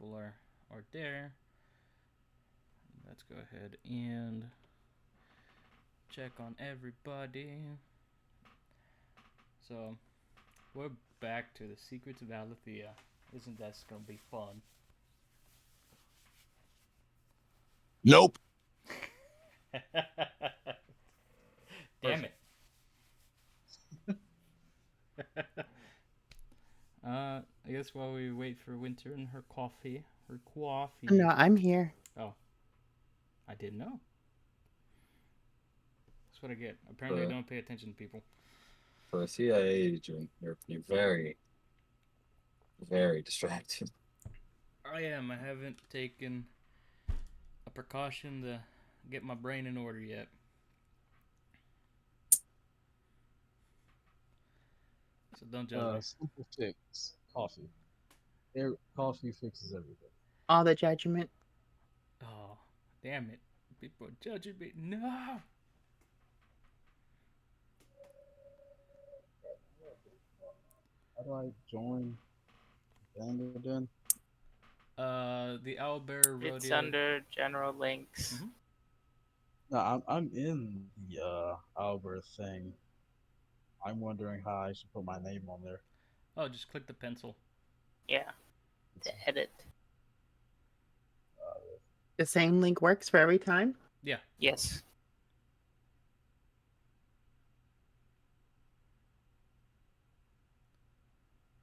people are there. Let's go ahead and check on everybody. So, we're back to the Secrets of Alatheia. Isn't that gonna be fun? Nope. Damn it. I guess while we wait for Winter and her coffee. No, I'm here. Oh. I didn't know. That's what I get. Apparently I don't pay attention to people. For a CIA agent, you're very, very distracted. I am. I haven't taken a precaution to get my brain in order yet. So don't judge me. Simple fix. Coffee. Coffee fixes everything. All the judgment. Oh, damn it. People are judging me. No! How do I join again? The Owlbear Rodeo. It's under general links. Mm-hmm. No, I'm in the Albert thing. I'm wondering how I should put my name on there. Oh, just click the pencil. Yeah. To edit. The same link works for every time? Yeah. Yes.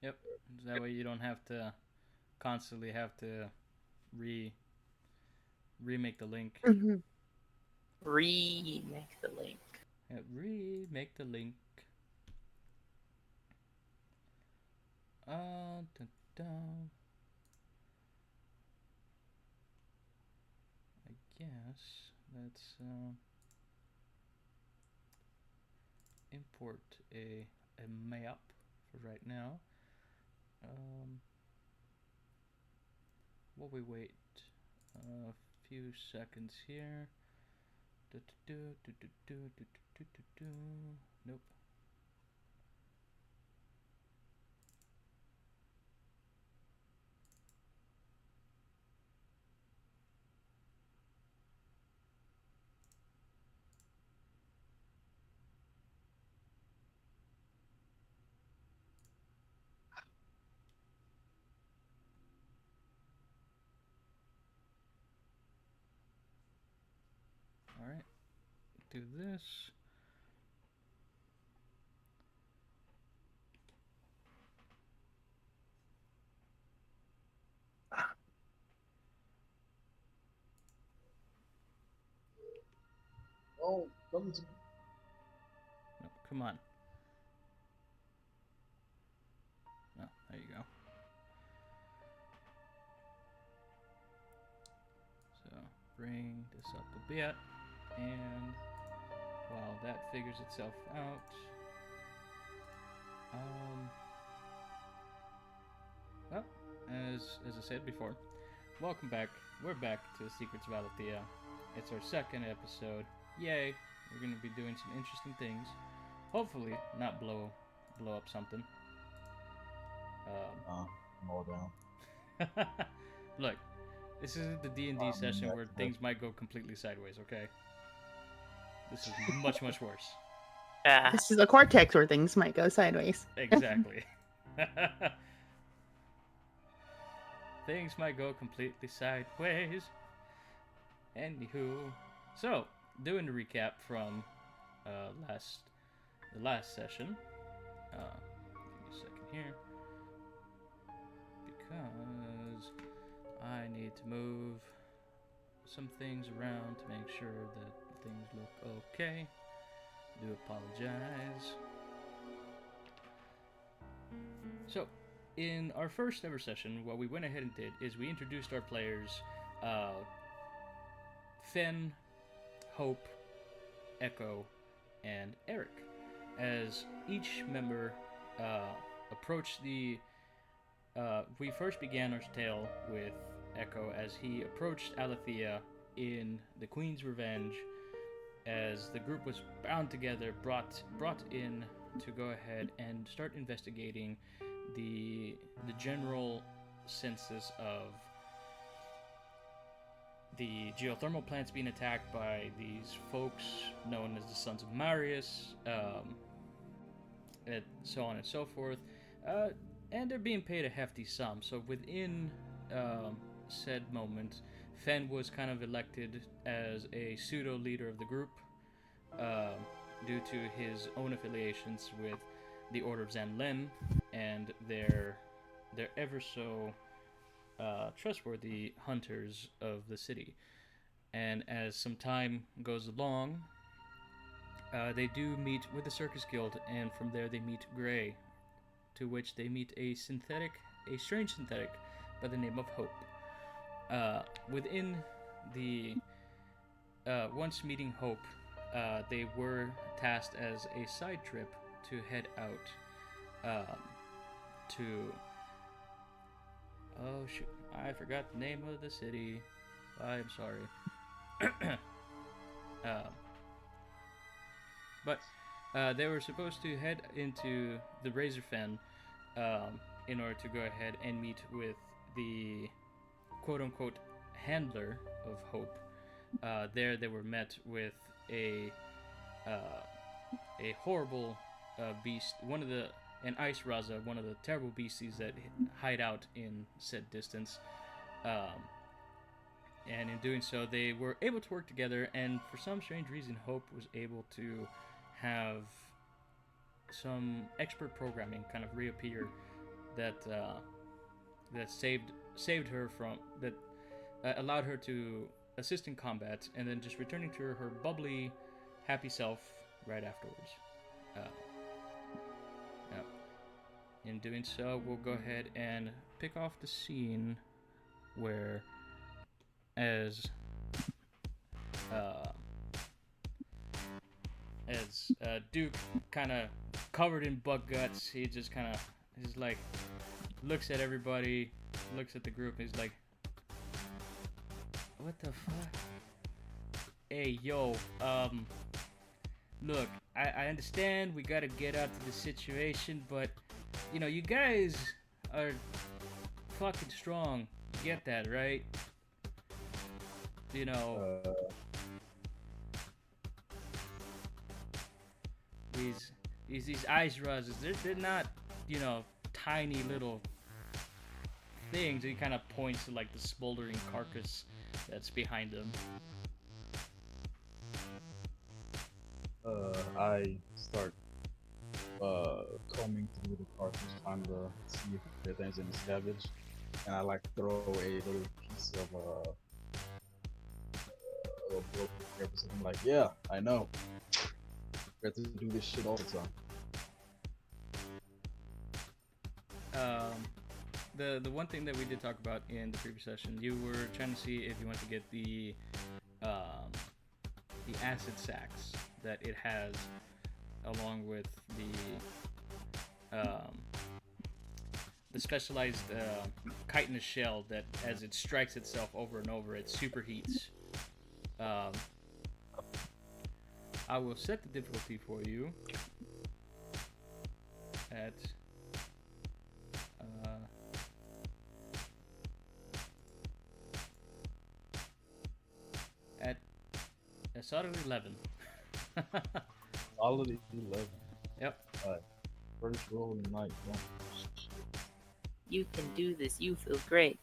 Yep. That way you don't have to constantly have to remake the link. Mm-hmm. Remake the link. Yeah, remake the link. Dun, dun. I guess let's import a map for right now. While we wait a few seconds here. Nope. Alright, do this. Oh, come to... No, come on. Oh, there you go. So, bring this up a bit, and while that figures itself out, well, as I said before, welcome back. We're back to the Secrets of Alatheia. It's our second episode. Yay! We're gonna be doing some interesting things. Hopefully, not blow up something. More down. Look, this isn't the D&D session where things might go completely sideways. Okay, this is much worse. This is a Cortex where things might go sideways. Exactly. Things might go completely sideways. Anywho, so doing the recap from the last session. Give me a second here, because I need to move some things around to make sure that things look okay. Do apologize. So, in our first ever session, what we went ahead and did is we introduced our players, Finn, Hope, Echo, and Eric, as each member approached the... we first began our tale with Echo as he approached Alatheia in the Queen's Revenge, as the group was bound together, brought in to go ahead and start investigating the general census of the geothermal plant's being attacked by these folks known as the Sons of Marius, and so on and so forth. And they're being paid a hefty sum. So within said moment, Fen was kind of elected as a pseudo leader of the group due to his own affiliations with the Order of Zanlen and their ever so trustworthy hunters of the city. And as some time goes along, they do meet with the Circus Guild, and from there they meet Gray, to which they meet a strange synthetic by the name of Hope. Within the once meeting Hope, they were tasked as a side trip to head out to. Oh shoot! I forgot the name of the city. I'm sorry. But they were supposed to head into the Razor Fen in order to go ahead and meet with the quote-unquote handler of Hope. There they were met with a horrible beast, an ice raza, one of the terrible beasties that hide out in said distance. And in doing so, they were able to work together, and for some strange reason, Hope was able to have some expert programming kind of reappear that saved her from that allowed her to assist in combat, and then just returning to her bubbly, happy self right afterwards. In doing so, we'll go ahead and pick off the scene where, as Duke, kind of covered in bug guts, he's like, looks at everybody, looks at the group, and he's like, what the fuck? Hey, yo, look, I understand we gotta get out of the situation, but, you know, you guys are fucking strong. You get that, right? You know, these ice ruzzers, they're not, you know, tiny little things. He kind of points to, like, the smoldering carcass that's behind them. I start combing through the carcass, trying to see if there's any scavenge, and I like throw a little piece of a broken carcass, and I'm like, yeah, I know. We have to do this shit all the time. The one thing that we did talk about in the previous session, you were trying to see if you want to get the acid sacs that it has, along with the specialized chitinous shell that, as it strikes itself over and over, it superheats. I will set the difficulty for you at a solid 11. Solid 11. Yep. Alright. First roll of the night. You can do this. You feel great.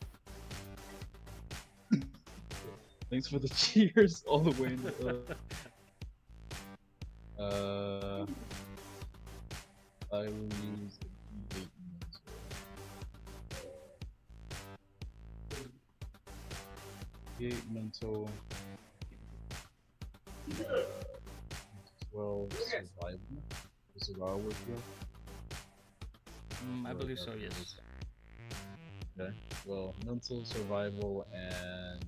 Thanks for the cheers all the way in the I will use the 8 mental. 12 survival. Does survival work here? I believe so, yes. Okay. Well, mental, survival, and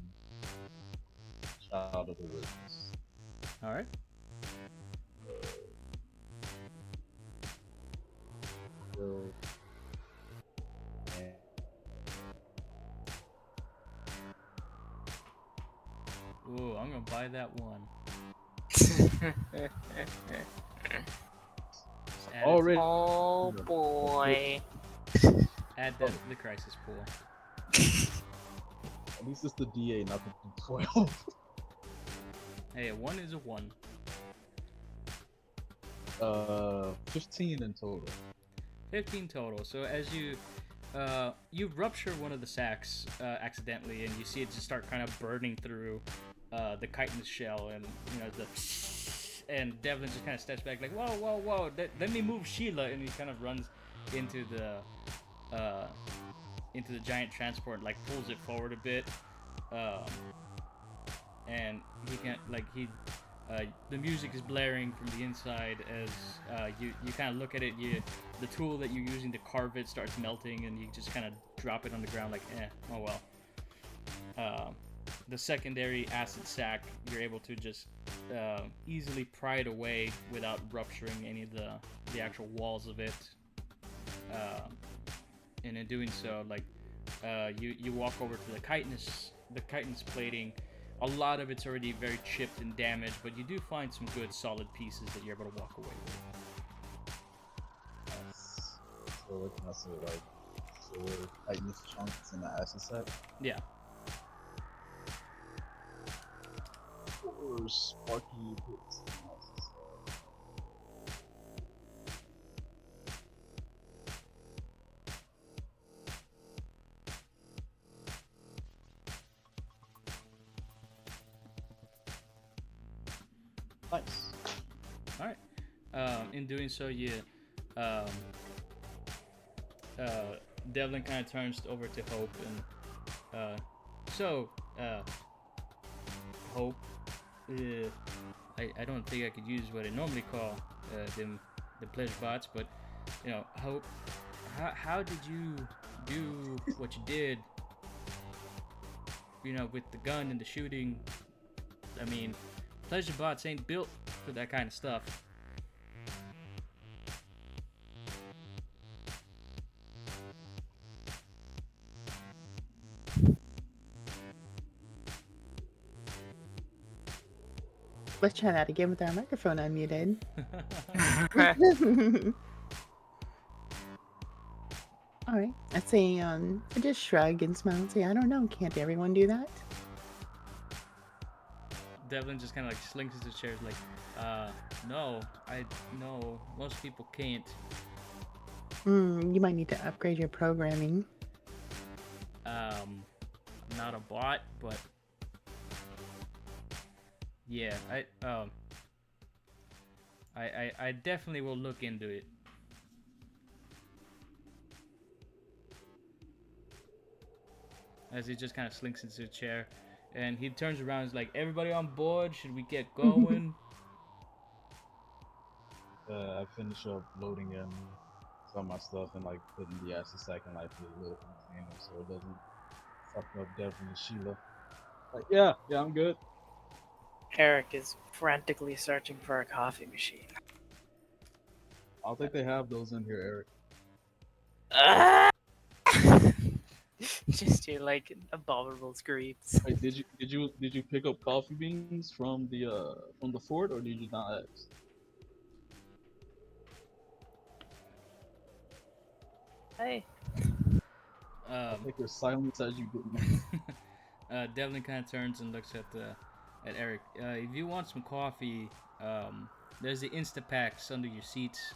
Child of the Witness. Alright. So, and Ooh, I'm gonna buy that one. Add already. Oh boy. Add that to the crisis pool. At least it's the DA, not the D12. Hey, a 1 is a 1. 15 in total. 15 total. So as you rupture one of the sacs accidentally, and you see it just start kind of burning through the chitinous shell, and and Devlin just kind of steps back like, whoa, let me move Sheila, and he kind of runs into the giant transport, like pulls it forward a bit, and he can't the music is blaring from the inside as you kind of look at it. The tool that you're using to carve it starts melting, and you just kind of drop it on the ground like, oh well. The secondary acid sac, you're able to just easily pry it away without rupturing any of the actual walls of it. And in doing so, you walk over to the chitinous plating. A lot of it's already very chipped and damaged, but you do find some good solid pieces that you're able to walk away with. Nice. So what can I say, like, so tightness chunks in the acid set? Yeah. Or sparky bits. Nice. All right. In doing so, Devlin kind of turns over to Hope, and Hope. I don't think I could use what I normally call them the pleasure bots, but Hope. How did you do what you did? With the gun and the shooting. I mean, pleasure bots ain't built for that kind of stuff. Let's try that again with our microphone unmuted. All right. I'd say I just shrug and smile and say, I don't know. Can't everyone do that? Devlin just kind of slinks into chairs no, most people can't. You might need to upgrade your programming. Not a bot, but yeah, I definitely will look into it. As he just kind of slinks into a chair, and he turns around and is like, everybody on board? Should we get going? I finish up loading in some of my stuff and putting the acid sack in the little container so it doesn't fuck up Devin and Sheila. Yeah, I'm good. Eric is frantically searching for a coffee machine. I don't think they have those in here, Eric. Ah! Just hear abominable screams. Wait, did you pick up coffee beans from the fort, or did you not ask? Hey. I think your silence as you didn't. Devlin kind of turns and looks at Eric. If you want some coffee, there's the Instapacks under your seats.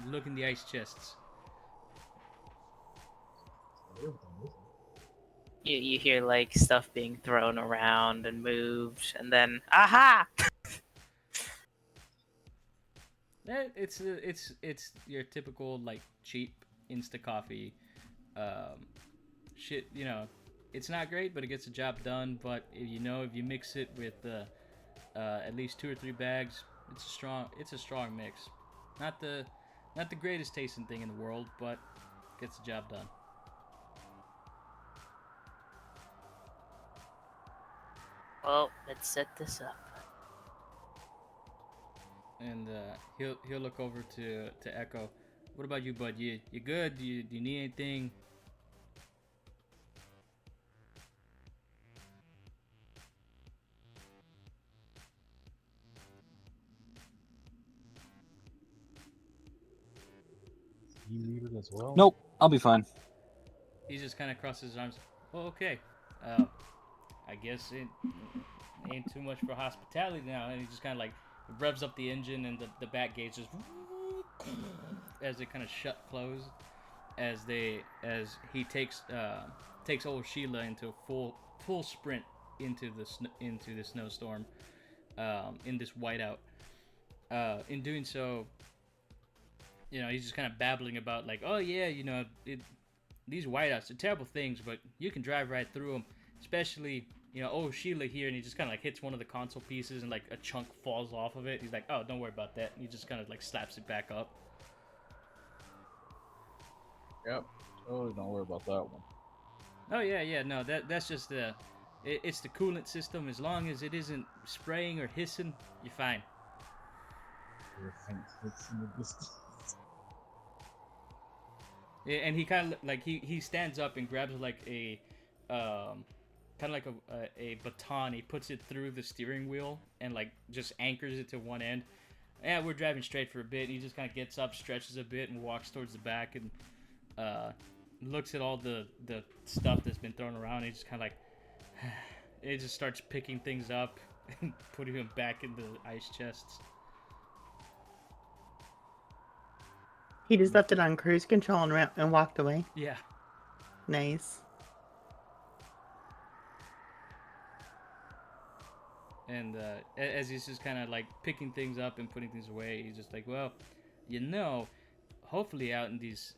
Look in the ice chests. You hear stuff being thrown around and moved, and then aha! It's your typical cheap Insta coffee shit. It's not great, but it gets the job done. But if you mix it with at least 2 or 3 bags, it's a strong mix. Not the greatest tasting thing in the world, but gets the job done. Well, let's set this up. And he'll look over to Echo. What about you, bud? You good? Do you need anything? You need it as well? Nope, I'll be fine. He just kind of crosses his arms. Well, okay. I guess it ain't too much for hospitality now. And he just kind of like revs up the engine, and the back gates just as they kind of shut close as he takes old Sheila into a full sprint into the snowstorm, in this whiteout. In doing so, he's just kind of babbling about like, oh yeah, these whiteouts are terrible things, but you can drive right through them, especially old Sheila here, and he just kind of like hits one of the console pieces, and like a chunk falls off of it. He's like, oh, don't worry about that. And he just kind of like slaps it back up. Yep. Oh, don't worry about that one. Oh yeah, no, that's just it's the coolant system. As long as it isn't spraying or hissing, you're fine. Your faint hits in the distance. Yeah, and he kind of like he stands up and grabs like a kind of like a baton. He puts it through the steering wheel and like just anchors it to one end. Yeah, we're driving straight for a bit. He just kind of gets up, stretches a bit, and walks towards the back and looks at all the stuff that's been thrown around. He just kind of like he just starts picking things up and putting them back in the ice chests. He just left it on cruise control and walked away. Yeah. Nice. And as he's just kind of like picking things up and putting things away, he's just like, well, hopefully out in these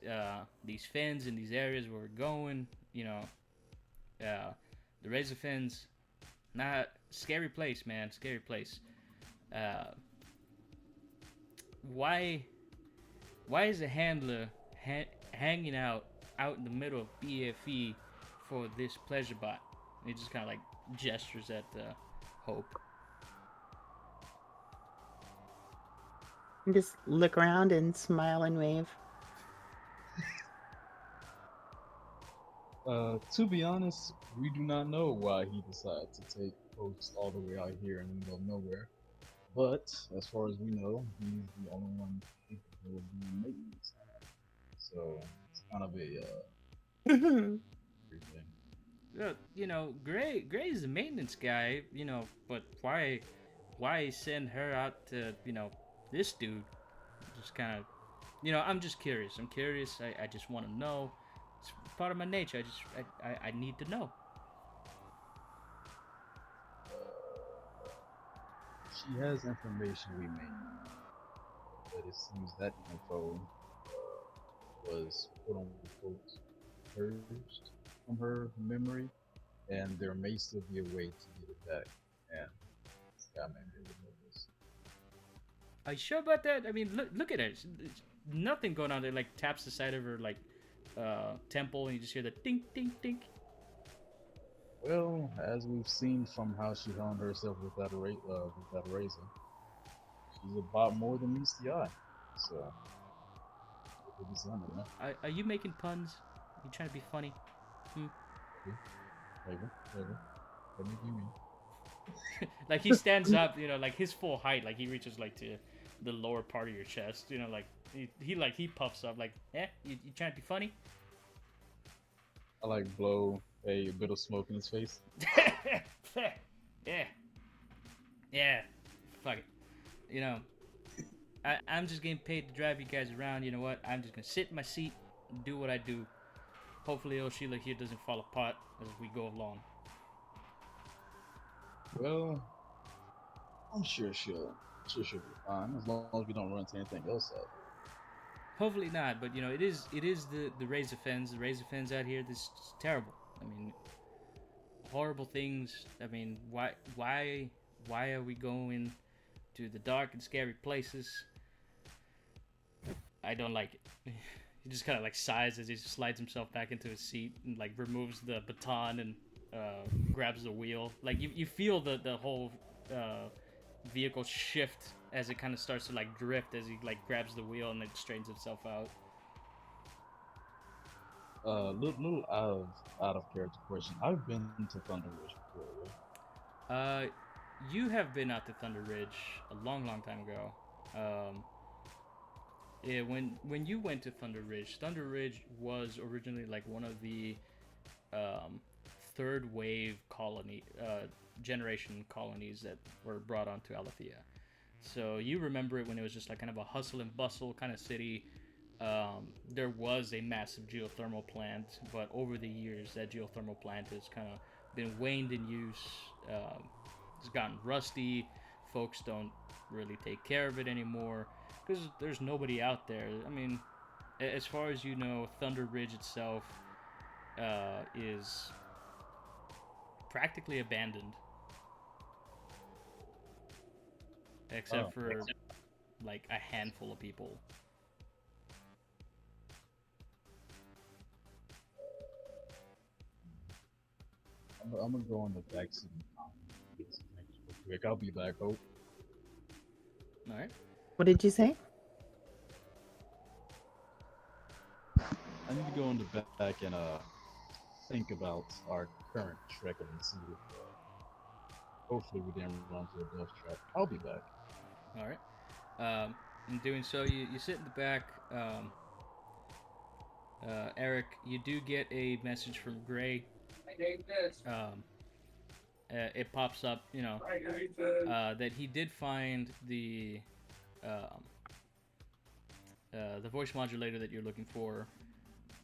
fens in these areas where we're going, the razor fens, not scary place, man, scary place. Why is a handler hanging out in the middle of BFE for this pleasure bot? And he just kind of like gestures at Hope. And just look around and smile and wave. To be honest, we do not know why he decided to take Post all the way out here in the middle of nowhere. But as far as we know, he's the only one capable of doing maintenance. So it's kind of a weird thing. Gray's the maintenance guy, but why send her out to, this dude? Just kind of, I'm just curious. I'm curious. I just want to know. It's part of my nature. I need to know. She has information we may need, but it seems that info was put on folks purged from her memory, and there may still be a way to get it back. And Skyman really know this. Are you sure about that? I mean, look at her. There's nothing going on there. Like taps the side of her like temple, and you just hear the dink, dink, dink. Well, as we've seen from how she hung herself with that razor, she's about more than meets the eye. So, it could be something, man. Are you making puns? You trying to be funny? Maybe. What do you mean? Like he stands up, like his full height, like he reaches like to the lower part of your chest, like he puffs up, like, you trying to be funny? I like blow a bit of smoke in his face. Yeah, fuck it. I'm just getting paid to drive you guys around. You know what? I'm just gonna sit in my seat and do what I do. Hopefully, old Sheila here doesn't fall apart as we go along. Well, I'm sure she'll be fine as long as we don't run into anything else out there. Hopefully not, but it is the razor fens. The razor fens out here, this is terrible. I mean, horrible things. I mean, why are we going to the dark and scary places? I don't like it. He just kind of like sighs as he slides himself back into his seat and like removes the baton and grabs the wheel. Like you feel the whole vehicle shift as it kind of starts to like drift as he like grabs the wheel and it straightens itself out. Little out of character question. I've been to Thunderridge before, right? You have been out to Thunderridge a long time ago. Yeah, when you went to Thunderridge was originally like one of the third wave generation colonies that were brought onto Alatheia. So you remember it when it was just like kind of a hustle and bustle kind of city. There was a massive geothermal plant, but over the years, that geothermal plant has kind of been waned in use. It's gotten rusty. Folks don't really take care of it anymore because there's nobody out there. I mean, as far as you know, Thunderridge itself is practically abandoned, except for like a handful of people. I'm gonna go on the back seat. Real quick. I'll be back. Oh, All right. What did you say? I need to go on the back and think about our current trek and see if hopefully we didn't run into a death trap. I'll be back. All right. In doing so, you sit in the back. Eric, you do get a message from Gray. It pops up, that he did find the voice modulator that you're looking for,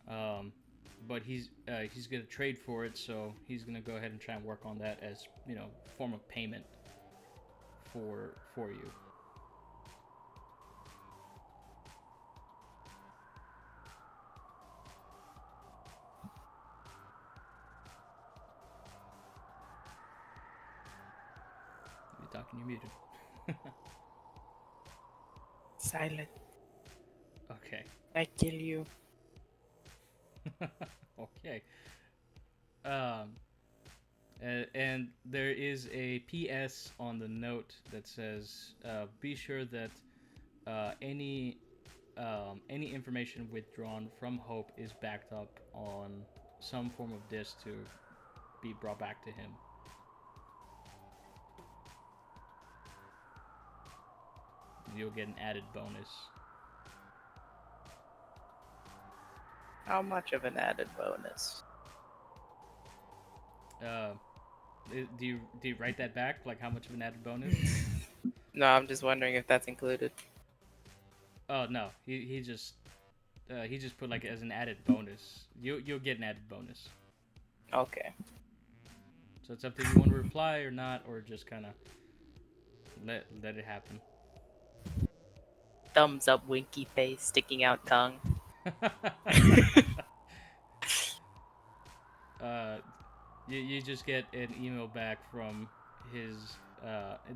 but he's gonna trade for it, so he's gonna go ahead and try and work on that as form of payment for you. You're talking, you're muted. Silent. Okay. I kill you. Okay. And there is a PS on the note that says, "Be sure that any information withdrawn from Hope is backed up on some form of disk to be brought back to him." You'll get an added bonus. How much of an added bonus? Do you write that back? Like how much of an added bonus? No, I'm just wondering if that's included. Oh no, he just put like as an added bonus. You'll get an added bonus. Okay. So it's up to you want to reply or not, or just kind of let it happen. Thumbs up, winky face, sticking out tongue. You just get an email back from his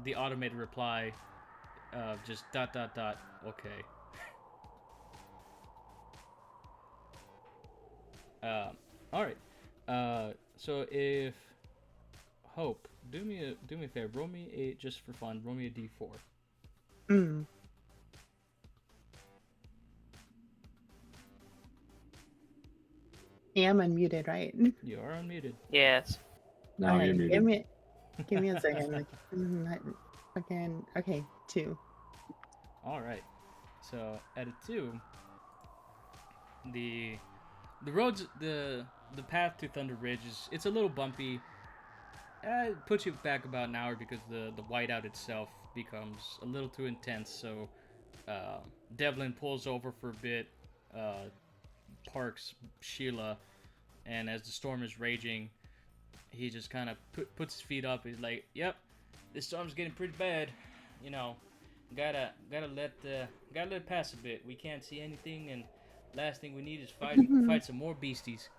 the automated reply of just ... Okay. All right. So if Hope, do me a favor, roll me just for fun, roll me a d4. Mm. Yeah, I'm unmuted, right? You are unmuted. Yes. Now you're muted. Give me a second. Like, again. Okay, 2. All right. So at a 2, the roads, the path to Thunderridge it's a little bumpy. It puts you back about an hour because the whiteout itself becomes a little too intense. So Devlin pulls over for a bit, parks Sheila, and as the storm is raging, he just kind of puts his feet up. He's like, "Yep, this storm's getting pretty bad. Gotta let it pass a bit. We can't see anything, and last thing we need is fight some more beasties."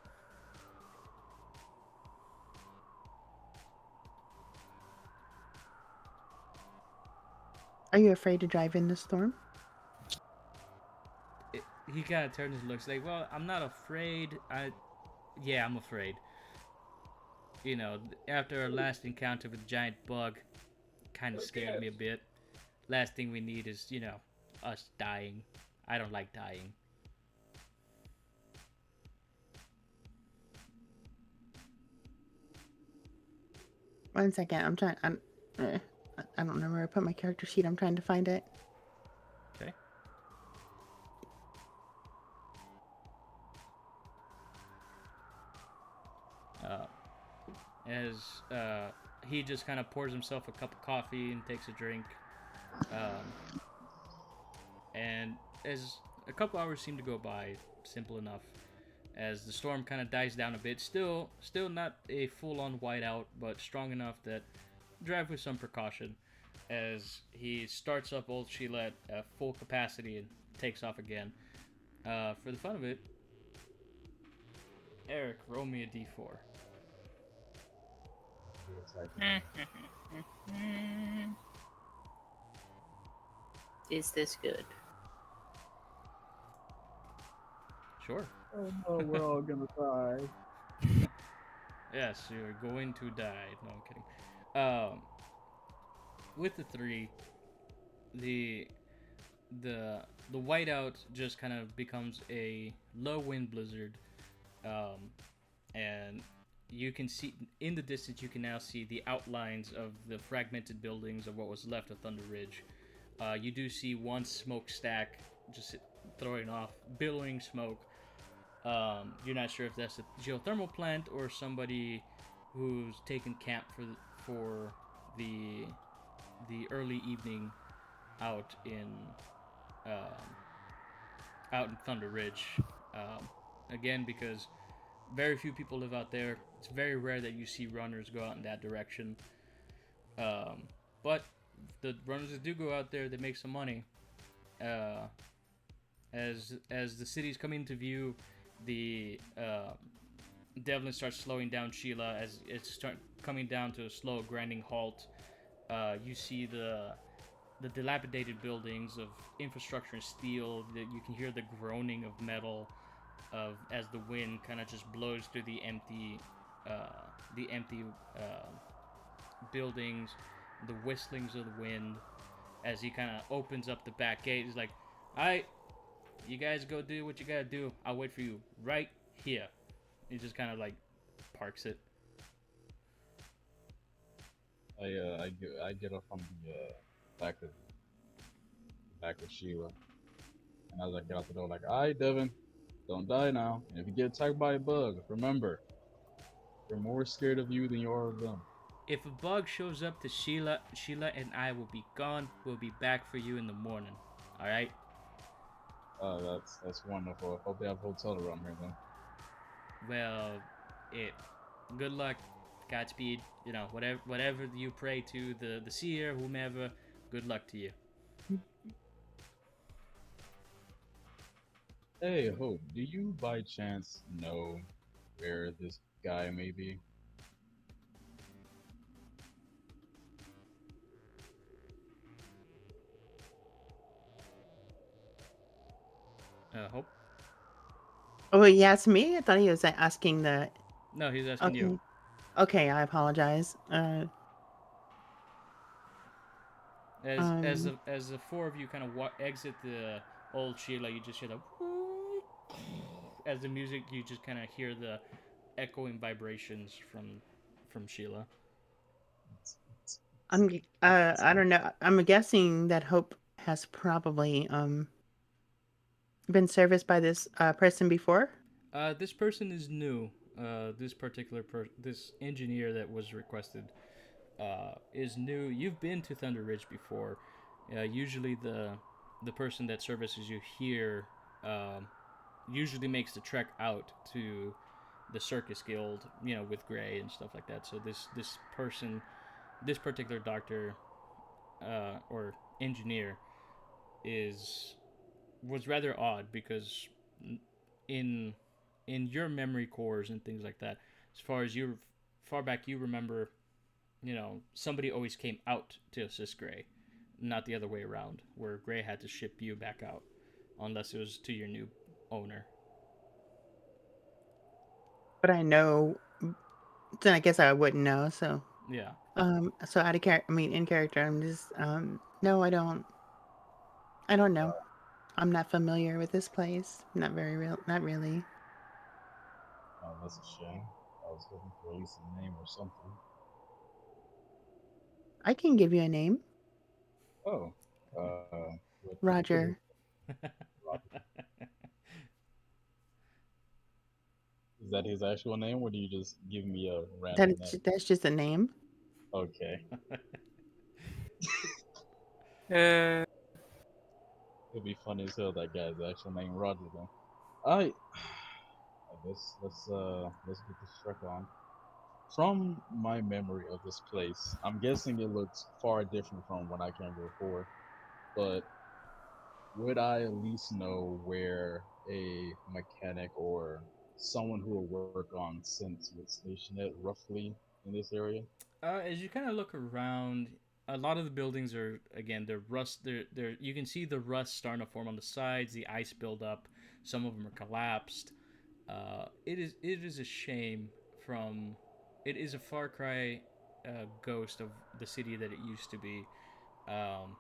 Are you afraid to drive in the storm? He kind of turns his looks like, "Well, I'm not afraid. I'm afraid. After our last encounter with the giant bug, kind of scared me a bit. Last thing we need is, us dying. I don't like dying." One second. I don't know where I put my character sheet. I'm trying to find it. Okay. as he just kind of pours himself a cup of coffee and takes a drink. Um, and as a couple hours seem to go by, simple enough, as the storm kind of dies down a bit. Still not a full-on whiteout, but strong enough that drive with some precaution. As he starts up Old Sheila at full capacity and takes off again. For the fun of it, Eric, roll me a d4. Is this good? Sure. Oh no, we're all gonna die. Yes, you're going to die. No, I'm kidding. With the 3, the the the whiteout just kind of becomes a low wind blizzard, um, and you can see in the distance. You can now see the outlines of the fragmented buildings of what was left of Thunderridge. You do see one smokestack just throwing off billowing smoke. You're not sure if that's a geothermal plant or somebody who's taken camp for the the early evening out in um, out in Thunder Ridge. Again, because very few people live out there. It's very rare that you see runners go out in that direction. But the runners that do go out there, they make some money. Uh, as the cities come into view, the Devlin starts slowing down Sheila as it's start coming down to a slow grinding halt. You see the dilapidated buildings of infrastructure and steel. That you can hear the groaning of metal, of as the wind kind of just blows through the empty buildings, the whistlings of the wind. As he kind of opens up the back gate, he's like, "All right, you guys go do what you gotta do. I'll wait for you right here." He just kind of like parks it. I get up on the back of Sheila, and as I get out the door, like, alright, Devin, don't die now. And if you get attacked by a bug, remember, they're more scared of you than you are of them. If a bug shows up to Sheila, Sheila and I will be gone. We'll be back for you in the morning. All right? That's wonderful. I hope they have a hotel around here then. Well, it. Good luck, Godspeed. You know, whatever you pray to the seer, whomever. Good luck to you. Hey, Hope, do you by chance know where this guy may be? Hope. Oh, he asked me? I thought he was asking the. No, he's asking Okay. you. Okay, I apologize. As the 4 of you kind of exit the old Sheila, you just hear the as the music. You just kind of hear the echoing vibrations from Sheila. I don't know. I'm guessing that Hope has probably been serviced by this person before. This person is new. This particular this engineer that was requested is new. You've been to Thunder Ridge before. Usually the person that services you here usually makes the trek out to the Circus Guild, you know, with Gray and stuff like that. So this person, this particular doctor or engineer was rather odd because in your memory cores and things like that, as far back you remember, you know, somebody always came out to assist Gray, not the other way around, where Gray had to ship you back out, unless it was to your new owner. But I know. Then I guess I wouldn't know. So. Yeah. So out of character, I mean, in character, I'm just. No, I don't. I don't know. I'm not familiar with this place. Not very real. Not really. Oh, that's a shame. I was hoping for at least a name or something. I can give you a name. Oh, what Roger. Roger. Is that his actual name, or do you just give me a random name? That's just a name. Okay. Uh, It'd be funny as hell that guy's actual name Roger then. I guess let's get this truck on. From my memory of this place, I'm guessing it looks far different from when I came before, but would I at least know where a mechanic or someone who will work on synths would station it roughly in this area? As you kind of look around, a lot of the buildings are again they're rust. They're you can see the rust starting to form on the sides. The ice build up. Some of them are collapsed. It is a shame from. It is a far cry ghost of the city that it used to be. Um,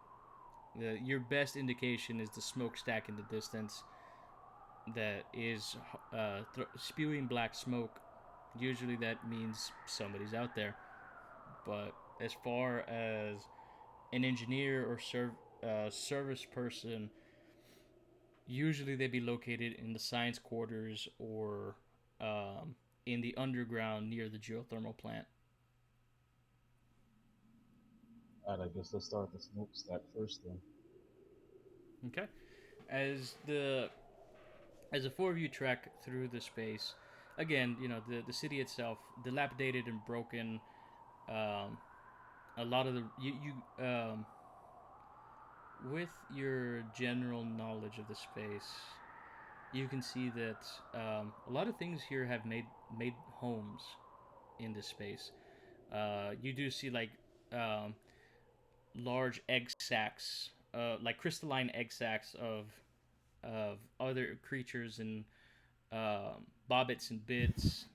your best indication is the smokestack in the distance that is spewing black smoke. Usually that means somebody's out there. But as far as an engineer or service person, usually they be located in the science quarters or in the underground near the geothermal plant. Alright, I guess let's start the smokestack first then. Okay, as the four of you trek through the space, again, the city itself, dilapidated and broken. Um, a lot of the with your general knowledge of the space, you can see that a lot of things here have made homes in this space. You do see like um, large egg sacs, like crystalline egg sacs of other creatures and bobbits and bits,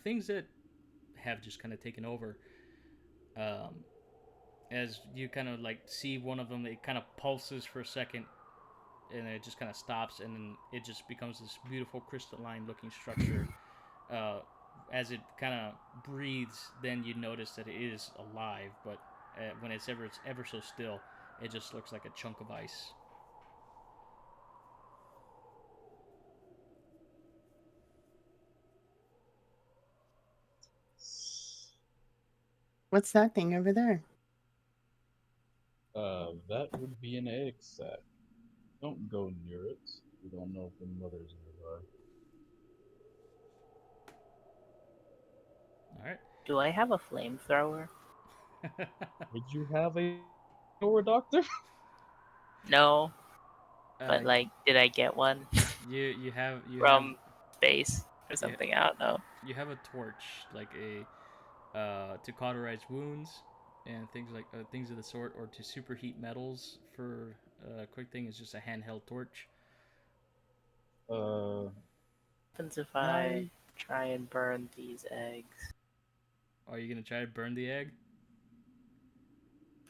things that have just kind of taken over. Um, as you kind of like see one of them, it kind of pulses for a second, and it just kind of stops, and then it just becomes this beautiful crystalline looking structure. uh, as it kind of breathes, then you notice that it is alive, but when it's ever so still, it just looks like a chunk of ice. What's that thing over there? That would be an egg sac. Don't go near it. We don't know if the mother's nearby. All right. do I have a flamethrower? Would you have a door, doctor? No, uh, but like, did I get one you have from space or you, something? I don't know. you have a torch, like a to cauterize wounds and things of the sort, or to superheat metals. For a quick thing, is just a handheld torch. Uh, What happens if can I I? try and burn these eggs? Are you gonna try to burn the egg?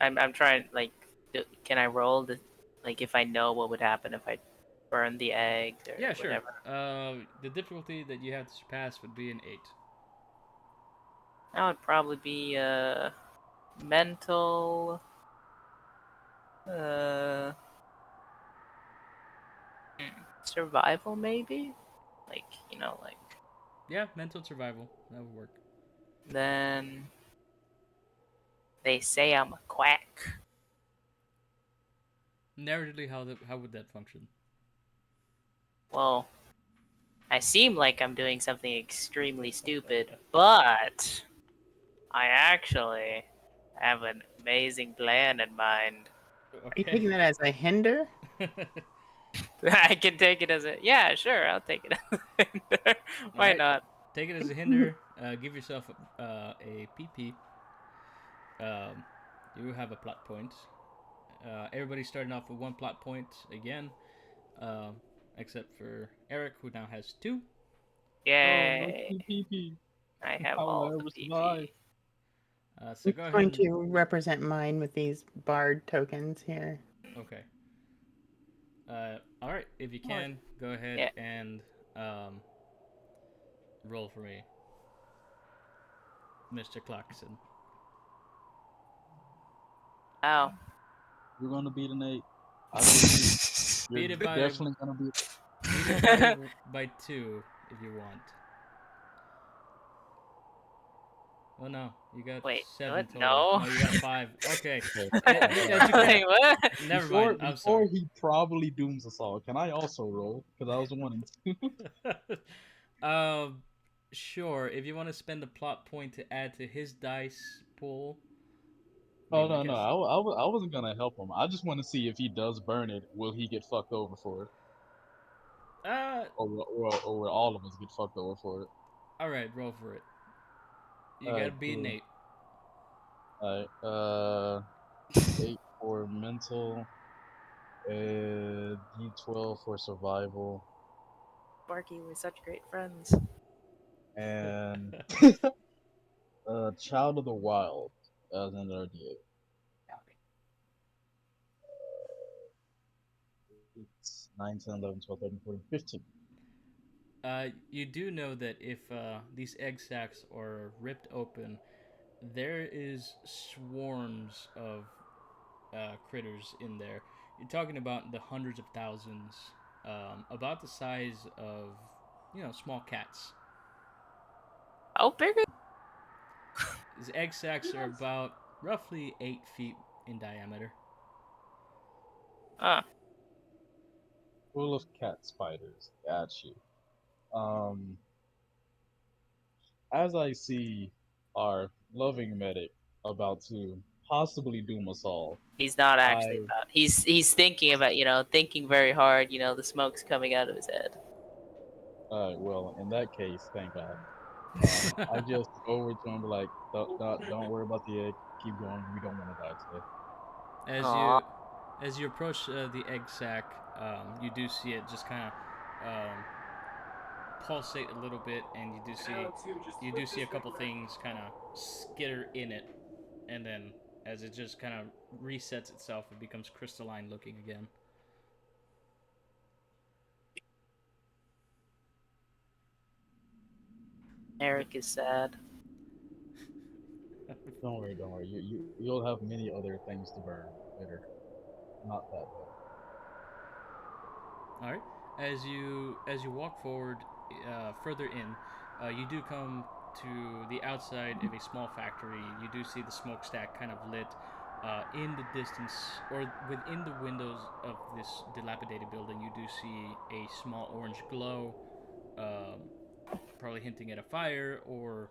I'm trying, like, can I roll the, like, if I know what would happen if I burn the eggs or Yeah, sure. whatever? The difficulty that you have to surpass would be an 8. That would probably be mental, uh survival maybe, like, like, Yeah, mental survival. That would work. then they say I'm a quack. Narratively, how would that function? Well, I seem like I'm doing something extremely stupid, but I actually have an amazing plan in mind. Are you Okay. taking that as a hinder? I can take it as a, yeah, sure, I'll take it as a hinder. All Why right. not? Take it as a hinder. Give yourself a PP. You have a plot point. Everybody's starting off with 1 plot point again, uh, except for Eric, who now has 2. Oh, no Yay! TPP. I have How will all I the ever survive? PP. So I'm go ahead going and to represent mine with these bard tokens here. okay. All right. If you can, go ahead Yeah. and um, roll for me, Mr. Clarkson. Oh. You're gonna beat an 8. I believe you're Beat it by definitely gonna beat. beat it by 2 if you want. Oh no, you got Wait, 7 what? total. No. No, you got 5. Okay. Okay. As you kinda- Wait, what? Never Before, mind. I'm before sorry. he probably dooms us all, can I also roll? Because I was wanting to. um, sure. If you want to spend a plot point to add to his dice pool. be Oh my no, no, guest. I wasn't gonna help him. I just want to see if he does burn it, will he get fucked over for it, or will all of us get fucked over for it? all right. Roll for it. You All gotta right, be cool. Nate. All right, 8 for mental, D12 for survival, Barky, we're such great friends. and Child of the Wild as another D8. It's 9, 10, 11, 12, 13, 14, 15. You do know that if these egg sacs are ripped open, there is swarms of critters in there. You're talking about the hundreds of thousands, about the size of, small cats. How big? These egg sacs are about roughly 8 feet in diameter. Ah, Full of cat spiders. Got you. Um, as I see our loving medic about to possibly doom us all, he's not actually I about. He's thinking about thinking very hard. The smoke's coming out of his head. well, in that case, thank God. I just go over to him and be like, don't worry about the egg. Keep going. We don't want to die today. As Aw. you approach the egg sac, you do see it just kind of pulsate a little bit, and you do see a couple things kind of skitter in it, and then as it just kind of resets itself, it becomes crystalline looking again. Eric is sad. Don't worry, don't worry. You'll have many other things to burn later. Not that though. All right. As you walk forward, further in, you do come to the outside of a small factory. You do see the smokestack kind of lit. In the distance, or within the windows of this dilapidated building, you do see a small orange glow, probably hinting at a fire or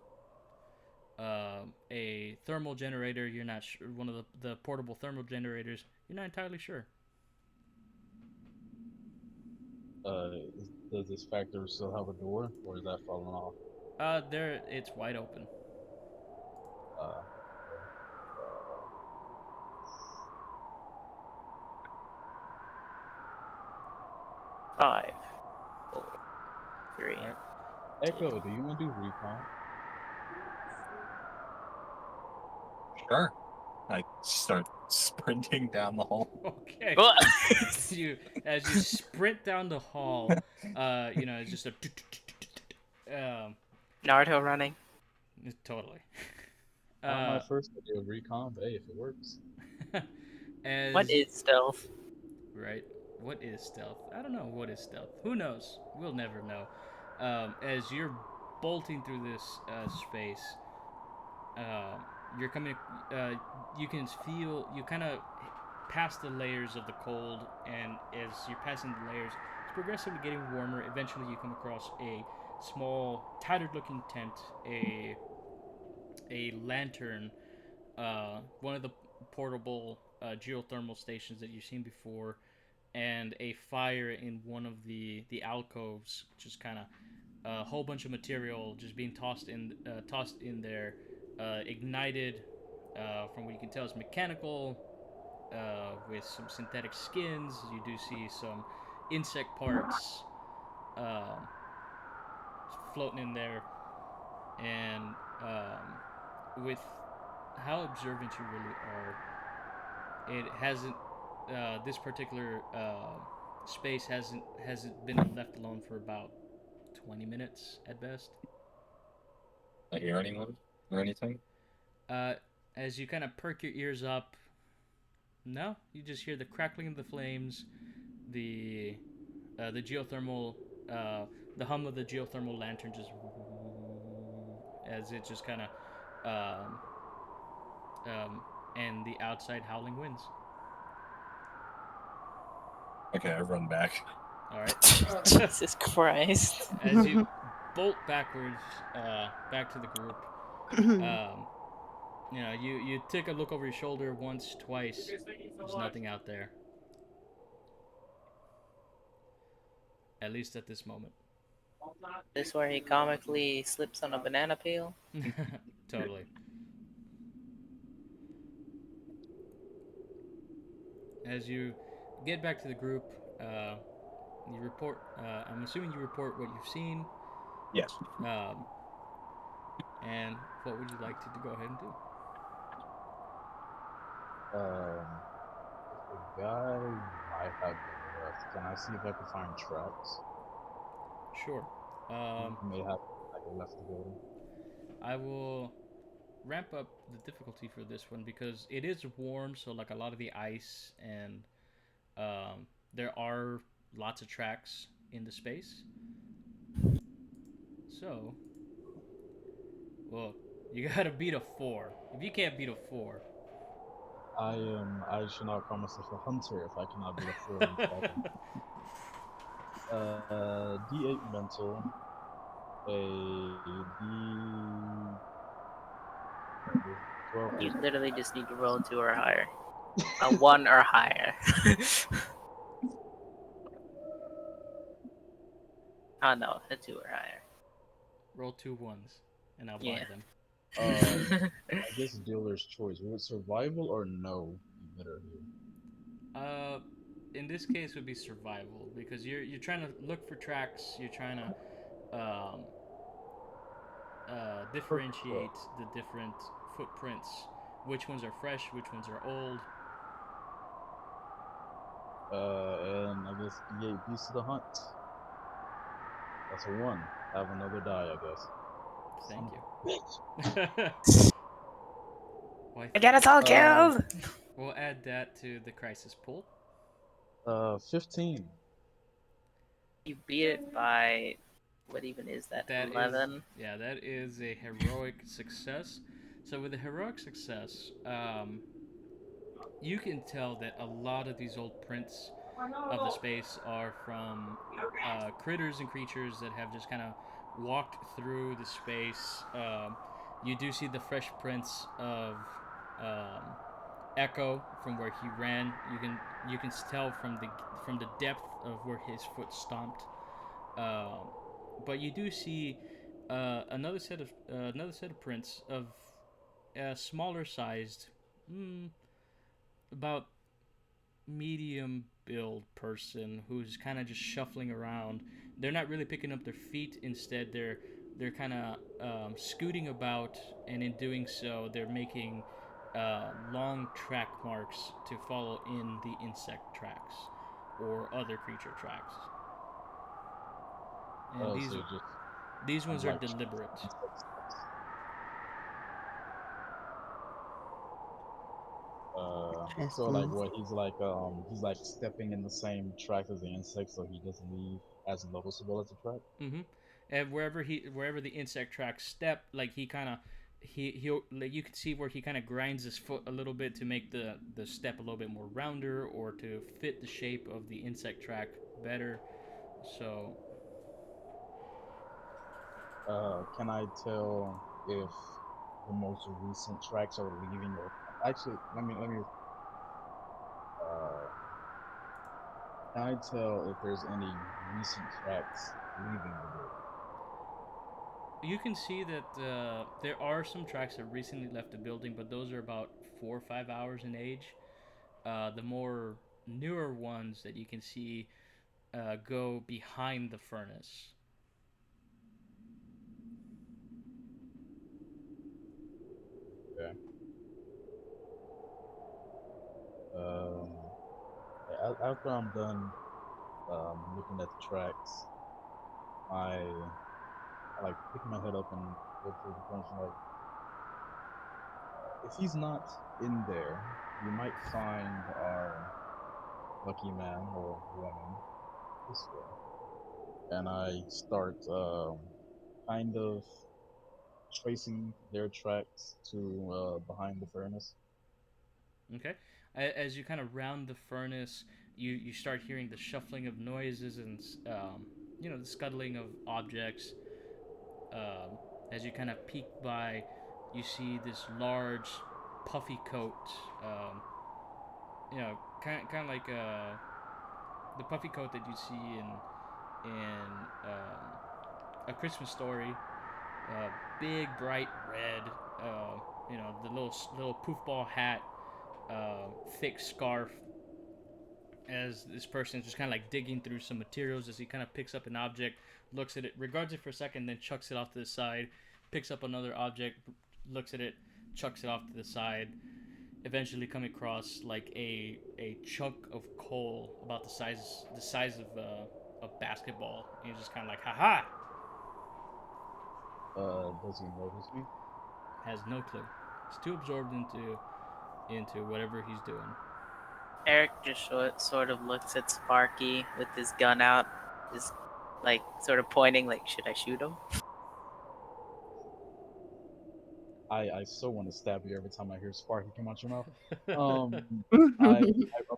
a thermal generator. You're not sure. One of the portable thermal generators. You're not entirely sure. Does this factory still have a door, or is that falling off? There it's wide open. Uh, 5, 4, 3. All right. Echo, do you want to do recon? Sure. I start sprinting down the hall. Okay. What? As you sprint down the hall, it's just a Naruto running. totally. Not my first idea of recon, but hey, if it works. As What is stealth? right? What is stealth? I don't know what is stealth. Who knows? We'll never know. As you're bolting through this space, you're coming. You can feel you kind of pass the layers of the cold, and as you're passing the layers, it's progressively getting warmer. Eventually, you come across a small, tattered-looking tent, a lantern, one of the portable geothermal stations that you've seen before, and a fire in one of the alcoves, just kind of a whole bunch of material just being tossed in there, ignited. From what you can tell, it's mechanical, with some synthetic skins. You do see some insect parts um, floating in there, and with how observant you really are, it hasn't. This particular space hasn't been left alone for about 20 minutes at best. I hear anyone or anything? Uh, as you kind of perk your ears up, no, you just hear the crackling of the flames, the geothermal, the hum of the geothermal lantern just as it just kind of um, and the outside howling winds. Okay, I run back. All right. Jesus Christ. As you bolt backwards back to the group, you know, you take a look over your shoulder once, twice. There's nothing out there. At least at this moment. This where he comically slips on a banana peel? Totally. As you get back to the group, you report. I'm assuming you report what you've seen. Yes. And what would you like to go ahead and do? If the guy might have been left, can I see if I can find tracks? Sure. He may have left the building. I will ramp up the difficulty for this one because it is warm, so like a lot of the ice and there are lots of tracks in the space. So, well, you gotta beat a 4. If you can't beat a 4, I should not call myself a hunter if I cannot be a fool. D8 mental, a D12. You literally just need to roll 2 or higher. A 1 or higher. Oh no, a 2 or higher. roll 2 ones, and I'll buy Yeah. them. I guess dealer's choice. Was it survival or no? Be better here. In this case, would be survival because you're trying to look for tracks. You're trying to differentiate the different footprints. Which ones are fresh? Which ones are old? And I guess D8 beast of the hunt. That's a 1. Have another die, I guess. Thank you. Why, I got us all killed! we'll add that to the crisis pool. 15. You beat it by... What even is that? That 11? Yeah, that is a heroic success. So with a heroic success, you can tell that a lot of these old prints of the space are from critters and creatures that have just kind of walked through the space. You do see the fresh prints of Echo from where he ran. You can tell from the depth of where his foot stomped. But you do see another set of prints of a smaller sized, about medium build person who's kind of just shuffling around. They're not really picking up their feet. Instead, they're kind of scooting about, and in doing so, they're making long track marks to follow in the insect tracks or other creature tracks. And these ones are deliberate. So like what he's like stepping in the same track as the insect, so he doesn't leave as noticeable as the track. Mm-hmm. And wherever the insect tracks step, like he'll like you can see where he kind of grinds his foot a little bit to make the step a little bit more rounder or to fit the shape of the insect track better. So Can I tell if the most recent tracks are leaving or actually let me can I tell if there's any recent tracks leaving the building? you can see that there are some tracks that recently left the building, but those are about 4 or 5 hours in age. The more newer ones that you can see go behind the furnace. Okay. After I'm done looking at the tracks, I like pick my head up and go through the furnace. Like, if he's not in there, we might find our lucky man or woman this way. And I start kind of tracing their tracks to behind the furnace. Okay. As you kind of round the furnace, you start hearing the shuffling of noises and the scuttling of objects. As you kind of peek by, you see this large, puffy coat. Kind of like the puffy coat that you see in A Christmas Story. Big, bright red. The little poofball hat, thick scarf. As this person is just kind of like digging through some materials, as he kind of picks up an object, looks at it, regards it for a second, then chucks it off to the side, picks up another object, looks at it, chucks it off to the side, eventually coming across like a chunk of coal about the size of a basketball. And he's just kind of like, haha. Does he notice me? Has no clue. He's too absorbed into whatever he's doing. Eric just sort of looks at Sparky with his gun out, just like sort of pointing, like, should I shoot him? I so want to stab you every time I hear Sparky come out your mouth. I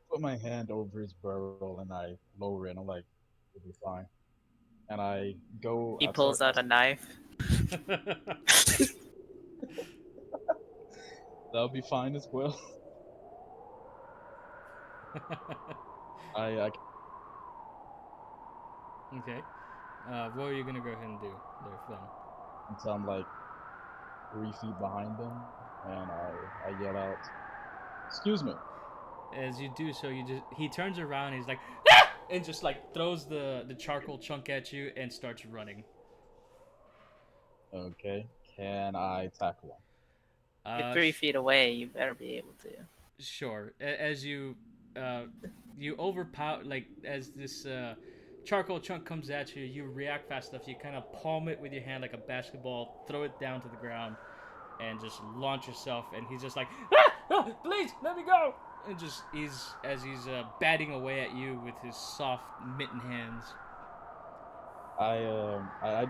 put my hand over his barrel and I lower it. And I'm like, it'll be fine. And I go. He pulls out a knife. That'll be fine as well. I Okay. What are you gonna go ahead and do there, Flynn? until I'm like 3 feet behind him, and I yell out, "Excuse me!" As you do so, he turns around and he's like, ah! And just like throws the charcoal chunk at you and starts running. Okay, can I tackle him? You're 3 feet away. You better be able to. Sure. As you overpower, like as this charcoal chunk comes at you, you react fast enough. You kind of palm it with your hand like a basketball, throw it down to the ground, and just launch yourself. And he's just like, ah! Oh, please let me go. And just he's batting away at you with his soft mitten hands. I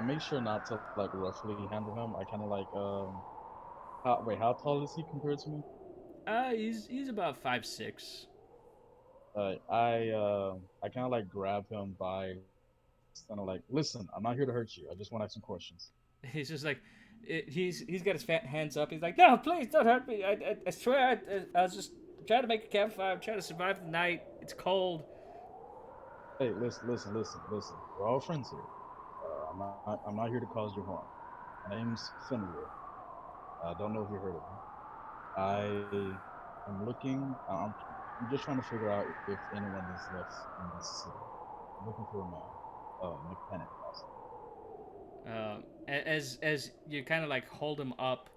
make sure not to like roughly handle him. I kind of like how tall is he compared to me? He's about 5'6". I kind of like grab him by kind of like, listen, I'm not here to hurt you. I just want to ask some questions. He's just like, he's got his fat hands up. He's like, no, please don't hurt me. I swear, I was just trying to make a campfire. I'm trying to survive the night. It's cold. Hey, listen. We're all friends here. I'm not here to cause you harm. My name's Fenrir. I don't know if you heard of me. I'm looking. I'm just trying to figure out if anyone is left in this city. I'm looking for a man, mechanic, possibly. As you kind of like hold him up,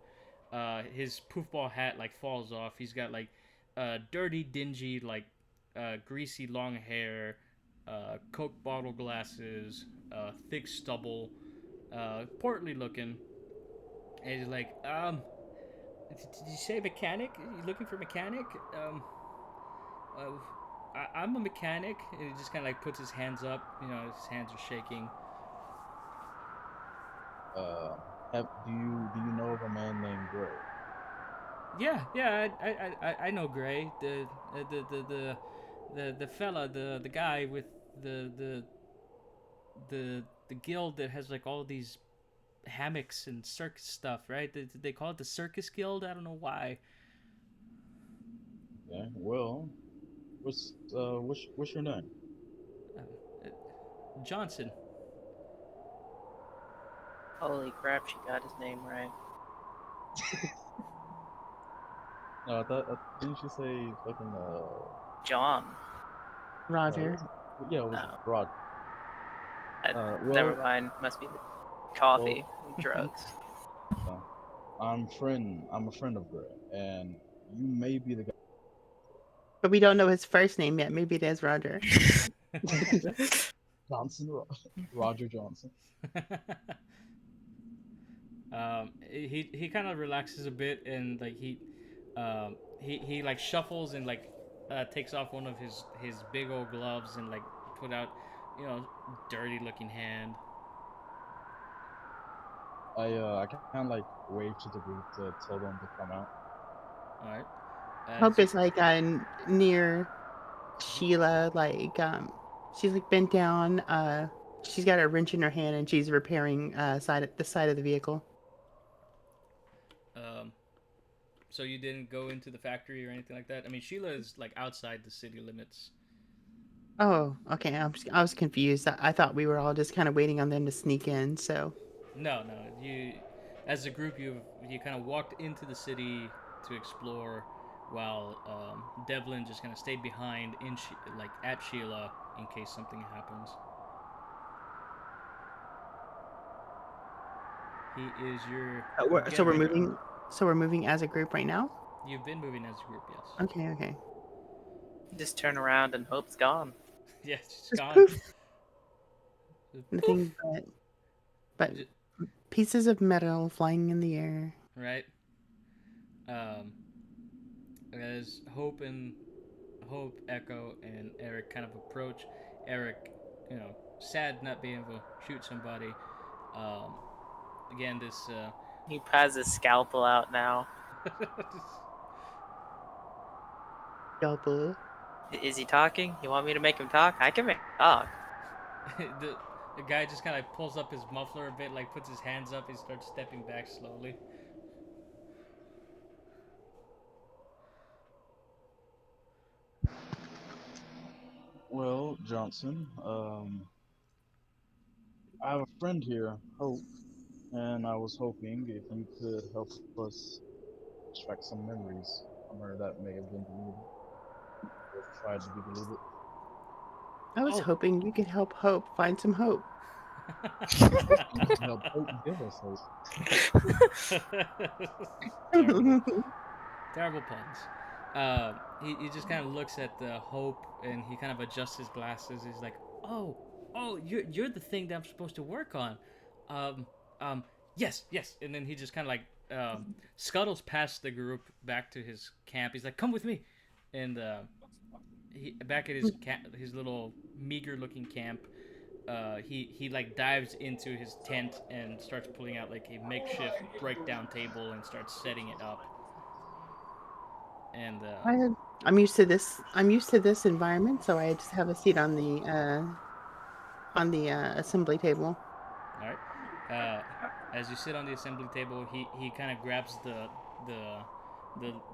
his poofball hat like falls off. He's got like dirty, dingy, like greasy long hair, Coke bottle glasses, thick stubble, portly looking. And he's like, did you say mechanic? You looking for mechanic? I'm a mechanic. And he just kind of like puts his hands up. His hands are shaking. Do you know of a man named Gray? Yeah. I know Gray. The fella, the guy with the guild that has like all these hammocks and circus stuff, right? They call it the Circus Guild. I don't know why. Yeah. Well, what's your name? Johnson. Holy crap, she got his name right. No, didn't you say fucking John. Roger. Yeah, it was Oh. Rod. Never mind. Must be the coffee and drugs. I'm a friend of Gray, and you may be the guy. But we don't know his first name yet. Maybe it is Roger. Johnson, Roger Johnson. He kind of relaxes a bit and like he like shuffles and like takes off one of his big old gloves and like put out dirty looking hand. I kind of like wave to the group to tell them to come out. All right. Hope As you, is like near Sheila, like she's like bent down. She's got a wrench in her hand and she's repairing the side of the vehicle. um, so you didn't go into the factory or anything like that. I mean, Sheila is like outside the city limits. Oh, okay. I was confused. I thought we were all just kind of waiting on them to sneak in. So No, no. You, as a group, you kind of walked into the city to explore, while Devlin just kind of stayed behind like at Sheila in case something happens. He is your so we're get-up guy. moving. So we're moving as a group right now. You've been moving as a group, yes. Okay, okay. Just turn around and hope's gone. Yeah, she's Just gone. poof. Just poof. Nothing but J- pieces of metal flying in the air. Right. Um, as Hope, Echo, and Eric kind of approach, Eric, sad not being able to shoot somebody. Um, again, this. He has his scalpel out now. Double. Is he talking? You want me to make him talk? I can make him talk. the the guy just kind of pulls up his muffler a bit, like puts his hands up, and starts stepping back slowly. Well, Johnson, I have a friend here, Hope, and I was hoping if you could help us extract some memories from her that may have been deleted or tried to be deleted. I was Oh. hoping you could help Hope find some hope. I was hoping you could help Hope give us hope. Terrible, terrible puns. He just kind of looks at the Hope and he kind of adjusts his glasses. He's like, oh, you're the thing that I'm supposed to work on. Um, yes. And then he just kind of like scuttles past the group back to his camp. He's like, come with me, and he back at his little meager looking camp. He like dives into his tent and starts pulling out like a makeshift breakdown table and starts setting it up. And I'm used to this. I'm used to this environment, so I just have a seat on the assembly table. all right, as you sit on the assembly table, he kind of grabs the the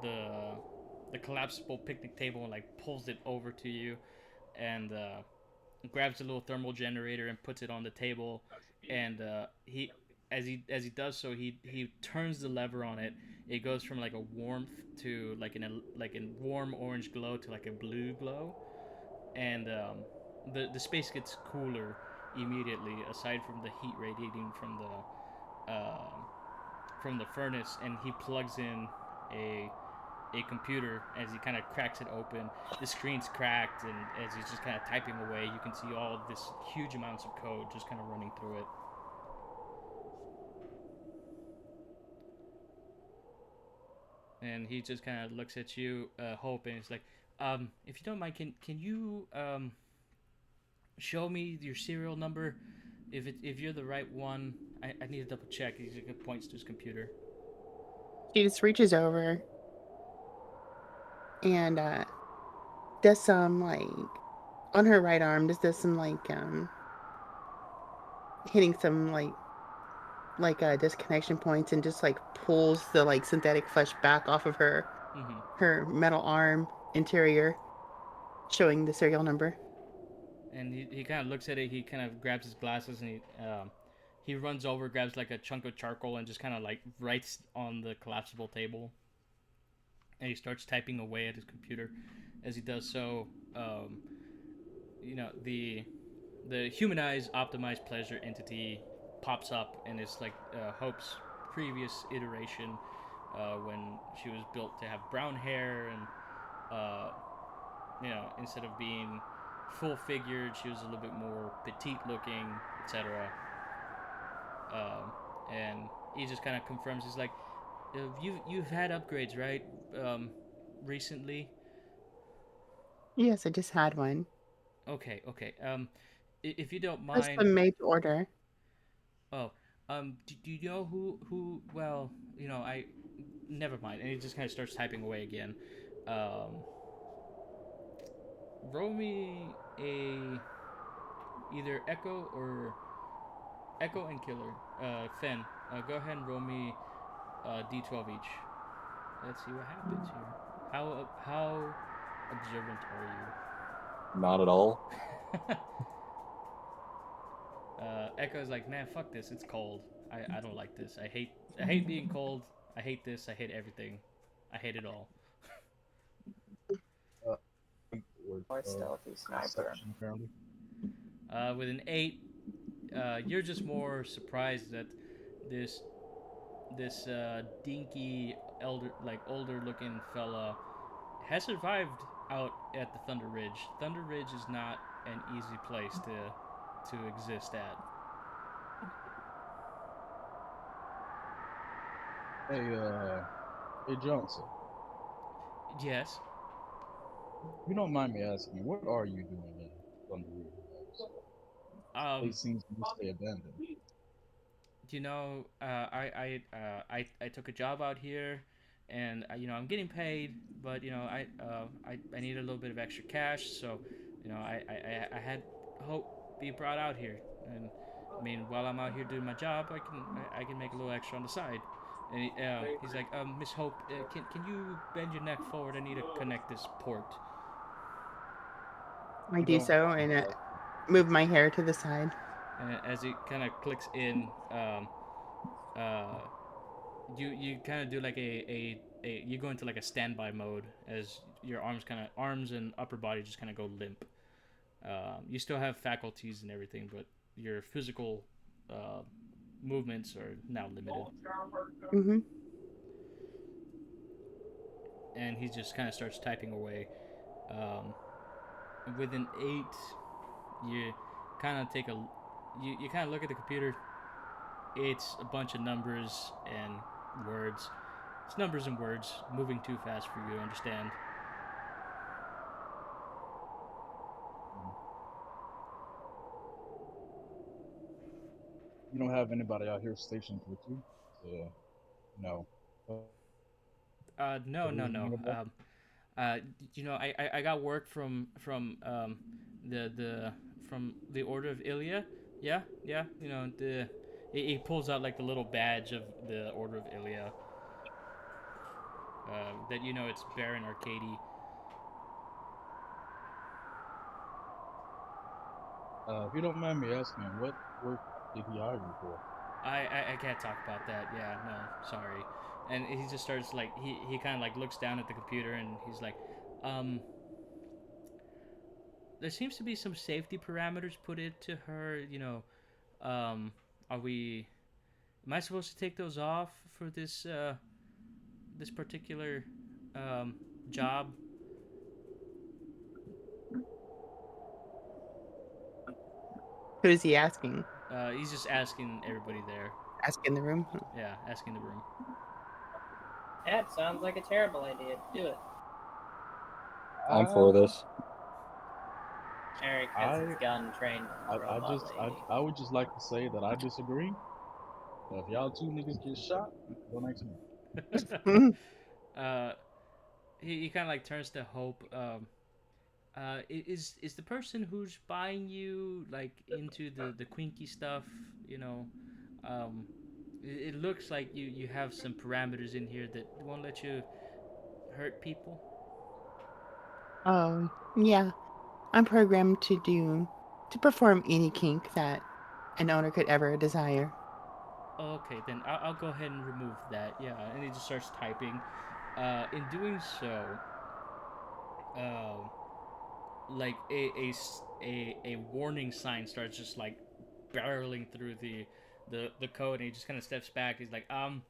the the collapsible picnic table and like pulls it over to you, and grabs a little thermal generator and puts it on the table, and he as he does so, he turns the lever on it. It goes from like a warmth to like like a warm orange glow to like a blue glow, and the space gets cooler immediately. Aside from the heat radiating from the furnace, and he plugs in a computer. As he kind of cracks it open, the screen's cracked, and as he's just kind of typing away, you can see all of this huge amounts of code just kind of running through it. And he just kind of looks at you, Hope, and he's like, if you don't mind, can you show me your serial number? If you're the right one, I need to double check. He points to his computer. She just reaches over and does some like on her right arm. Just does some like hitting some disconnection points and just like pulls the like synthetic flesh back off of Mm-hmm. her metal arm interior, showing the serial number. And he kind of looks at it. He kind of grabs his glasses and he runs over, grabs like a chunk of charcoal, and just kind of like writes on the collapsible table. And he starts typing away at his computer. As he does so, the humanized, optimized pleasure entity pops up, and it's like Hope's previous iteration when she was built to have brown hair, and instead of being full figured, she was a little bit more petite looking, etc. And he just kind of confirms. He's like, you've had upgrades, right? Recently. Yes, I just had one. Okay. If you don't That's mind. the made to order. Oh, Do you know who? Well, I never mind. And he just kind of starts typing away again. Roll me a either Echo and Killer. Fen, go ahead and roll me d12 each. Let's see what happens here. How observant are Not at all. you? Echo's like, man, fuck this. It's cold. I don't like this. I hate being cold. I hate this. I hate everything. I hate it all. Or, More stealthy sniper. perception, apparently. With an 8, you're just more surprised that this dinky older looking fella has survived out at the Thunderridge. Thunderridge is not an easy place to exist at. Hey, Johnson. Yes. If you don't mind me asking, what are you doing in Thunderridge? It seems to stay abandoned. I took a job out here, and I'm getting paid, but I need a little bit of extra cash, so I had hope be brought out here, and I mean while I'm out here doing my job, I can make a little extra on the side. And he's like, Miss Hope, can you bend your neck forward? I need to connect this port. I do so and move my hair to the side. And as he kind of clicks in, you kind of do like you go into like a standby mode as your arms and upper body just kind of go limp. You still have faculties and everything, but your physical movements are now limited. Mm-hmm. And he just kind of starts typing away. With an 8, you kind of you kind of look at the computer. It's a bunch of numbers and words. It's numbers and words moving too fast for you to understand. You don't have anybody out here stationed with you? No. No. I got work from the Order of Ilia. Yeah. He pulls out like the little badge of the Order of Ilia. That it's Baron Arcady. If you don't mind me asking, what work did he hire you for? I can't talk about that. Yeah, no, sorry. And he just starts like he kind of like looks down at the computer and he's like, there seems to be some safety parameters put into her. Are we? Am I supposed to take those off for this this particular job? Who is he asking? He's just asking everybody there. Asking the room? Yeah, asking the room. That sounds like a terrible idea. Do it. I'm for this. Eric has his gun trained on the robot lady. I would just like to say that I disagree. If y'all two niggas get shot, don't ask me. He kind of like turns to Hope. Is the person who's buying you like into the quinky stuff? It looks like you have some parameters in here that won't let you hurt people. Oh, yeah. I'm programmed to perform any kink that an owner could ever desire. Okay, then I'll go ahead and remove that. Yeah, and he just starts typing. In doing so, like a warning sign starts just like barreling through the code, and he just kind of steps back. He's like, I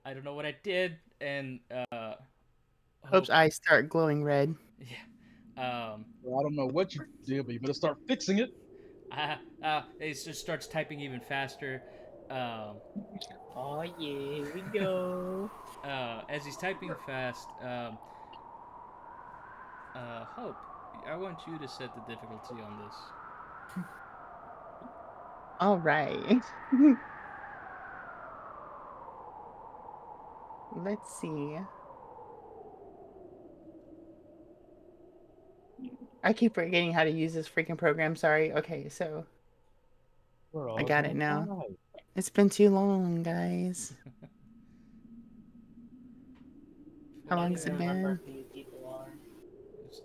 don't know what I did, and Hope's eyes start glowing red. Yeah. Well, I don't know what you did, but you better start fixing it. It just starts typing even faster. Oh yeah, here we go. As he's typing fast, Hope, I want you to set the difficulty on this. All right. let's see. I keep forgetting how to use this freaking program. Sorry. Okay, so We're I all got gonna it now. die. It's been too long, guys. How I long don't has even it remember been? who you people are. It's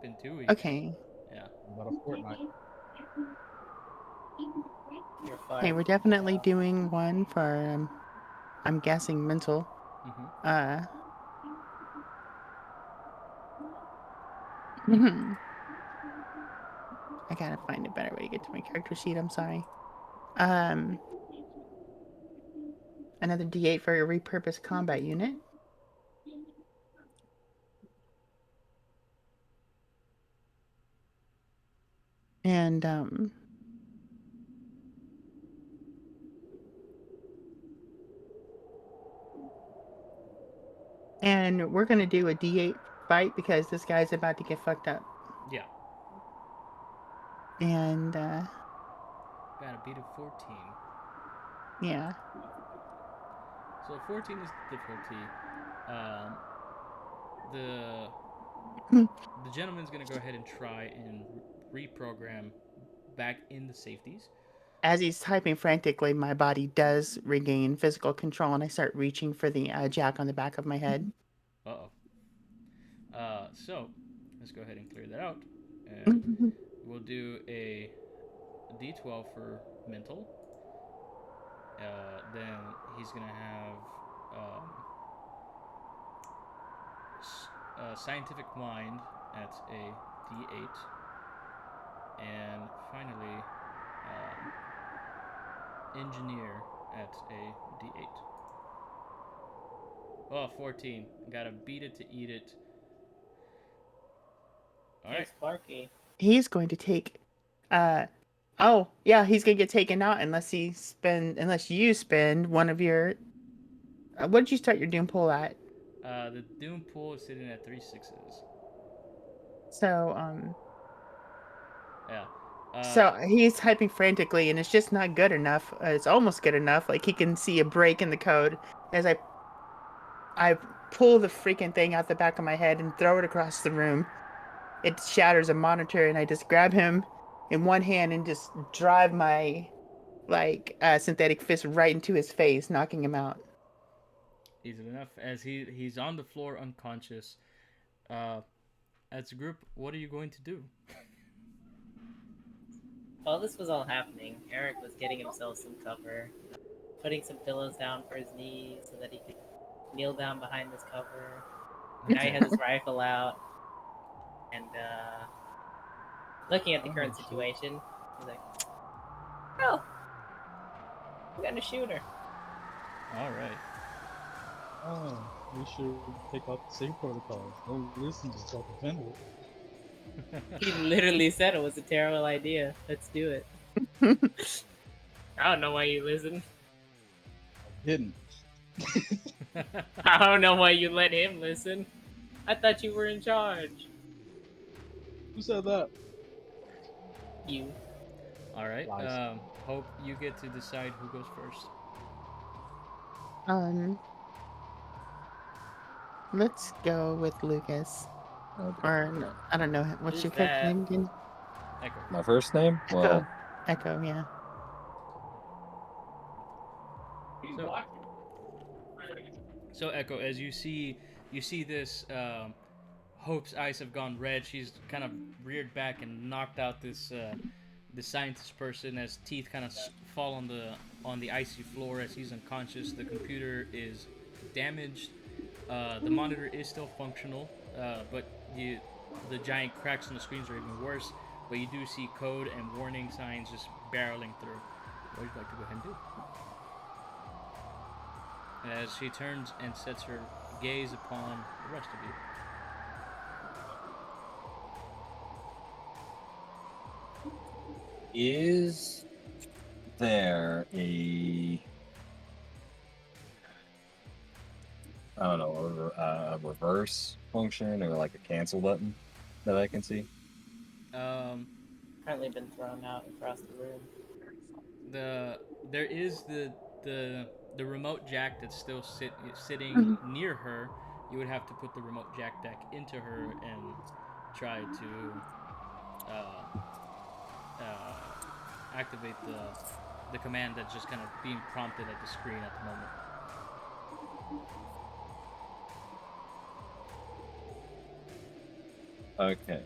been 2 weeks. Okay. Yeah. About a fortnight. You're Hey, fired. we're definitely doing one for, I'm guessing mental. Mm-hmm. I gotta find a better way to get to my character sheet. I'm sorry. Another D8 for your repurposed combat unit. And we're gonna do a D8 fight because this guy's about to get fucked up. Yeah. And Gotta beat a 14. yeah. So 14 is the difficulty. Um, the the gentleman's gonna go ahead and try and reprogram back in the safeties. As he's typing frantically, my body does regain physical control, and I start reaching for the jack on the back of my head. Uh-oh. So let's go ahead and clear that out, and we'll do a D12 for mental. Then he's gonna have scientific mind at a D8, and finally engineer at a D8. Oh, 14. Gotta beat it to eat it. All Hey, right. Sparky. He's going to take oh yeah, he's gonna get taken out unless you spend one of your what did you start your doom pool at? The Doom pool is sitting at 3 6s. So Yeah. so he's typing frantically and it's just not good enough. It's almost good enough. Like he can see a break in the code as I pull the freaking thing out the back of my head and throw it across the room. It shatters a monitor and I just grab him in one hand and just drive my synthetic fist right into his face, knocking him out. Easy enough. As he's on the floor unconscious. As a group, what are you going to do? While this was all happening, Eric was getting himself some cover, putting some pillows down for his knees so that he could kneel down behind this cover. Now he has his rifle out, and looking at the current situation, he's like, "Oh, we got a shooter." All right. Oh, we should take out the safe protocols. Don't listen to self-defenders. He literally said it was a terrible idea. Let's do it. I don't know why you listen. I didn't. I don't know why you let him listen. I thought you were in charge. Who said that? You. All right. Lies. Hope you get to decide who goes first. Let's go with Lucas. Okay. Or no, I don't know what's Who's your character that? name again? Echo. My first name? Well, Echo, yeah. So Echo, as you see this. Hope's eyes have gone red. She's kind of reared back and knocked out this the scientist person as teeth kind of fall on the icy floor as he's unconscious. The computer is damaged. The monitor is still functional, but the giant cracks on the screens are even worse. But you do see code and warning signs just barreling through. What would you like to go ahead and do? As she turns and sets her gaze upon the rest of you. is there I don't know, a reverse function or like a cancel button that I can see? Apparently been thrown out across the room. There is the remote jack that's still sitting near her, you would have to put the remote jack back into her and try to activate the command that's just kind of being prompted at the screen at the moment. Okay.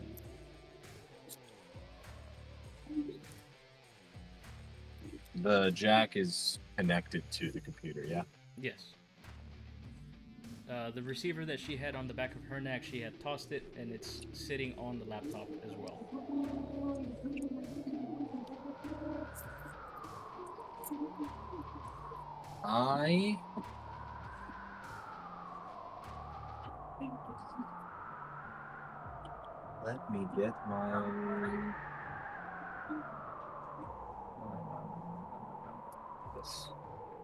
The jack is connected to the computer, yeah? Yes. The receiver that she had on the back of her neck, she had tossed it, and it's sitting on the laptop as well. Let me get my...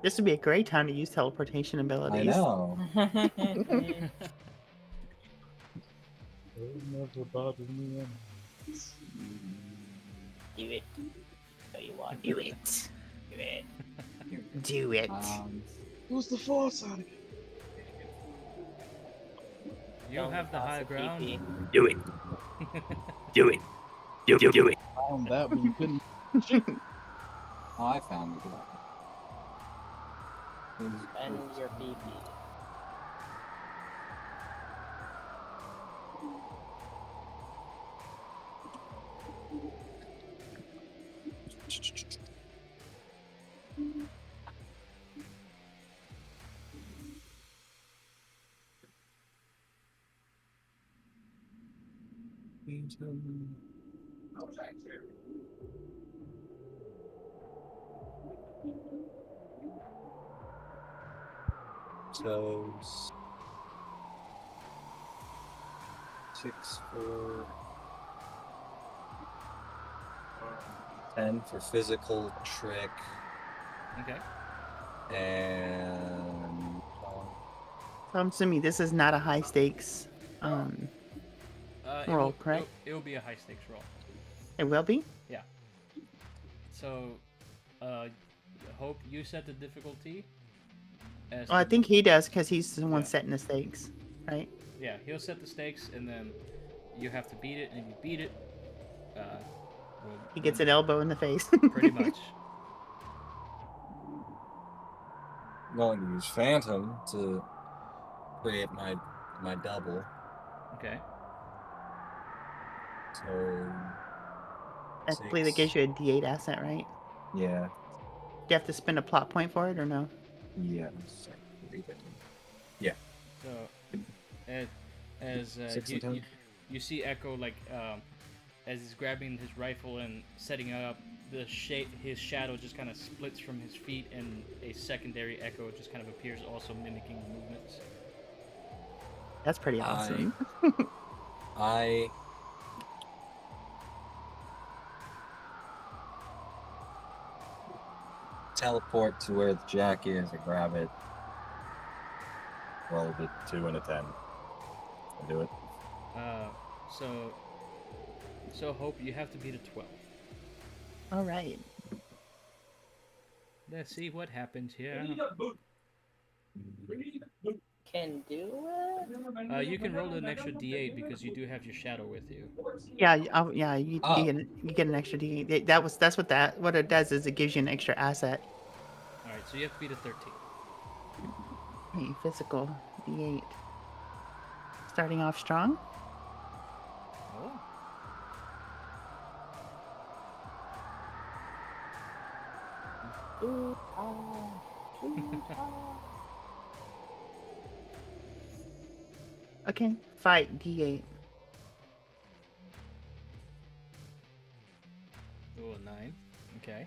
This would be a great time to use teleportation abilities. I know. It'll never bother me. Do it. No, you want. Do it. Do it. Do it. Who's the force on it? You have the high ground. Do it. Do it. Do it. Found that, but you couldn't. Oh, I found it. Spend your PP. So 6 for 10 for physical trick Okay. and So I'm assuming this is not a high stakes roll, correct? It will be a high stakes roll. It will be? So, Hope, you set the difficulty. As Well, I the- think he does because he's the one Yeah. setting the stakes, right? Yeah, he'll set the stakes, and then you have to beat it, and if you beat it, He gets an elbow in the face. pretty much. I'm going to use Phantom to create my double. Okay. So I believe it 6. gives you a D8 asset, right? Yeah. Do you have to spend a plot point for it or no? Yes. So, as 6 and 10. you see Echo like as he's grabbing his rifle and setting it up, his shadow just kind of splits from his feet, and a secondary Echo just kind of appears, also mimicking the movements. That's pretty awesome. I teleport to where the jack is and grab it. Roll the 2 and a 10. I'll do it. So Hope, you have to beat a 12. All right. Let's see what happens here. Can do it. You can roll an extra D8 because you do have your shadow with you. Yeah, yeah. You Oh. get an extra D8. That's what it does is it gives you an extra asset. All right, so you have to beat a 13. Hey, physical D8. Starting off strong. Oh. Okay, fight D8. Oh, 9. Okay.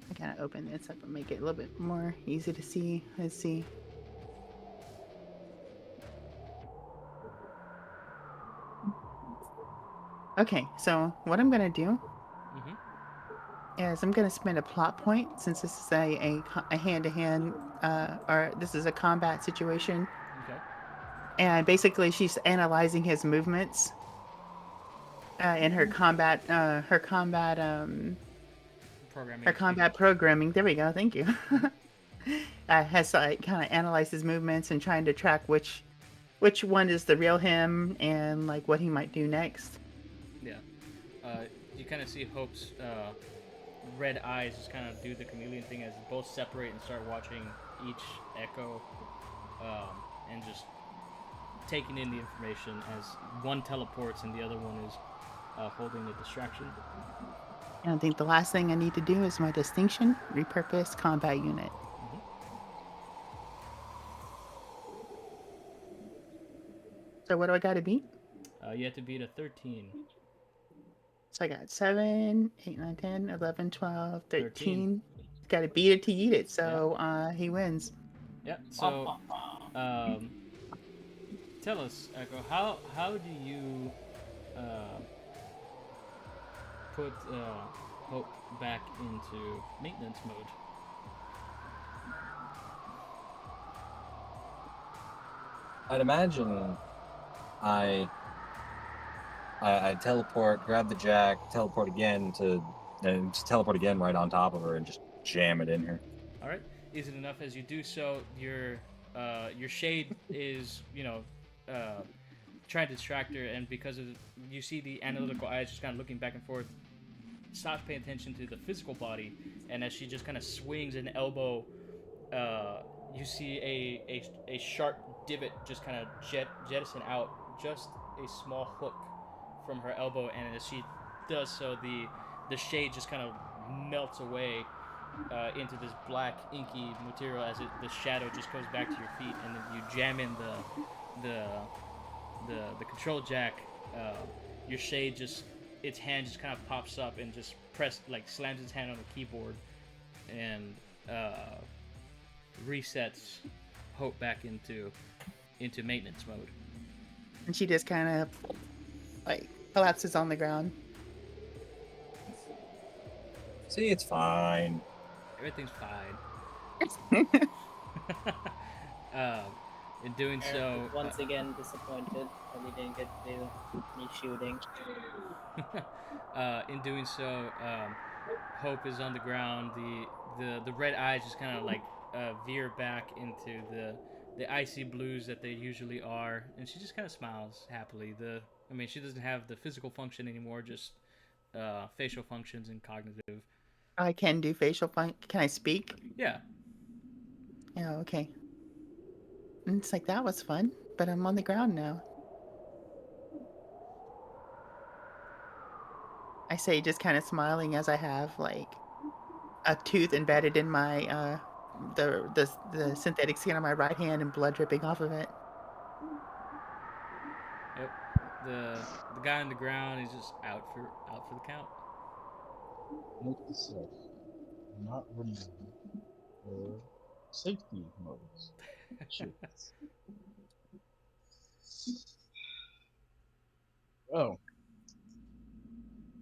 I gotta open this up and make it a little bit more easy to see. Let's see. Okay, so what I'm gonna do is I'm gonna spend a plot point since this is a hand-to-hand or this is a combat situation, Okay. and basically she's analyzing his movements in her combat programming. For combat programming. There we go. Thank you. Has kind of analyzed his movements and trying to track which one is the real him and like what he might do next. Yeah. You kind of see Hope's red eyes just kind of do the chameleon thing as both separate and start watching each echo, and just taking in the information as one teleports and the other one is holding the distraction. And I think the last thing I need to do is my distinction, repurpose combat unit. So what do I got to beat? You have to beat a 13. So I got 7, 8, 9, 10, 11, 12, 13. Got to beat it to eat it. So he wins. Yeah. So, tell us, Echo, how do you put Hope back into maintenance mode? I'd imagine I teleport, grab the jack, teleport again and just teleport again right on top of her and just jam it in her. All right. Is it enough as you do so? Your shade is trying to distract her, and because of you see the analytical eyes just kind of looking back and forth, stops paying attention to the physical body, and as she just kind of swings an elbow, you see a sharp divot just kind of jettison out just a small hook from her elbow, and as she does so, the shade just kind of melts away into this black inky material as the shadow just goes back to your feet, and then you jam in the control jack. Your shade just its hand just kind of pops up and just slams its hand on the keyboard and resets Hope back into maintenance mode. And she just kind of collapses on the ground. See, it's fine. Everything's fine. In doing so, once again disappointed that we didn't get to do any shooting. in doing so, Hope is on the ground. The red eyes just kind of veer back into the icy blues that they usually are, and she just kind of smiles happily. She doesn't have the physical function anymore, just facial functions and cognitive. I can do facial function. Can I speak? Yeah. Yeah, okay. And it's like, that was fun, but I'm on the ground now. I say, just kind of smiling as I have a tooth embedded in my the synthetic skin on my right hand and blood dripping off of it. Yep. The guy on the ground is just out for the count. Note to self: not ready for safety modes. Shit. Oh,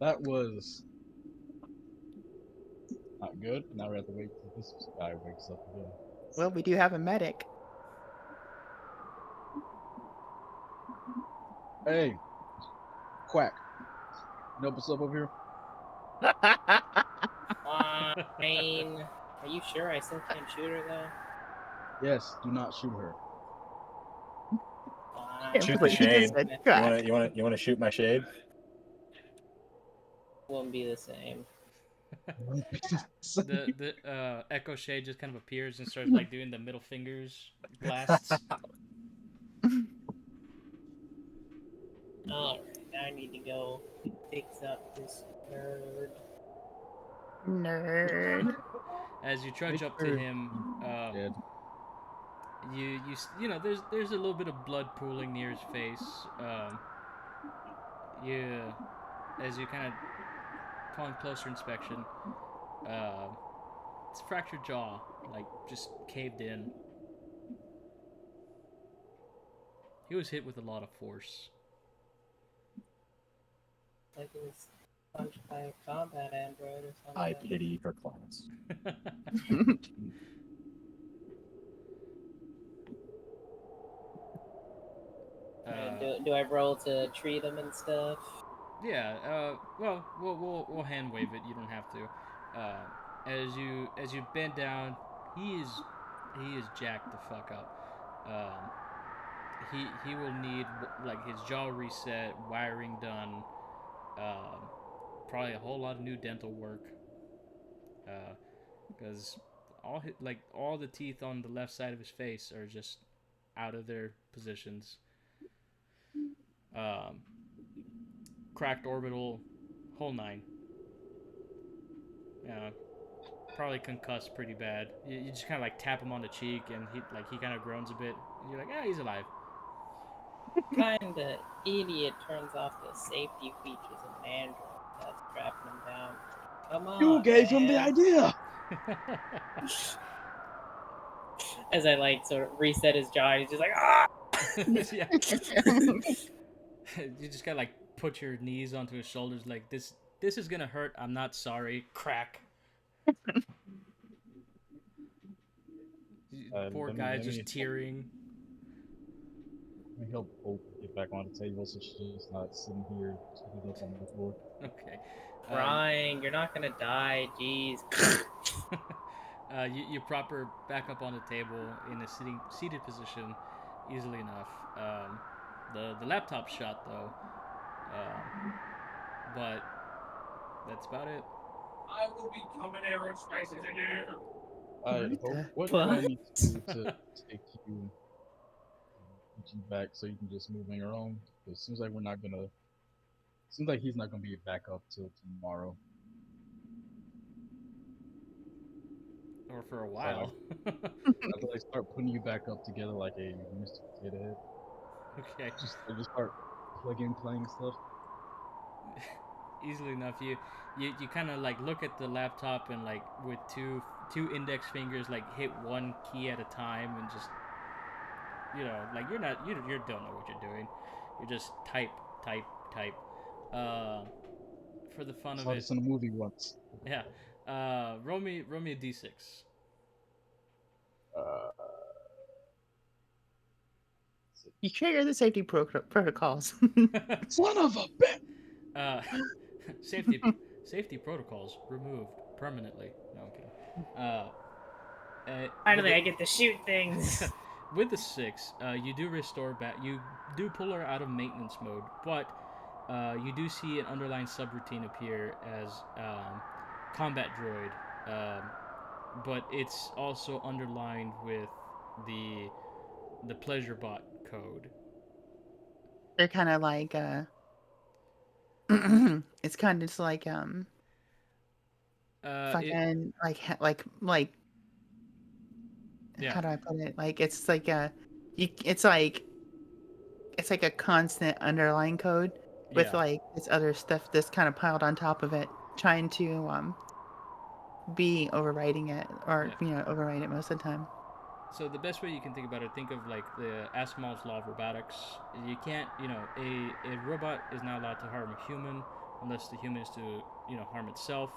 that was not good. Now we have to wait till this guy wakes up again. Well, we do have a medic. Hey, Quack. You know what's up over here? Fine. Are you sure I still can't shoot her though? Yes, do not shoot her. Fine. Shoot the shade. Crack. You want to shoot my shade? Won't be the same. The Echo Shade just kind of appears and starts doing the middle fingers blasts. Alright, now I need to go fix up this nerd. Nerd. As you trudge up to him, Dead. you know there's a little bit of blood pooling near his face. As you kind of upon closer inspection, it's a fractured jaw, just caved in. He was hit with a lot of force. Like it was punched by a combat android or something. I pity her class. Do I roll to treat him and stuff? Yeah. Well, we'll hand wave it. You don't have to. As you bend down, he is jacked the fuck up. He will need like his jaw reset, wiring done, um, probably a whole lot of new dental work, because all the teeth on the left side of his face are just out of their positions. Um, Cracked orbital, whole nine. Yeah, probably concussed pretty bad. You just kind of like tap him on the cheek, and he kind of groans a bit. And you're like, ah, he's alive. Kinda idiot turns off the safety features of an android that's strapping him down. Come on, You gave him the man. idea. As I like sort of reset his jaw, he's just like, ah! Yeah. You just gotta like put your knees onto his shoulders, like this is gonna hurt. I'm not sorry. Crack. Poor guy's just tearing. Let me help Hope get back on the table so she's not sitting here scooted up on the floor. Okay. Crying, you're not gonna die, jeez. You prop her back up on the table in a seated position, easily enough. The laptop shot though, but that's about it. I will be coming aerospace engineer. Hope, what do fuck? I need to do to take you, put you back so you can just move on your own? It seems like seems like he's not gonna be back up till tomorrow. Or for a So while. I feel like start putting you back up together like a Mr. Potato Head. Okay. Just start plugging, playing stuff. Easily enough. You kind of like look at the laptop and like with two index fingers like hit one key at a time and just like you don't know what you're doing. You're just type type type. For the fun of Saw it, this in a movie once. yeah. Roll me a d6. Uh, You trigger the safety protocols. Son of a bitch! Uh, safety protocols removed permanently. No, I'm kidding. Finally, I get to shoot things. With the 6, you do restore back. You do pull her out of maintenance mode, but you do see an underlying subroutine appear as combat droid, but it's also underlined with the pleasure bot code. They're kind of like it's kind of just like fucking like Yeah. how do I put it? Like it's like it's like a constant underlying code with Yeah. like this other stuff that's kind of piled on top of it, trying to be overriding it or override it most of the time. So the best way you can think about it, think of like the Asimov's law of robotics. You can't, a robot is not allowed to harm a human unless the human is to, harm itself.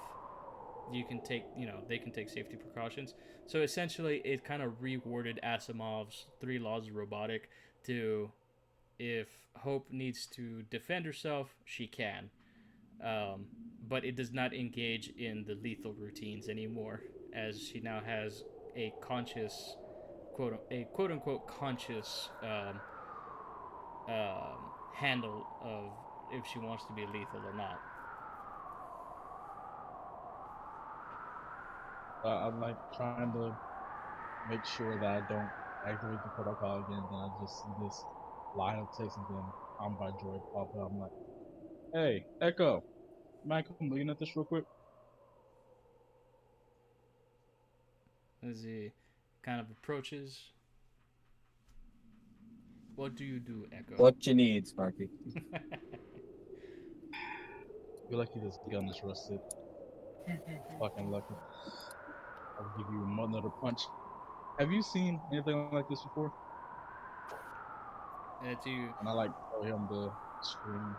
You can take, they can take safety precautions. So essentially, it kind of rewarded Asimov's 3 laws of robotic to, if Hope needs to defend herself, she can. But it does not engage in the lethal routines anymore, as she now has a conscious quote unquote conscious handle of if she wants to be lethal or not. I'm like trying to make sure that I don't activate the protocol again. Then I just see this line of text and then combat droid pop up. I'm like, hey, Echo, mind come looking at this real quick? As he kind of approaches, what do you do, Echo? What you need, Sparky? You're lucky this gun is rusted. Fucking lucky. I'll give you another punch. Have you seen anything like this before? It's you. And I like tell him the screen.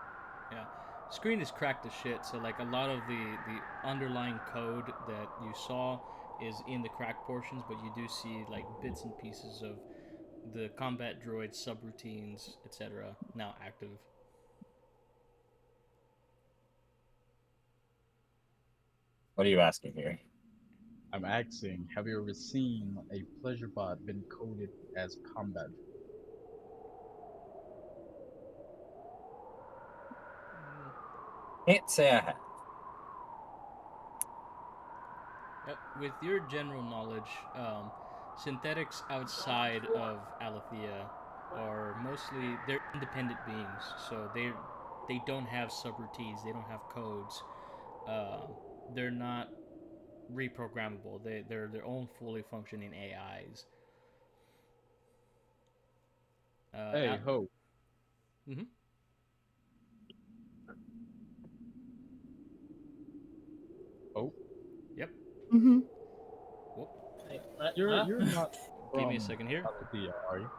Yeah. Screen is cracked as shit, so like a lot of the underlying code that you saw is in the cracked portions, but you do see like bits and pieces of the combat droid subroutines, etc. now active. What are you asking here? I'm asking, have you ever seen a pleasure bot been coded as combat? Can't say I have. With your general knowledge, synthetics outside of Alatheia are mostly they're independent beings, so they don't have subroutines, they don't have codes. They're not reprogrammable. They're their own fully functioning AIs. Hey, ho. Mm-hmm. Oh, Yep. Mm-hmm. Whoop. Wait, what? you're not Give me a from second here. Alatheia, are you?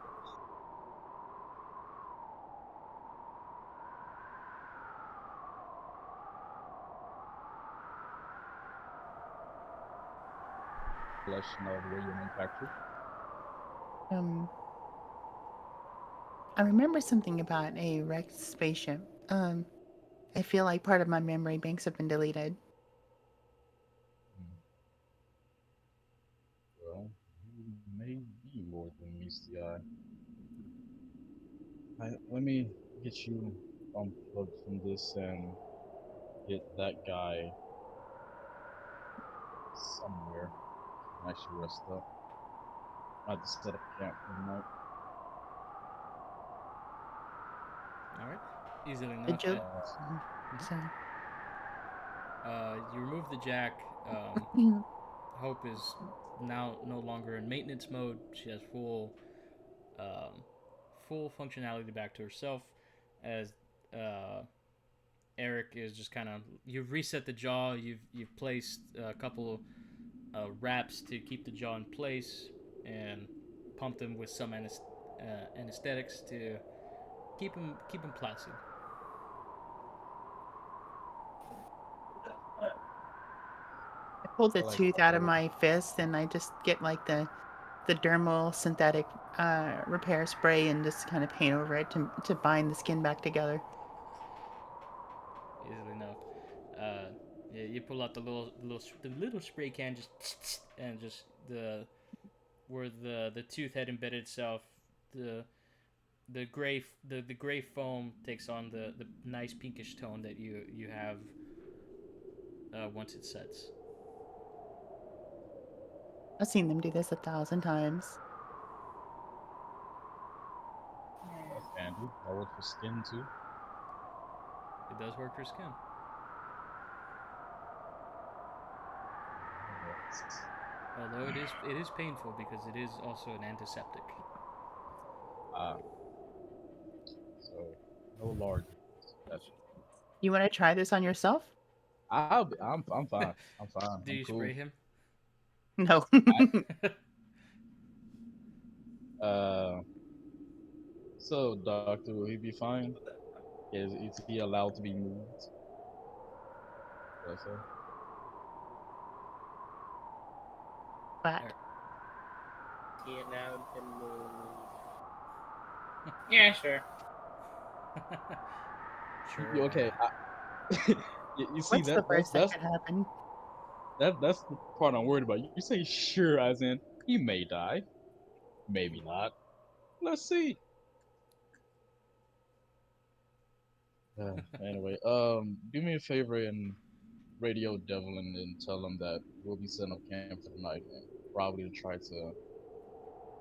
Collection of where you're manufactured. Um, I remember something about a wrecked spaceship. I feel like part of my memory banks have been deleted. Well, you may be more than meets the eye. Let me get you unplugged from this and get that guy somewhere. And actually rest up. I have to set up camp for the night. All right. Easily The enough. joke. Uh, Sorry. You remove the jack. Hope is now no longer in maintenance mode. She has um, full functionality back to herself. As uh, Eric is just kind of you've reset the jaw. You've placed a couple wraps to keep the jaw in place and pumped him with some anesthetics to keep him placid. I pull the I like tooth out of how my fist and I just get like the dermal synthetic repair spray and just kind of paint over it to bind the skin back together. Easily enough. Uh, yeah, you pull out the little spray can, just and just the where the tooth had embedded itself. The the gray foam takes on the nice pinkish tone that you have once it sets. I've seen them do this 1,000 times. that's handy. That works for skin too. It does work for skin, although it is painful because it is also an antiseptic. Ah, so no large. Gotcha. You want to try this on yourself? I'm fine. I'm fine. Do I'm you cool. spray him? No. Uh, so doctor, will he be fine? Is he allowed to be moved? Did I say? But He allowed to move. Yeah, sure. Sure, why Okay. not? You see what's the worst that that's could happen? that's the part I'm worried about. You say sure, as in he may die, maybe not. Let's see. Anyway, do me a favor and radio Devlin and tell him that we'll be setting up camp for the night and probably to try to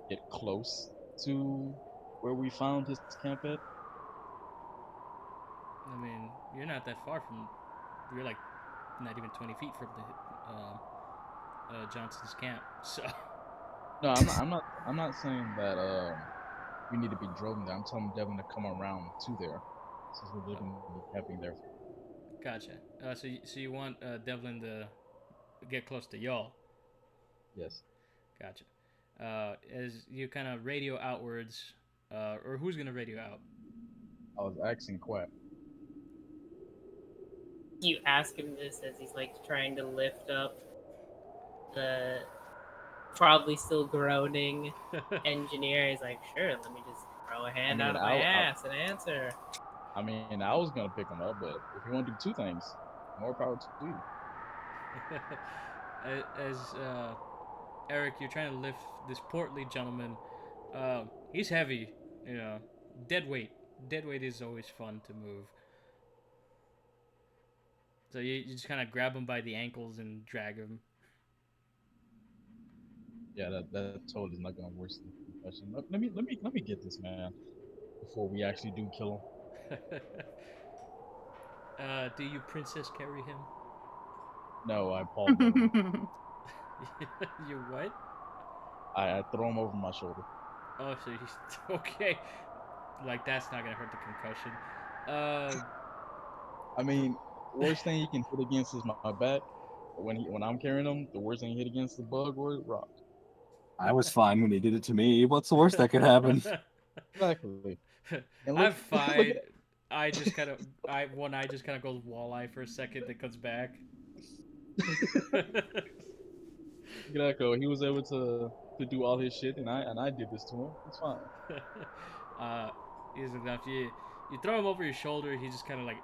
get close to where we found his camp at. I mean, you're not that far from. You're like not even 20 feet from the Johnson's camp. So No, I'm not saying that we need to be drove there. I'm telling Devlin to come around to there, since we're just oh, gonna be camping there. gotcha. So you want Devlin to get close to y'all? Yes, Gotcha. As you kind of radio outwards, or who's gonna radio out? I was asking Quack. You ask him this as he's like trying to lift up the probably still groaning engineer. He's like, sure, let me just throw a hand out of my ass and answer. I mean, I was gonna pick him up, but if you want to do two things, more power to you. As Eric, you're trying to lift this portly gentleman. He's heavy, you know, dead weight. Dead weight is always fun to move. So you just kind of grab him by the ankles and drag him. Yeah, that totally is not gonna worsen the concussion. Let me get this man before we actually do kill him. Do you princess carry him? No, I palm him. You what? I throw him over my shoulder. Oh, so he's okay. Like that's not gonna hurt the concussion. I mean, worst thing he can hit against is my back. When I'm carrying him, the worst thing he hit against the bug or the rock. I was fine when he did it to me. What's the worst that could happen? Exactly. And I'm look, fine. I just kind of, one eye just kind of goes walleye for a second, then comes back. Greco, he was able to do all his shit, and I did this to him. It's fine. uh, easy enough. You throw him over your shoulder. He just kind of like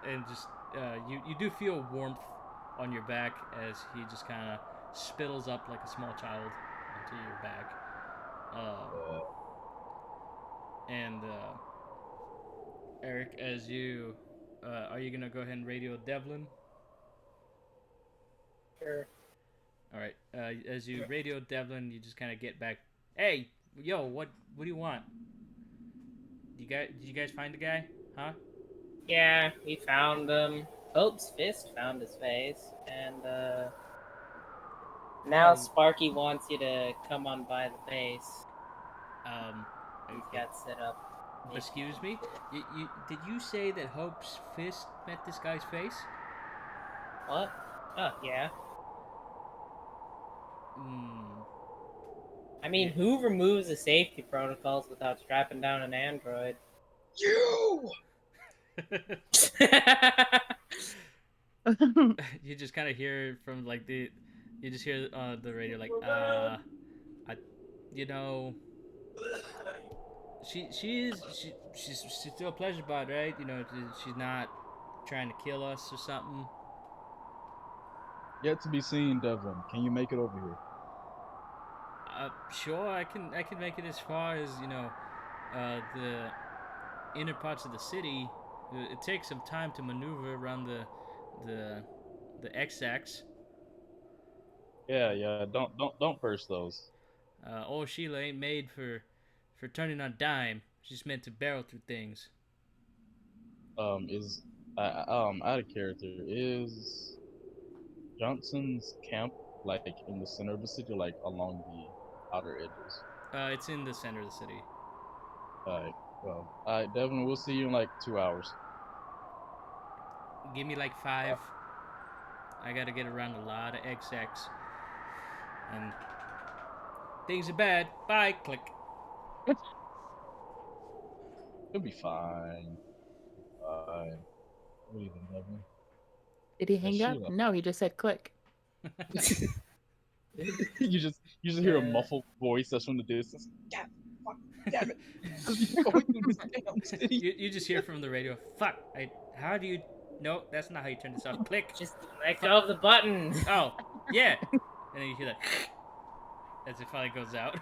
and just you do feel warmth on your back as he just kind of spittles up like a small child onto your back. And Eric, as you are you gonna go ahead and radio Devlin? Sure. All right. As you radio Devlin, you just kind of get back. Hey, yo, what do you want? Did you guys find the guy? Huh? Yeah, we found Hope's fist found his face, and now Oh. Sparky wants you to come on by the base. He's Okay. got set up. Excuse me. Did you say that Hope's fist met this guy's face? What? Oh yeah. Hmm. I mean, who removes the safety protocols without strapping down an android? You. You just kind of hear from like you just hear the radio like I, you know, she's still a pleasure bot, right? You know, she's not trying to kill us or something. Yet to be seen, Devlin. Can you make it over here? Sure, I can make it as far as the inner parts of the city. It takes some time to maneuver around the XX. Yeah. Don't burst those. Old Sheila ain't made for turning on dime. She's meant to barrel through things. Is out of character, is Johnson's camp like in the center of the city, or like along the outer edges? It's in the center of the city. Alright, alright, Devin, we'll see you in like 2 hours. Give me like 5. I gotta get around a lot of XX. And things are bad. Bye. Click. You'll be fine. Fine. What even, Devin? Did he hang up? Sheila. No, he just said click. you just hear a muffled voice that's from the distance. God, fuck, damn it! You're going through this damn city. You just hear from the radio. Fuck. How do you? No, that's not how you turn this off. Click. Just let go of the button. Oh, yeah. And then you hear that as it finally goes out.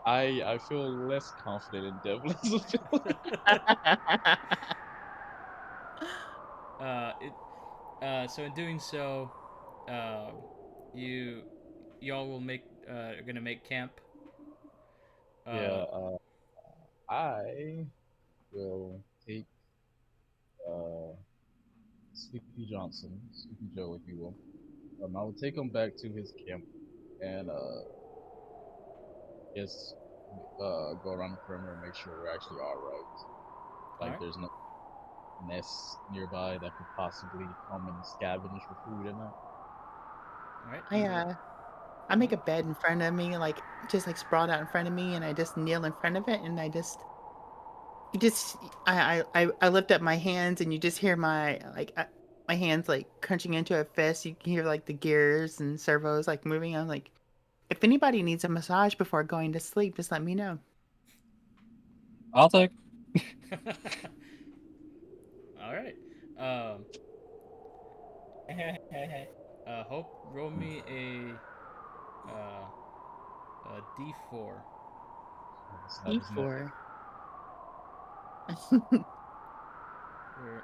I feel less confident in Devlin's ability. So in doing so, y'all will are gonna make camp. Yeah, I will take Sleepy Johnson, Sleepy Joe, if you will. I will take him back to his camp and just go around the perimeter and make sure we're actually all right. Like Alright. there's no nests nearby that could possibly come and scavenge for food and that. Alright. I make a bed in front of me, like just like sprawled out in front of me, and I just kneel in front of it, and I lift up my hands, and you just hear my my hands like crunching into a fist. You can hear like the gears and servos like moving. I'm like, if anybody needs a massage before going to sleep, just let me know. I'll take. Alright. Hope, roll me a D4. E4.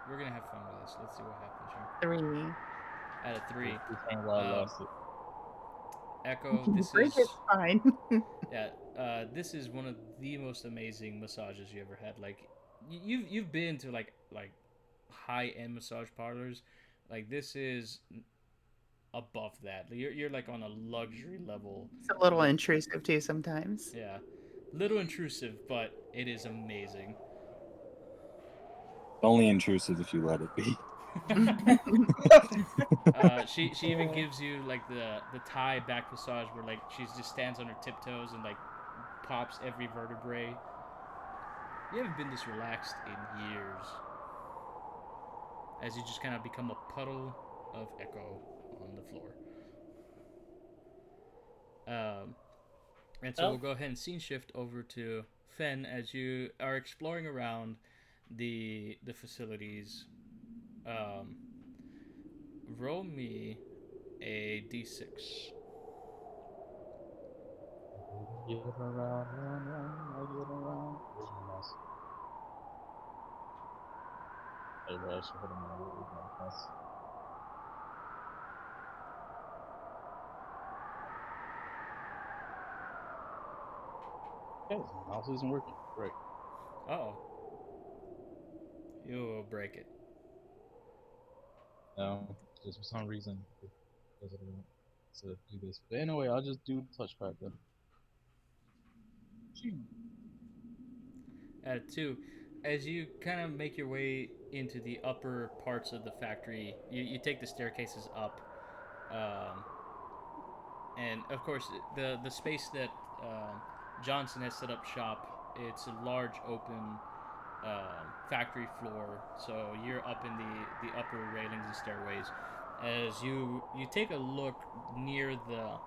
We're gonna have fun with this. Let's see what happens here. 3. At a 3, While I um, lost it. Echo, this Break is is fine. yeah. This is one of the most amazing massages you ever had. Like, you've been to like high end massage parlors. Like this is above that. You're like on a luxury level. It's a little With, intrusive too sometimes. yeah, little intrusive, but it is amazing. Only intrusive if you let it be. She even gives you like the Thai back massage where like she just stands on her tiptoes and like pops every vertebrae. You haven't been this relaxed in years. As you just kind of become a puddle of echo on the floor. And so we'll go ahead and scene shift over to Fen as you are exploring around the facilities. Roll me a d6. Get around, I get around. Where's my mouse? Hey, bro, I should put him on. Where's my mouse? Okay, the mouse isn't working. Great. Oh, you'll break it. No, just for some reason, it doesn't want to do this. But anyway, I'll just do the touchpad then. Phew. At 2, as you kind of make your way into the upper parts of the factory, you take the staircases up. Um, and of course, the space that Johnson has set up shop, it's a large open factory floor, so you're up in the upper railings and stairways. As you take a look near the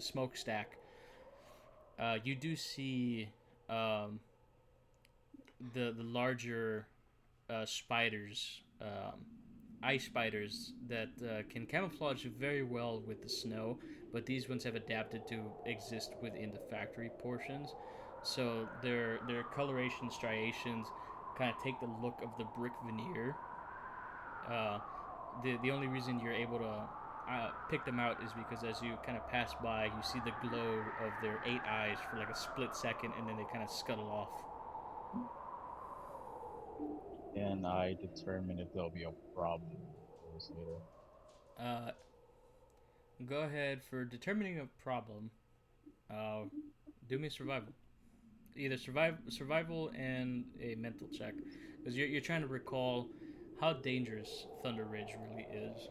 smokestack, you do see um, the larger spiders, ice spiders that can camouflage very well with the snow, but these ones have adapted to exist within the factory portions. So their coloration striations kind of take the look of the brick veneer. Uh, the only reason you're able to pick them out is because as you kind of pass by, you see the glow of their 8 eyes for like a split second, and then they kind of scuttle off. And I determine if there'll be a problem with this later. Go ahead for determining a problem. Do me survival. Either survival and a mental check, because you're trying to recall how dangerous Thunderridge really is.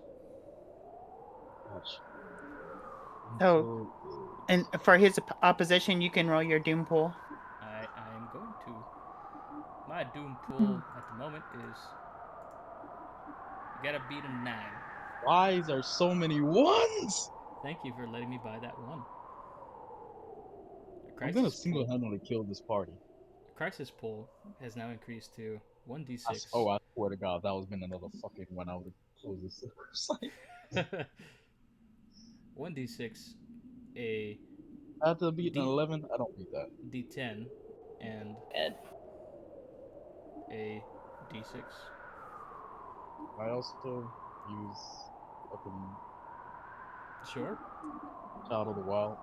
Gosh. So, and for his opposition, you can roll your doom pool. I am going to. My doom pool at the moment is you gotta beat a 9. Why is there so many ones? Thank you for letting me buy that one. I'm gonna single-handedly kill this party. Crisis pool has now increased to 1d6. I swear to God, that was been another fucking one. I would have closed this website. 1d6, a I have to beat an 11. I don't beat that. d10, and Ed. a d6. I also use fucking Sure. Child of the Wild.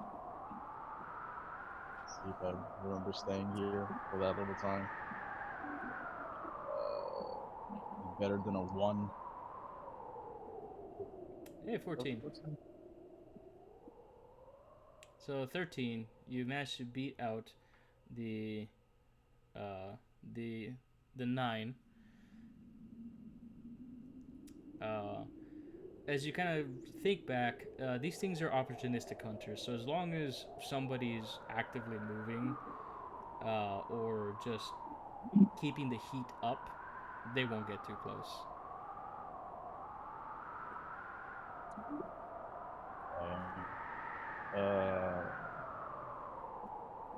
See if I remember staying here for that little time. Better than a 1. Hey, 14. So 13, you managed to beat out the uh, the 9. As you kind of think back, these things are opportunistic hunters. So as long as somebody's actively moving or just keeping the heat up, they won't get too close.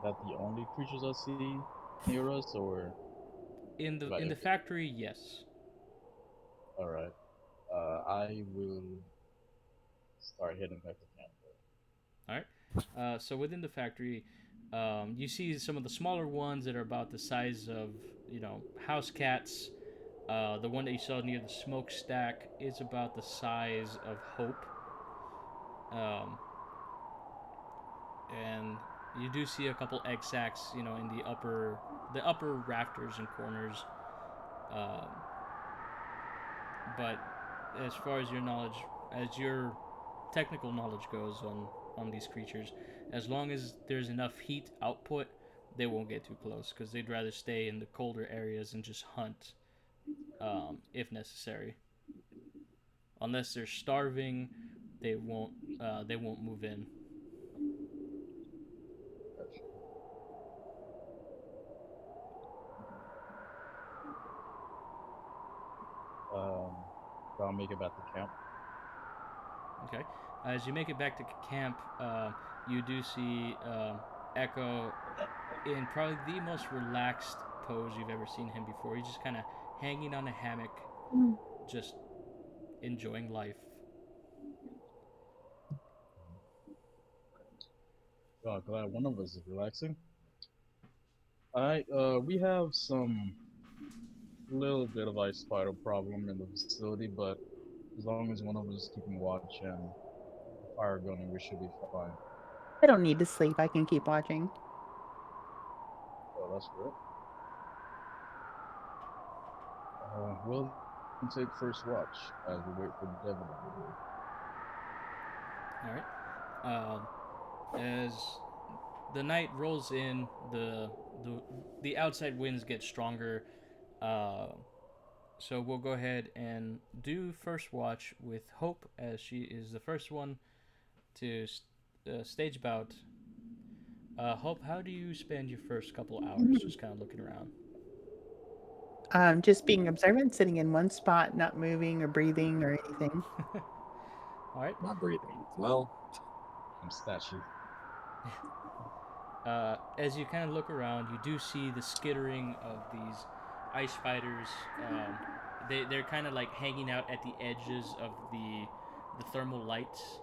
That the only creatures I see near us, or In the factory, yes. All right. I will start heading back to camp. All right. So within the factory, you see some of the smaller ones that are about the size of, house cats. The one that you saw near the smokestack is about the size of Hope. Um, and you do see a couple egg sacs, in the upper rafters and corners. Um, but as far as your knowledge, as your technical knowledge goes on these creatures, as long as there's enough heat output, they won't get too close because they'd rather stay in the colder areas and just hunt, if necessary. Unless they're starving, they won't. They won't move in. Um, so I'll make it back to camp. Okay. As you make it back to camp, you do see Echo in probably the most relaxed pose you've ever seen him before. He's just kind of hanging on a hammock, Mm. just enjoying life. Oh, glad one of us is relaxing. Alright, we have some little bit of ice spider problem in the facility, but as long as one of us is keeping watch and the fire gunning, we should be fine. I don't need to sleep. I can keep watching. Oh, that's good. We'll take first watch as we wait for the devil. All right. As the night rolls in, the outside winds get stronger. Uh, so we'll go ahead and do first watch with Hope, as she is the first one to stage bout. Hope, how do you spend your first couple hours just kind of looking around? Just being observant, sitting in one spot, not moving or breathing or anything. All right. Not breathing. Well, I'm statue. As you kind of look around, you do see the skittering of these ice spiders. They're kind of like hanging out at the edges of the thermal lights.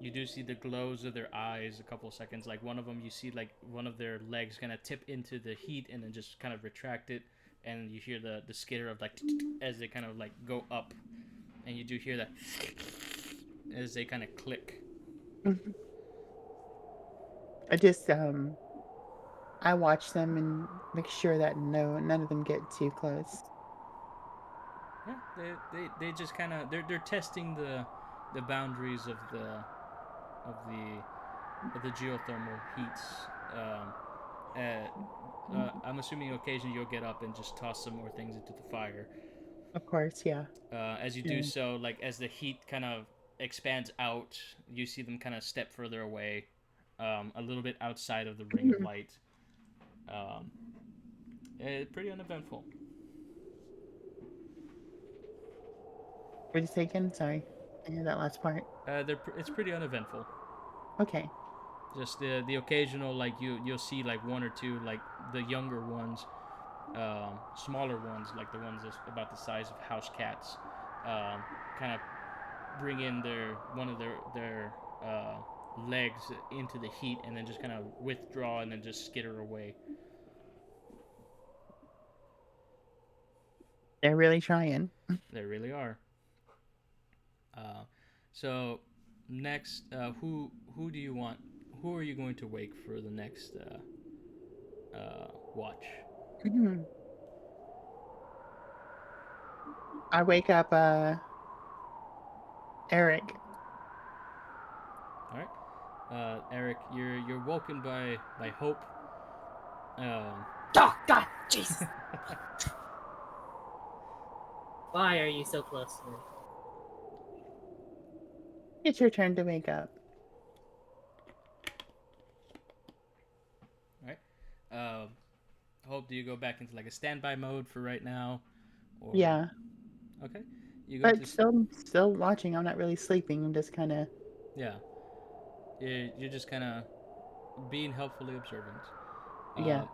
You do see the glows of their eyes a couple of seconds. Like one of them, you see like one of their legs kind of tip into the heat and then just kind of retract it, and you hear the skitter of like as they kind of like go up, and you do hear that as they kind of click. Mhm. I just I watch them and make sure that none of them get too close. Yeah, they just kind of they're testing the boundaries of the geothermal heats. I'm assuming occasionally you'll get up and just toss some more things into the fire. Of course, yeah. As you Yeah. do so, like as the heat kind of expands out, you see them kind of step further away, a little bit outside of the ring of light. Um, Pretty uneventful. What did you say again? Sorry. I hear that last part. It's pretty uneventful. Okay. Just the occasional like you'll see like one or two like the younger ones, smaller ones like the ones that's about the size of house cats, kind of bring in one of their legs into the heat and then just kind of withdraw and then just skitter away. They're really trying. They really are. Uh, so next, who do you want? Who are you going to wake for the next watch? Mhm. I wake up Eric. All right, Eric, you're woken by Hope. Oh God, jeez! Why are you so close to me? It's your turn to wake up. All right. Hope, do you go back into like a standby mode for right now, or Yeah. okay? You go But to still watching. I'm not really sleeping. I'm just kind of. yeah. You're just kind of being helpfully observant. Yeah.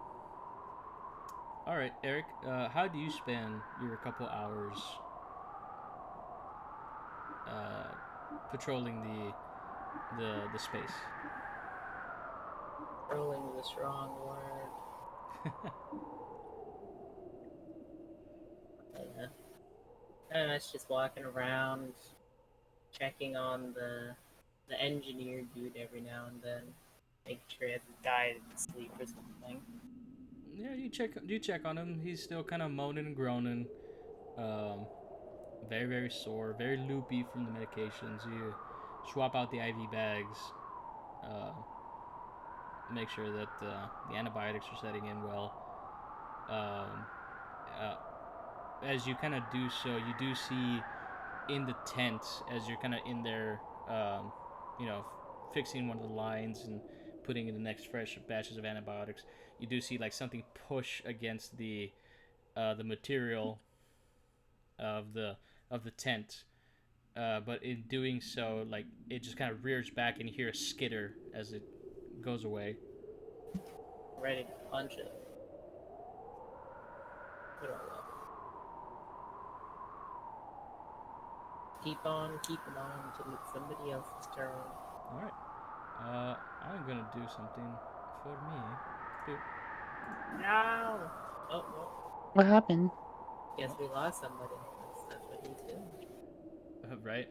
All right, Eric. How do you spend your couple hours patrolling the space? Rolling is a strong word. I don't know, it's just walking around, checking on the engineer dude every now and then, making sure he hasn't died in his sleep or something. Yeah, you check on him. He's still kind of moaning and groaning. Very very sore, very loopy from the medications. You swap out the IV bags. Uh, Make sure that the antibiotics are setting in well. Um, uh, as you kind of do so, you do see in the tent as you're kind of in there, you know, fixing one of the lines and putting in the next fresh batches of antibiotics. You do see like something push against the material of the tent, but in doing so, like it just kind of rears back and you hear a skitter as it goes away. Ready to punch it. But I love it. Keep on keeping on until it's somebody else's turn. All right. I'm gonna do something for me. No! Oh, well, What happened? guess we lost somebody. That's what he's doing. Right?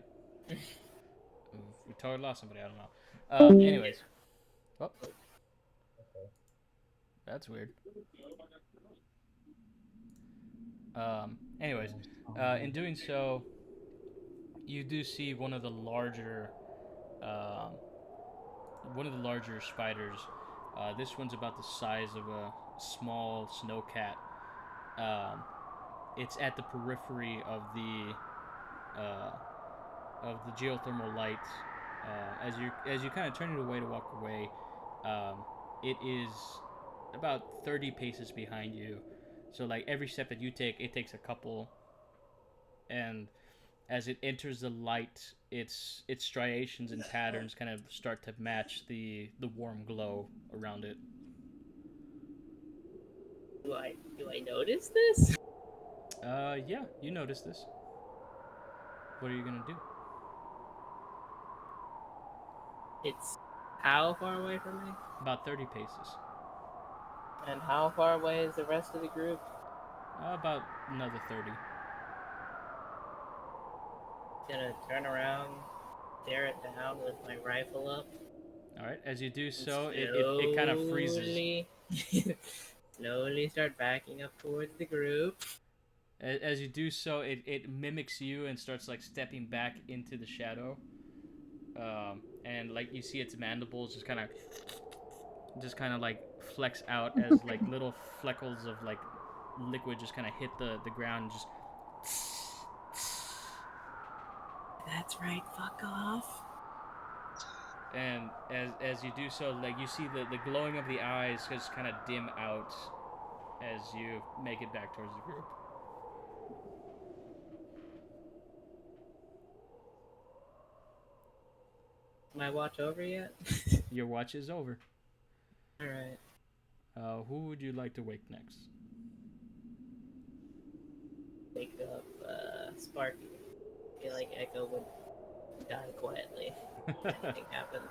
We totally lost somebody. I don't know. Anyways. Oh, that's weird. Anyways, in doing so, you do see um, one of the larger spiders. This one's about the size of a small snowcat. Um, it's at the periphery uh, of the geothermal light. As you kind of turn it away to walk away, it is about 30 paces behind you. So like every step that you take, it takes a couple, and as it enters the light, its striations and patterns kind of start to match the warm glow around it. Do I notice this? Yeah, you notice this. What are you gonna do? It's how far away from me? About 30 paces. And how far away is the rest of the group? About another 30. Gonna turn around, stare it down with my rifle up. All right. As you do And so, it kind of freezes. slowly, slowly start backing up towards the group. As you do so, it mimics you and starts like stepping back into the shadow. And like you see its mandibles just kind of like flex out as like little fleckles of like liquid just kind of hit the ground and just. That's right, fuck off. And as you do so, like you see the glowing of the eyes just kind of dim out as you make it back towards the group. My watch over yet? Your watch is over. Alright. Who would you like to wake next? Wake up, Sparky. I feel like Echo would die quietly if anything happened.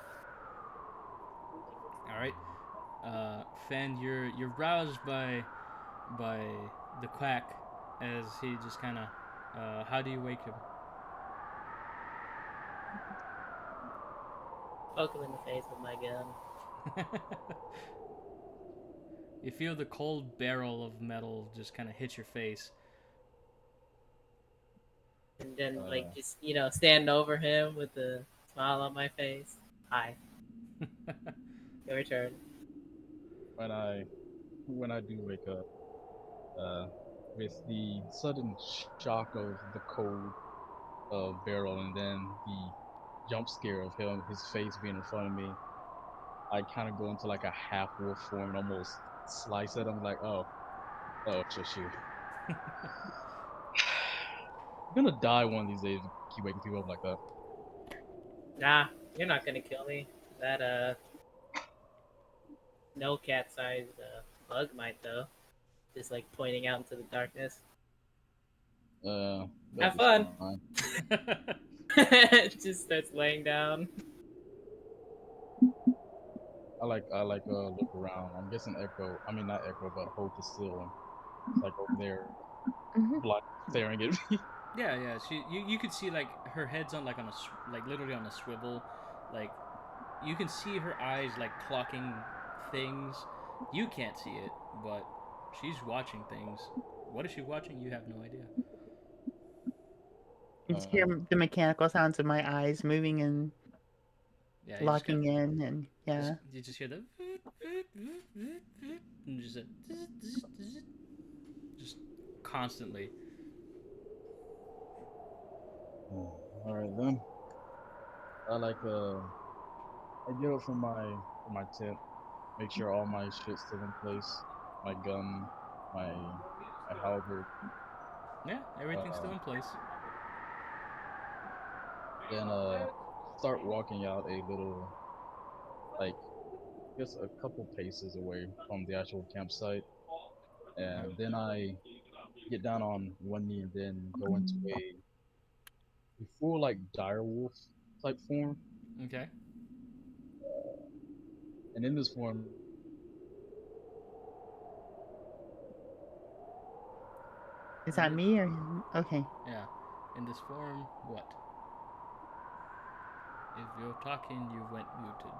All right, Fen, you're roused by the quack as he just kind of. How do you wake him? Poke him in the face with my gun. You feel the cold barrel of metal just kind of hit your face. And then, like, just, stand over him with a smile on my face. Hi. Your turn. When I do wake up, with the sudden shock of the cold barrel and then the jump scare of his face being in front of me, I kind of go into like a half wolf form and almost slice at him like, oh, it's just you. You're gonna die one of these days if you keep waking people up like that. Nah, you're not gonna kill me. That, no cat-sized bug might, though. Just like pointing out into the darkness. That'd Have be fun. fine. Just starts laying down. I look around. I'm guessing Echo. I mean not Echo, but Hope is still like over there, Mhm. like staring at me. Yeah. You could see like her head's on like literally on a swivel, like you can see her eyes like clocking things. You can't see it, but she's watching things. What is she watching? You have no idea. You just hear the mechanical sounds of my eyes moving and Yeah, locking in, and yeah. you just hear the and just constantly. All right then. I like I get up from my tent, make sure all my shit's still in place, my gun, my halberd. Yeah, everything's still Uh, in place. then start walking out a little, like just a couple paces away from the actual campsite, and then I get down on one knee and then go into a full like direwolf type form, Okay. and in this form, Is that me or him? Okay. Yeah. In this form, what? If you're talking, you went muted.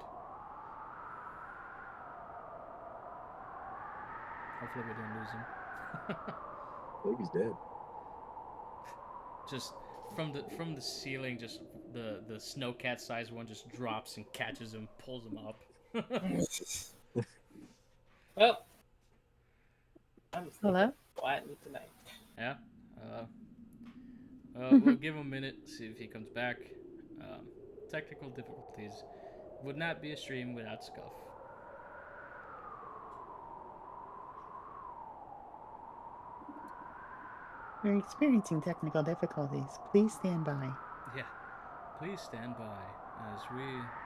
Hopefully we don't lose him. I think he's dead. Just from the ceiling, just the snowcat sized one just drops and catches him, pulls him up. Well, I'm sleeping Hello? quietly tonight. Yeah. We'll give him a minute, see if he comes back. Um, Technical difficulties would not be a stream without scuff. We're experiencing technical difficulties. Please stand by. Yeah. Please stand by as we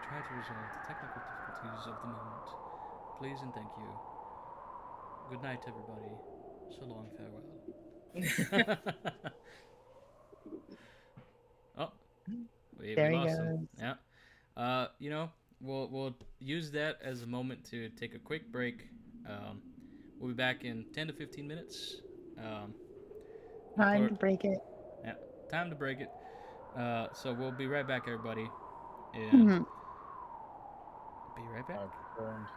try to resolve the technical difficulties of the moment. Please and thank you. Good night, everybody. So long, farewell. Oh, we There he lost him. goes. Yeah. We'll use that as a moment to take a quick break. We'll be back in 10 to 15 minutes. Time to break it. Yeah, time to break it. So we'll be right back, everybody, and Mhm. be right back. confirmed.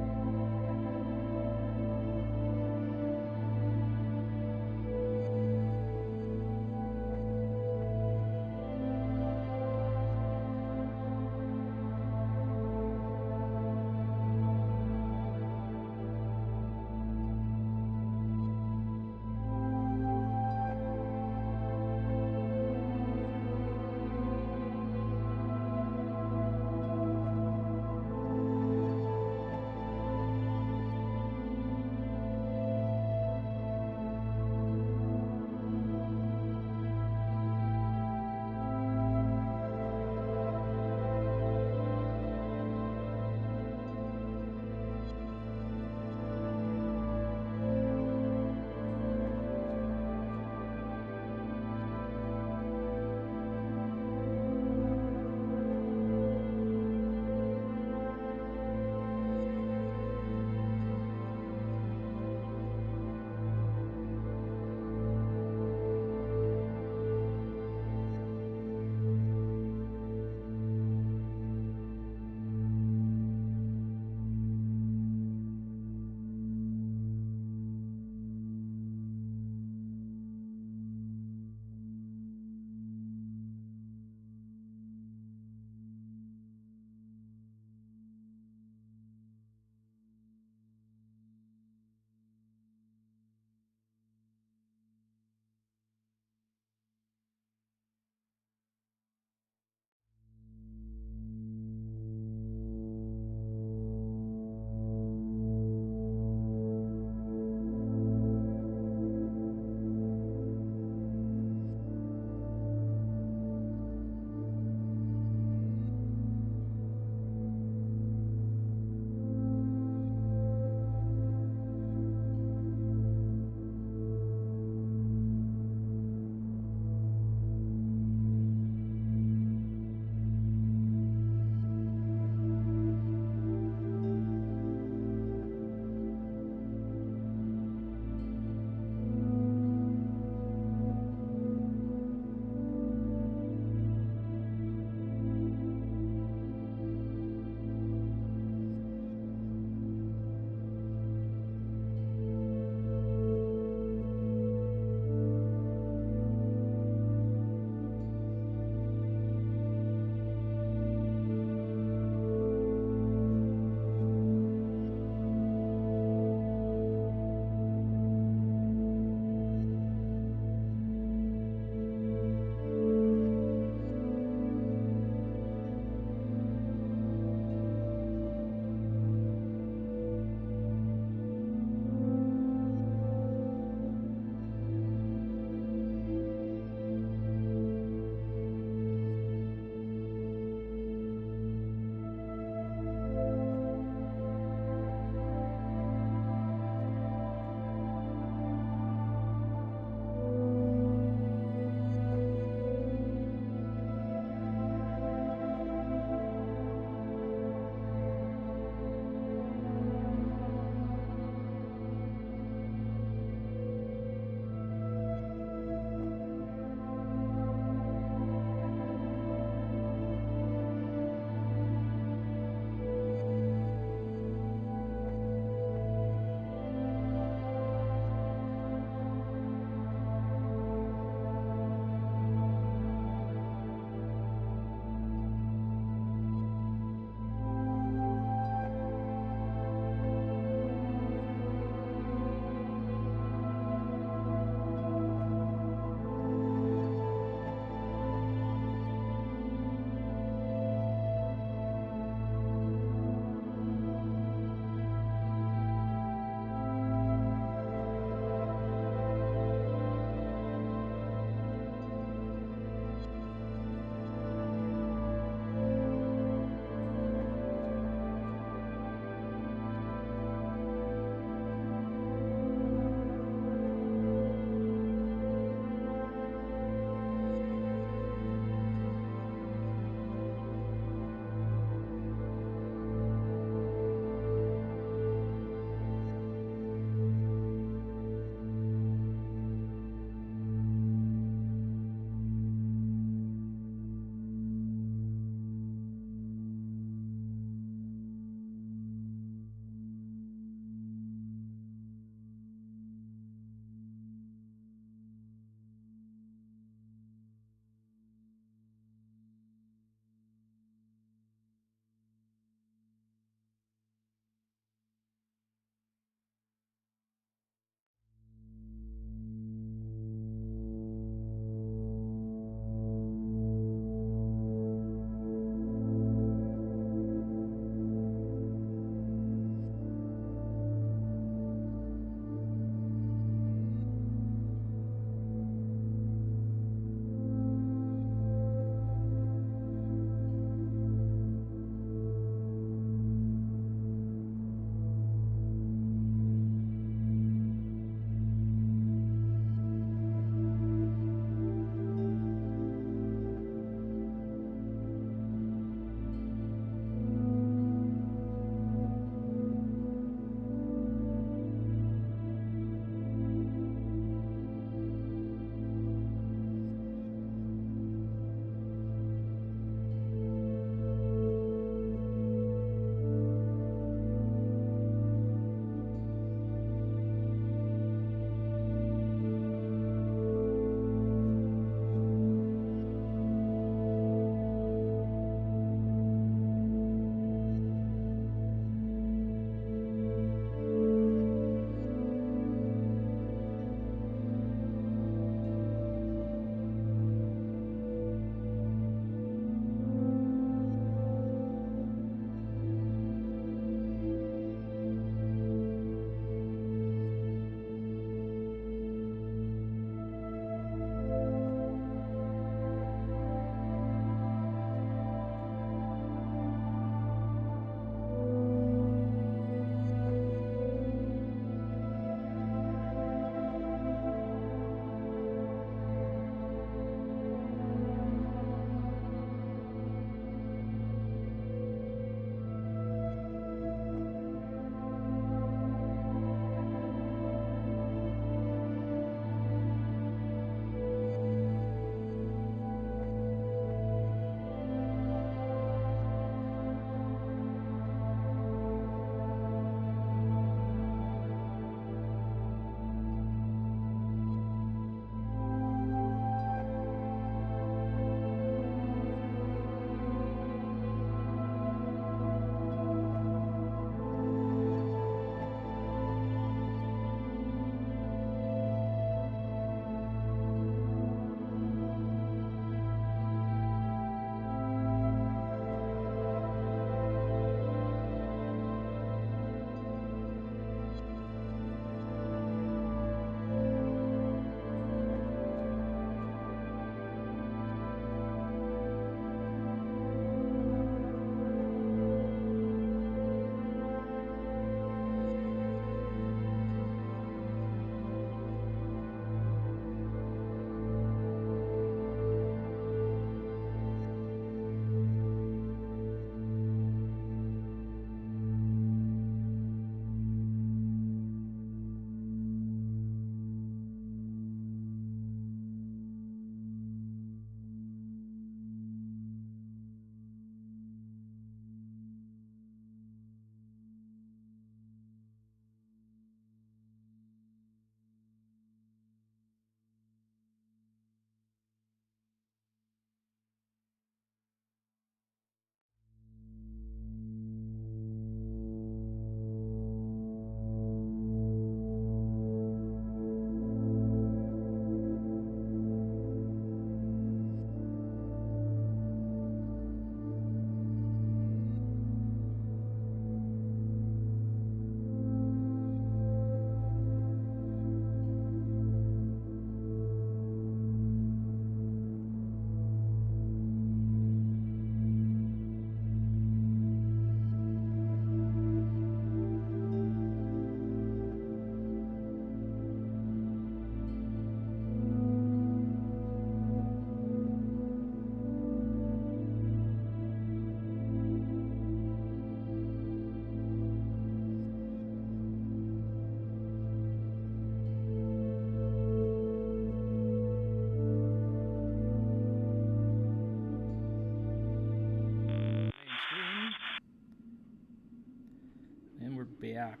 Yak.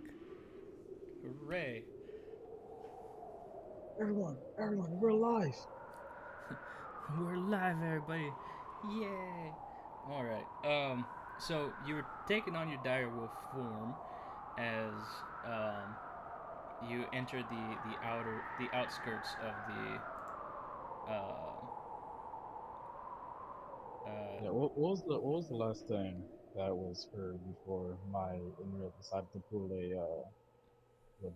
Hooray! Everyone, we're alive. We're live, everybody! Yay! All right. So you were taking on your direwolf form as you entered the outskirts of the Yeah, what was the last thing that was heard before my Unreal decided to pull a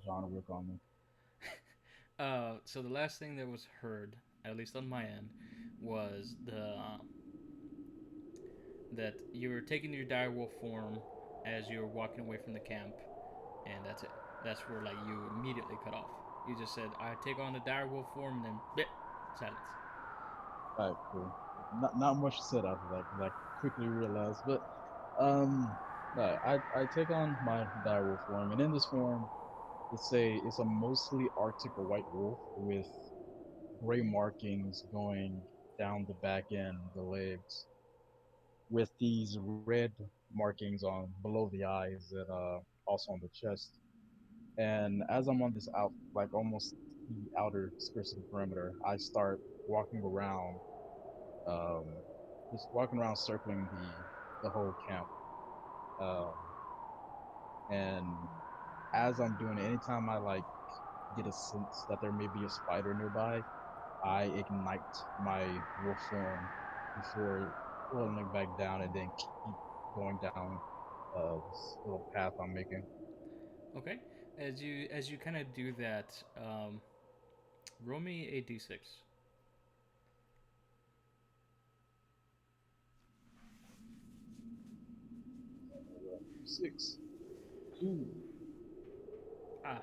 John Wick on me? So the last thing that was heard, at least on my end, was that you were taking your direwolf form as you were walking away from the camp, and that's it. That's where like you immediately cut off. You just said, "I take on the direwolf form," and then blip, silence. Alright, cool. Not much said after that because I quickly realized. But I take on my direwolf form, and in this form, it's a mostly Arctic or white wolf with gray markings going down the back end, the legs, with these red markings on below the eyes and also on the chest. And as I'm on this out, like almost the outer skirts of the perimeter, I start walking around, um, just walking around, circling the whole camp. Um, and as I'm doing it, anytime I like get a sense that there may be a spider nearby, I ignite my wolf form before rolling back down and then keep going down this little path I'm making. Okay. As you kind of do that, roll me a d6. 6, 2. Ah.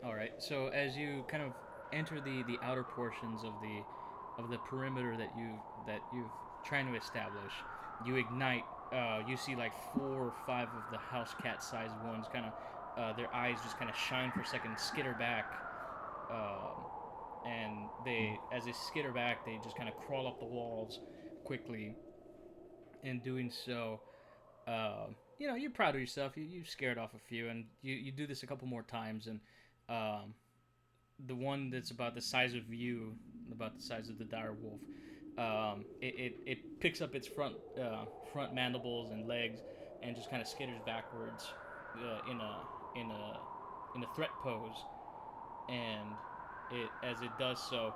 All right. So as you kind of enter the outer portions of the perimeter that you've trying to establish, you ignite. You see like 4 or 5 of the house cat sized ones, kind of their eyes just kind of shine for a second, skitter back, and as they skitter back, they just kind of crawl up the walls quickly. In doing so, you're proud of yourself. You've scared off a few, and you do this a couple more times, and the one that's about the size of you, about the size of the dire wolf, it picks up its front mandibles and legs, and just kind of skitters backwards in a threat pose, and as it does so,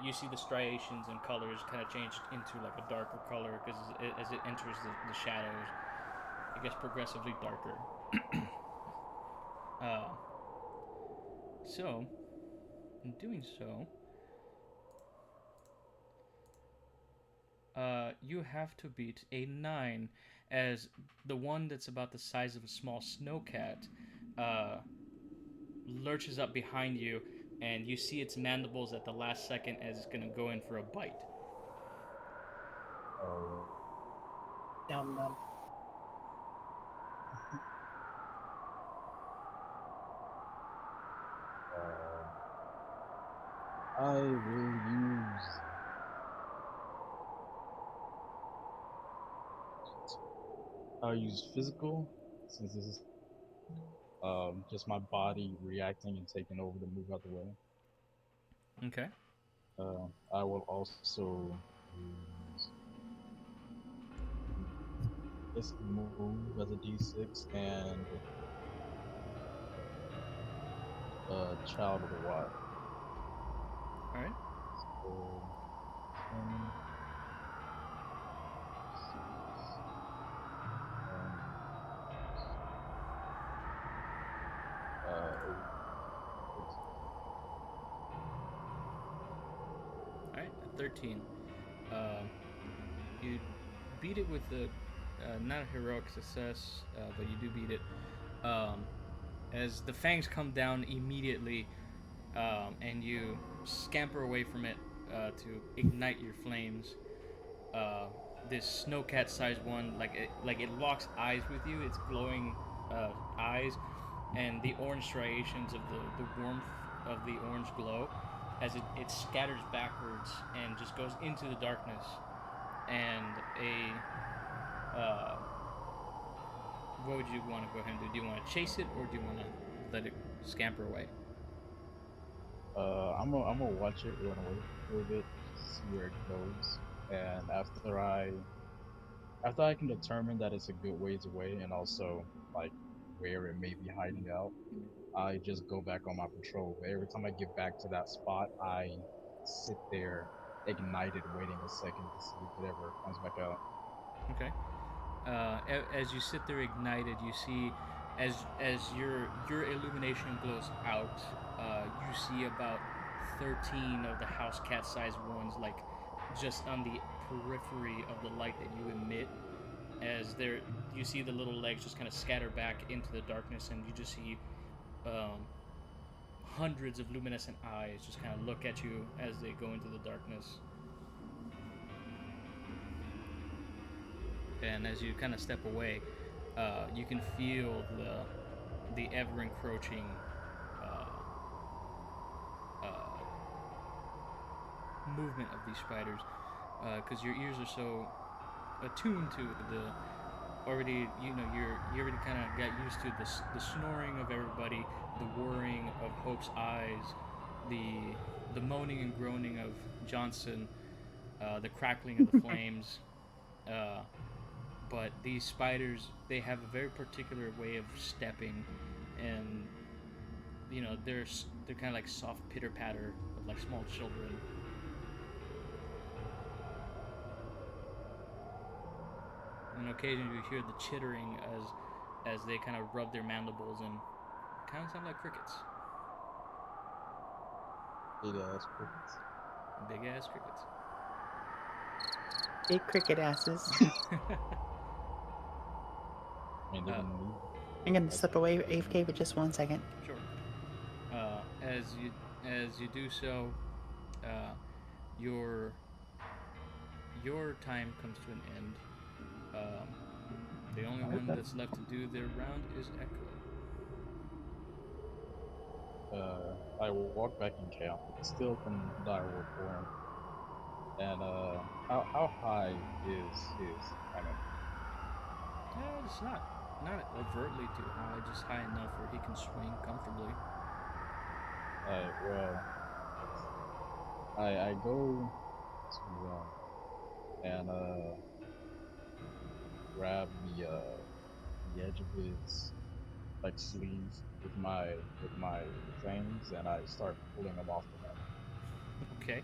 you see the striations and colors kind of change into like a darker color because as it enters the shadows, it gets progressively darker. uh, so, in doing so, you have to beat a 9, as the one that's about the size of a small snowcat uh, lurches up behind you, and you see its mandibles at the last second as it's going to go in for a bite. Oh, Num num. I will use. I'll use physical, since this is just my body reacting and taking over to move out the way. Okay. I will also use this move as a d6 and Child of the Wild. All right. So, 10, 8, All right. 13. Um, you beat it with not a heroic success, but you do beat it. Um, as the fangs come down immediately, and you scamper away from it to ignite your flames. Uh, this snowcat-sized one, like it locks eyes with you. Its glowing eyes, and the orange striations of the warmth of the orange glow, as it scatters backwards and just goes into the darkness, and a what would you want to go ahead and do? Do you want to chase it, or do you want to let it scamper away? I'm gonna watch it run away a little bit, see where it goes, and after I can determine that it's a good ways away, and also like where it may be hiding out, I just go back on my patrol. Every time I get back to that spot, I sit there ignited, waiting a second to see if it ever comes back out. Okay. As you sit there ignited, you see as your illumination glows out, you see about 13 of the house cat sized ones, like just on the periphery of the light that you emit. As there, you see the little legs just kind of scatter back into the darkness, and you just see um, hundreds of luminescent eyes just kind of look at you as they go into the darkness. And as you kind of step away, you can feel the ever encroaching movement of these spiders, because your ears are so attuned to the already, you already kind of got used to the snoring of everybody, the whirring of Hope's eyes, the moaning and groaning of Johnson, the crackling of the flames. But these spiders, they have a very particular way of stepping, and they're kind of like soft pitter patter of like small children. And occasionally you hear the chittering as they kind of rub their mandibles and kind of sound like crickets. Big ass crickets. Big ass crickets. Big cricket asses. And they didn't leave. I'm gonna slip away AFK for just 1 second. Sure. As you do so, your time comes to an end. The only one that's left to do their round is Echo. I walk back in camp, still in direwolf form. And how high is his cannon? It's not overtly too high, just high enough where he can swing comfortably. Well, I go to and grab the edge of his like sleeve with my fangs, and I start pulling them off the him. Okay.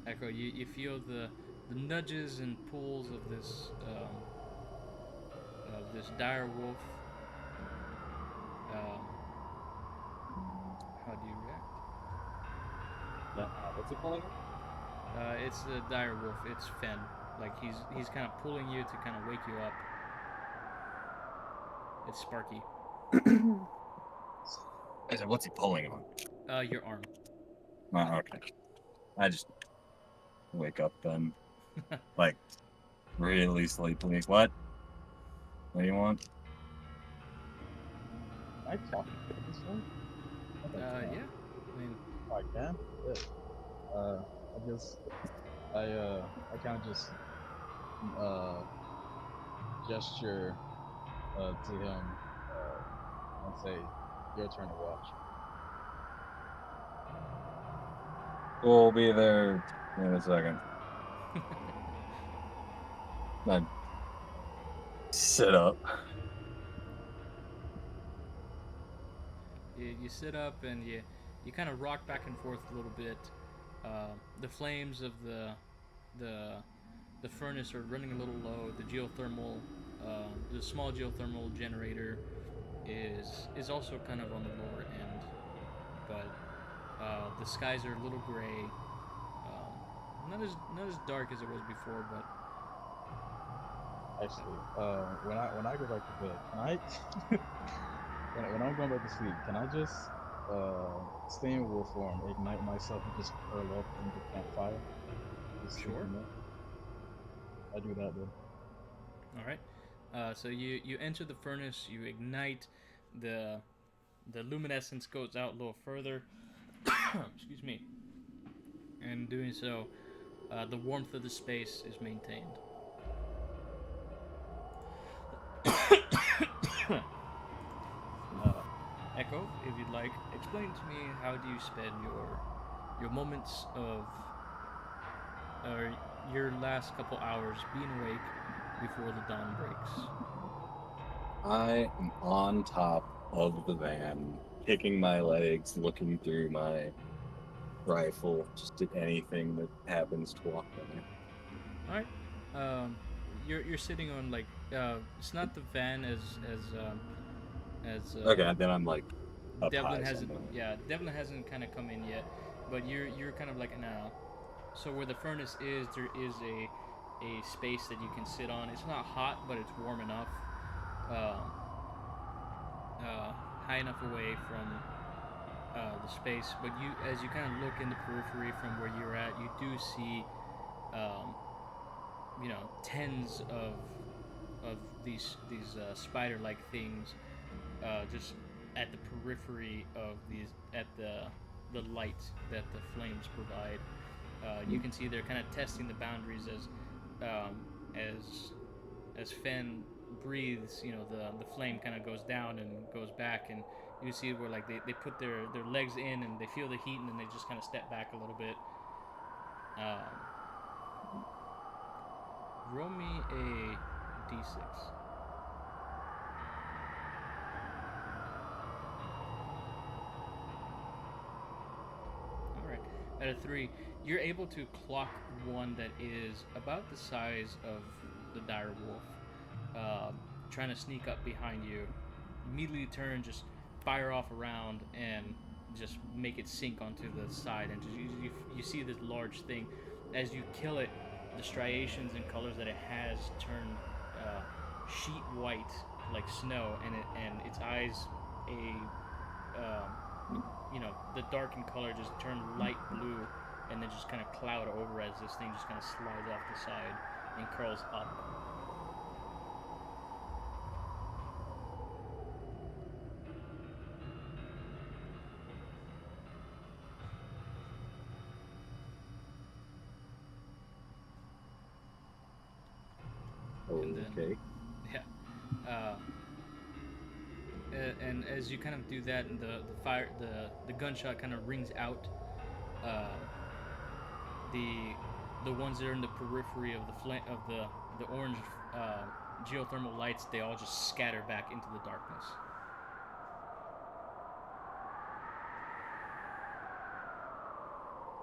Echo, you feel the nudges and pulls of this dire wolf. How do you react? What's he calling? It's the dire wolf. It's Fen. Like he's kind of pulling you to kind of wake you up. It's Sparky. I said, what's he pulling on? Your arm. Oh, okay. I just wake up then, like really sleepily. What? What do you want? I talk to this one. Yeah. I mean, I can. Yeah. I kind of just gesture to him and say, "Your turn to watch." We'll be there in a second. I sit up. you sit up and you kind of rock back and forth a little bit. The flames of the furnace are running a little low. The geothermal, the small geothermal generator is also kind of on the lower end, but the skies are a little gray. Not as dark as it was before, but Actually, when I go back to bed, can I when I'm going back to sleep, can I just stay in wolf form, ignite myself, and just curl up in the campfire? Just Sure. sleeping there? I do that then. all right. So you enter the furnace, you ignite, the luminescence goes out a little further. Excuse me. And doing so, the warmth of the space is maintained. Echo, if you'd like, explain to me how do you spend your moments of or your last couple hours being awake before the dawn breaks. I am on top of the van, kicking my legs, looking through my rifle, just at anything that happens to walk by. All right. You're sitting on like it's not the van as Okay, then I'm like up Devlin high hasn't somewhere. yeah Devlin hasn't kind of come in yet, but you're kind of like now. So where the furnace is, there is a space that you can sit on. It's not hot, but it's warm enough, um, high enough away from the space. But you, as you kind of look in the periphery from where you're at, you do see, um, tens of these spider-like things just at the periphery of these at the light that the flames provide. You can see they're kind of testing the boundaries um, as as Fen breathes. The flame kind of goes down and goes back, and you see where like they put their legs in and they feel the heat, and then they just kind of step back a little bit. Roll me a d6. All right. At a 3, you're able to clock one that is about the size of the dire wolf, trying to sneak up behind you. Immediately turn, just fire off around, and just make it sink onto the side. And just, you see this large thing. As you kill it, the striations and colors that it has turn sheet white like snow, and its eyes the darkened color just turned light blue and then just kind of cloud over as this thing just kind of slides off the side and curls up. And then, Okay. yeah. And as you kind of do that, and the gunshot kind of rings out, uh, the ones that are in the periphery of the orange geothermal lights, they all just scatter back into the darkness.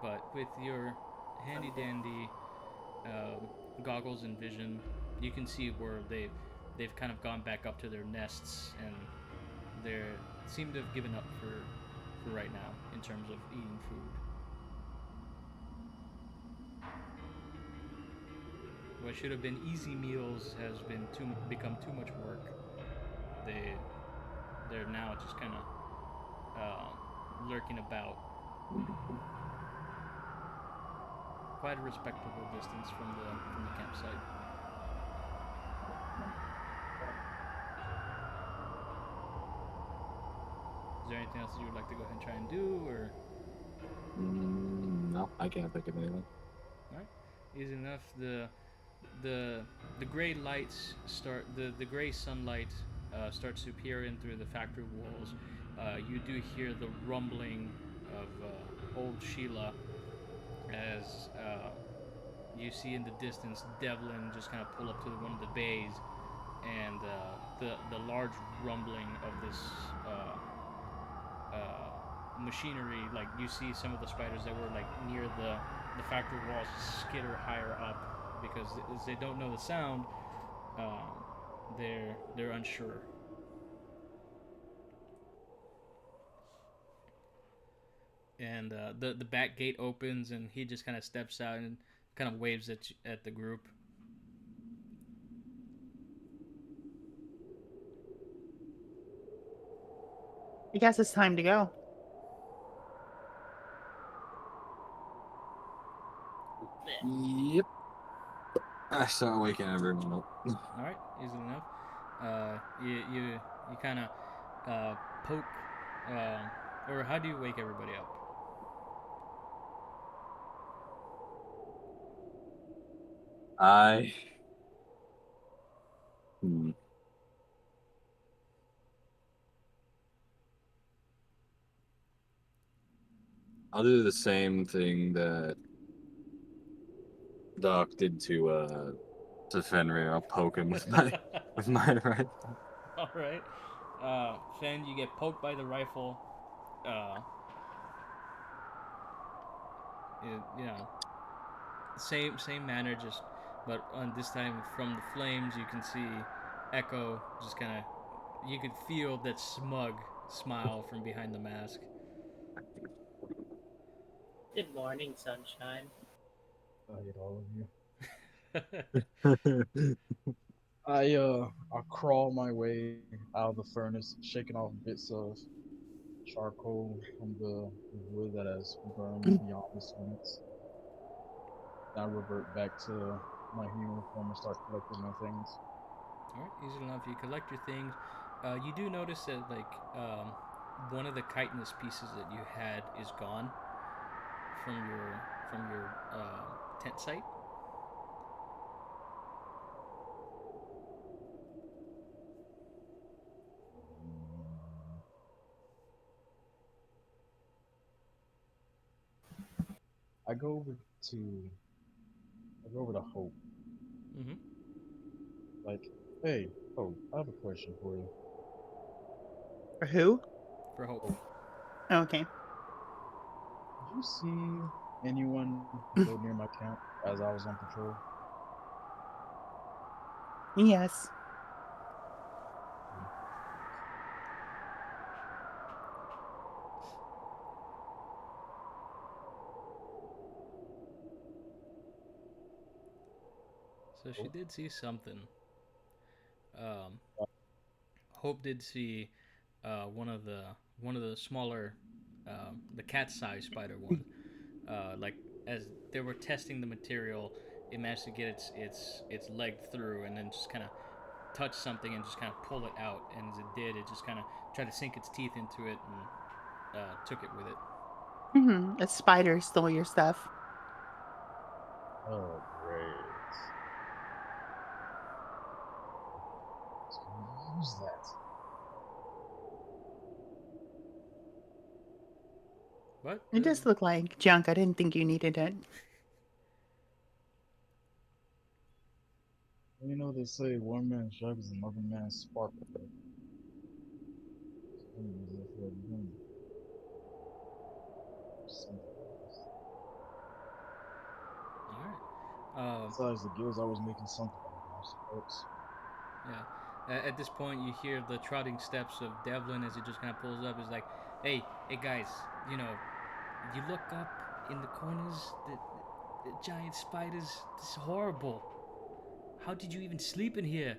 But with your handy dandy goggles and vision, you can see where they've kind of gone back up to their nests, and they seem to have given up for right now in terms of eating food. What should have been easy meals has become too much work. They're now just kind of lurking about, quite a respectable distance from the campsite. Is there anything else that you would like to go ahead and try and do, or? No, I can't think of anything. All right, easy enough. The gray lights start the gray sunlight starts to peer in through the factory walls. You do hear the rumbling of old Sheila as you see in the distance Devlin just kind of pull up to one of the bays, and the large rumbling of this machinery. Like, you see some of the spiders that were like near the factory walls skitter higher up because as they don't know the sound. They're unsure. And the back gate opens, and he just kind of steps out and kind of waves at the group. I guess it's time to go. Yep. I start waking everyone up. All right, easily enough. You kind of poke, or how do you wake everybody up? I. Hmm. I'll do the same thing that Doc did to Fenrir. I'll poke him with my rifle. All right. Fen, you get poked by the rifle. Uh, you know, same manner, just but on this time from the flames, you can see Echo just kind of. You could feel that smug smile from behind the mask. Good morning, sunshine. I hate all of you. I crawl my way out of the furnace, shaking off bits of charcoal from the wood that has burned beyond its limits. I revert back to my human form and start collecting my things. All right, easy enough. You collect your things. You do notice that one of the chitinous pieces that you had is gone from your tent site. I go over to I go over to Hope. Mm-hmm. Like, hey, Hope, I have a question for you. For who? For Hope. Hope, Okay. did you see anyone go near my camp as I was on patrol? Yes. So she Hope? did see something. Um, Hope did see one of the smaller, the cat-sized spider one. Like as they were testing the material, it managed to get its leg through, and then just kind of touch something and just kind of pull it out. And as it did, it just kind of tried to sink its teeth into it and took it with it. A spider stole your stuff. Oh, great. So use that. But It does look like junk. I didn't think you needed it. You know they say one man's jug is another man's spark plug. So use it for a gun. Something else. all right. Besides the gills, I was making something out of mouse parts. Yeah. At this point, you hear the trotting steps of Devlin as he just kind of pulls up. He's like, hey guys, you look up in the corners, the giant spiders. This is horrible. How did you even sleep in here?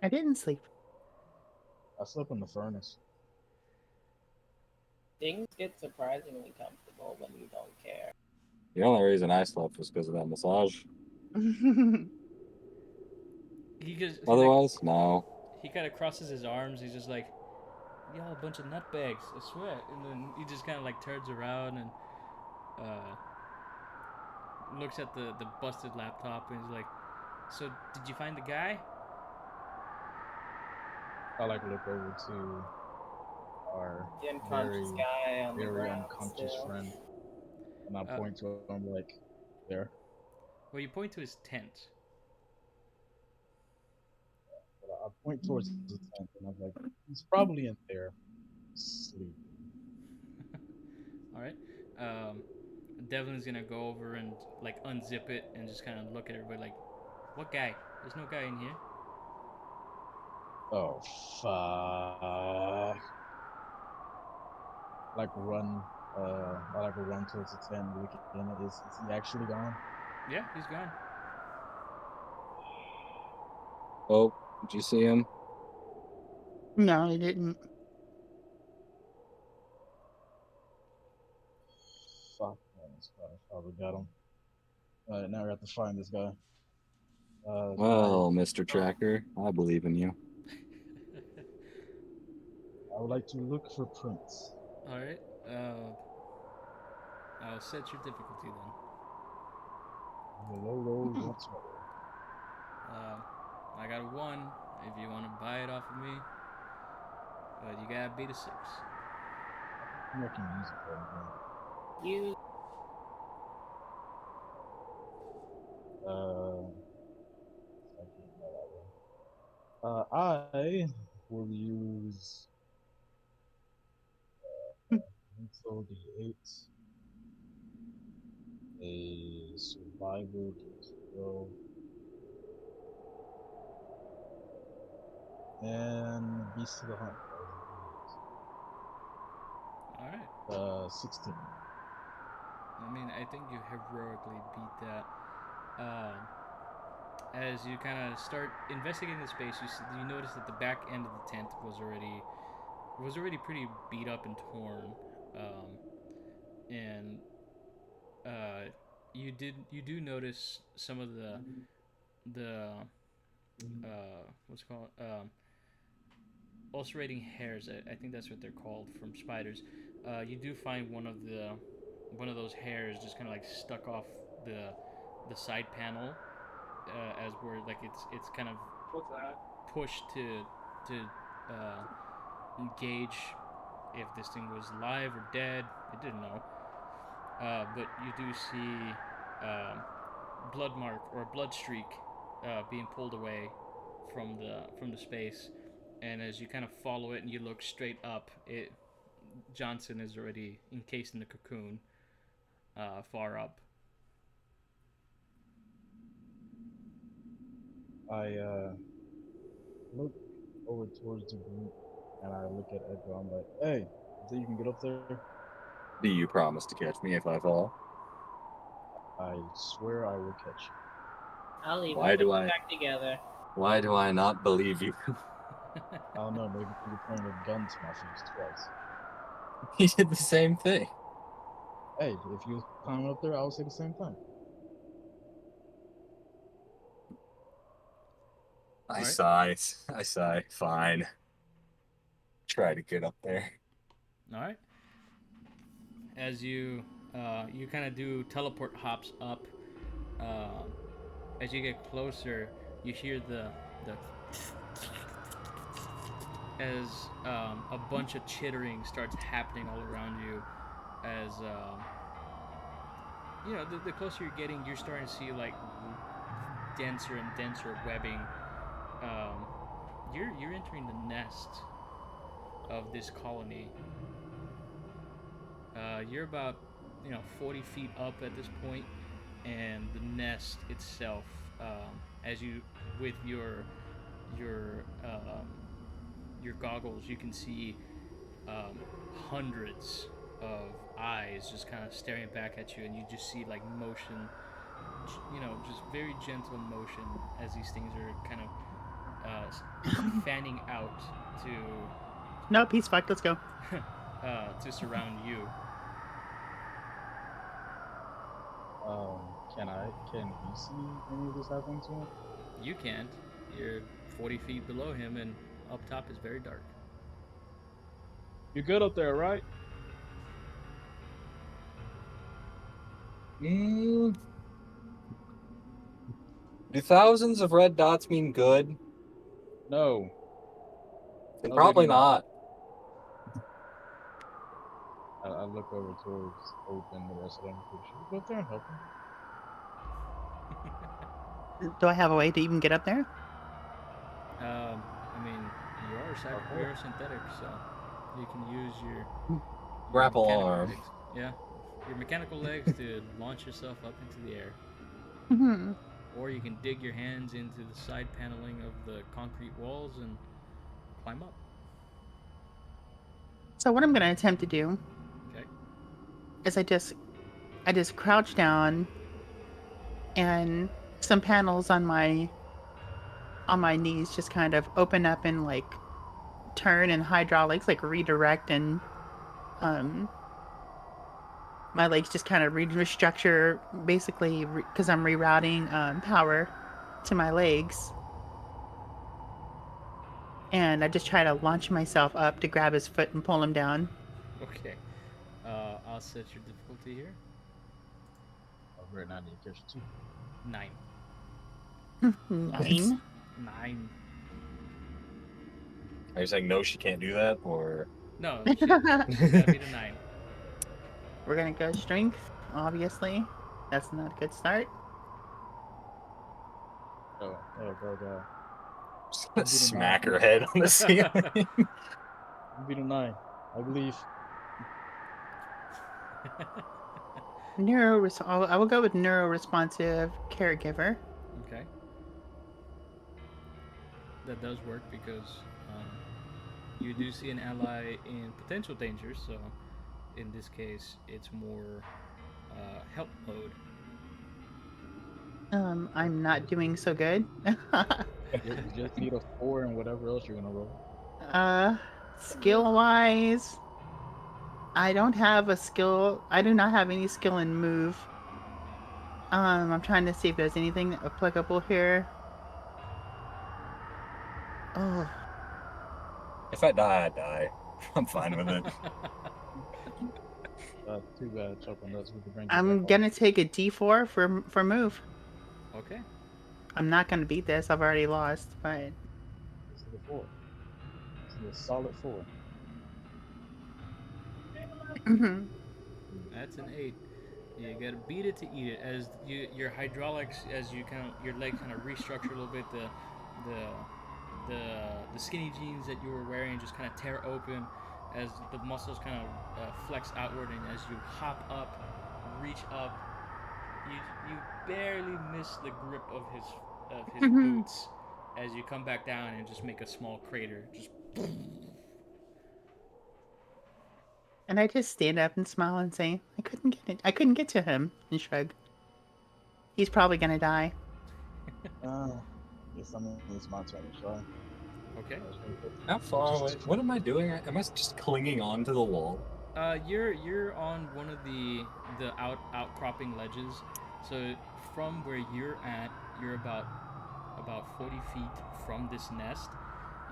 I didn't sleep. I slept in the furnace. Things get surprisingly comfortable when you don't care. The only reason I slept was because of that massage. Otherwise, no. He kind of crosses his arms. He's just like, y'all a bunch of nutbags, I swear. And then he just kind of like turns around and uh, looks at the busted laptop and he's like, so did you find the guy? I like look over to our The unconscious very, guy on the very ground unconscious still. friend, and I Uh, point to him like, there. well, you point to his tent. But I point towards the tent, and I'm like, he's probably in there sleeping. All right. Um, Devlin's gonna go over and like unzip it and just kind of look at everybody like, what guy? There's no guy in here. Oh fuck! Like run, I like run towards the tent, and look in it. Is he actually gone? Yeah, he's gone. Oh, did you see him? No, I didn't. Fuck, man, this guy probably got him. All right, now we have to find this guy. Well, Mr. Tracker, I believe in you. I would like to look for prints. All right. I'll set your difficulty then. Low once more. I got a 1. If you want to buy it off of me, you gotta beat a 6. I can use it for anything. You. I didn't know that one. I will use until the 8, a survival D12, and beast of the hunt. All right. 16. I mean, I think you heroically beat that. As you kind of start investigating the space, you notice that the back end of the tent was already pretty beat up and torn, and you do notice some of the what's it called, ulcerating hairs. I think that's what they're called, from spiders. You do find one of those hairs just kind of like stuck off the side panel, as where like it's kind of pushed to gauge if this thing was alive or dead. It didn't know, but you do see blood mark or a blood streak being pulled away from the space, and as you kind of follow it and you look straight up, Johnson is already encased in the cocoon, far up. I look over towards the group and I look at Edgar. I'm like, hey, you think you can get up there? Do you promise to catch me if I fall? I swear I will catch you. I'll even Why put do you I- back together. Why do I not believe you? I don't know, maybe you're pointing a gun to my face twice. He did the same thing. Hey, if you was climbing up there, I would say the same thing. I Alright. sigh. I sigh. Fine. Try to get up there. All right. As you kind of do teleport hops up, as you get closer, you hear the as a bunch of chittering starts happening all around you. As the closer you're getting, you're starting to see like denser and denser webbing. You're entering the nest of this colony. You're about 40 feet up at this point, and the nest itself, as you with your goggles, you can see hundreds of eyes just kind of staring back at you, and you just see like motion, just very gentle motion as these things are kind of fanning out to Nope, he's fucked. Let's go. to surround you. Can you see any of this happening to him? You can't. You're 40 feet below him, and up top is very dark. You're good up there, right? Do thousands of red dots mean good? No. Then No, probably they do not. I look over towards Hope and the rest of them. Should we go up there and help him? Do I have a way to even get up there? I mean, you're synthetic, so you can use your Grapple mechanical arm. legs. Yeah, your mechanical legs to launch yourself up into the air, Mm-hmm. or you can dig your hands into the side paneling of the concrete walls and climb up. So what I'm going to attempt to do Okay. is I just crouch down, and some panels on my knees just kind of open up and like turn, and hydraulics like redirect, and my legs just kind of restructure, basically because I'm rerouting power to my legs, and I just try to launch myself up to grab his foot and pull him down. Okay. I'll set your difficulty here. Right now, I need to catch you too. 9. 9. 9. Are you saying no, she can't do that, or No, she's gotta be the 9. we're gonna go strength. Obviously, that's not a good start. Oh, go. Just gonna smack her head on the ceiling. Beat a 9. I believe. I will go with neuro-responsive caregiver. Okay. That does work because you do see an ally in potential danger, so in this case, it's more help mode. I'm not doing so good. You just need a 4 and whatever else you're gonna roll. Skill-wise, I don't have a skill. I do not have any skill in move. I'm trying to see if there's anything applicable here. Oh, If I die, I die. I'm fine with it. Too bad, Chuck, and that's we can bring you I'm back gonna take a D4 for move. Okay. I'm not gonna beat this. I've already lost, but This is a 4. This is a solid 4. That's an 8. You gotta beat it to eat it. As your hydraulics, as you kind of your leg kind of restructure a little bit, the skinny jeans that you were wearing just kind of tear open, as the muscles kind of flex outward, and as you hop up, reach up, you barely miss the grip of his boots as you come back down and just make a small crater. Just and I just stand up and smile and say, "I couldn't get it. I couldn't get to him," and shrug. He's probably gonna die. Yes, I mean, it's my turn to try. okay. How far away? What am I doing? Am I just clinging onto the wall? You're on one of the outcropping ledges. So from where you're at, you're about 40 feet from this nest.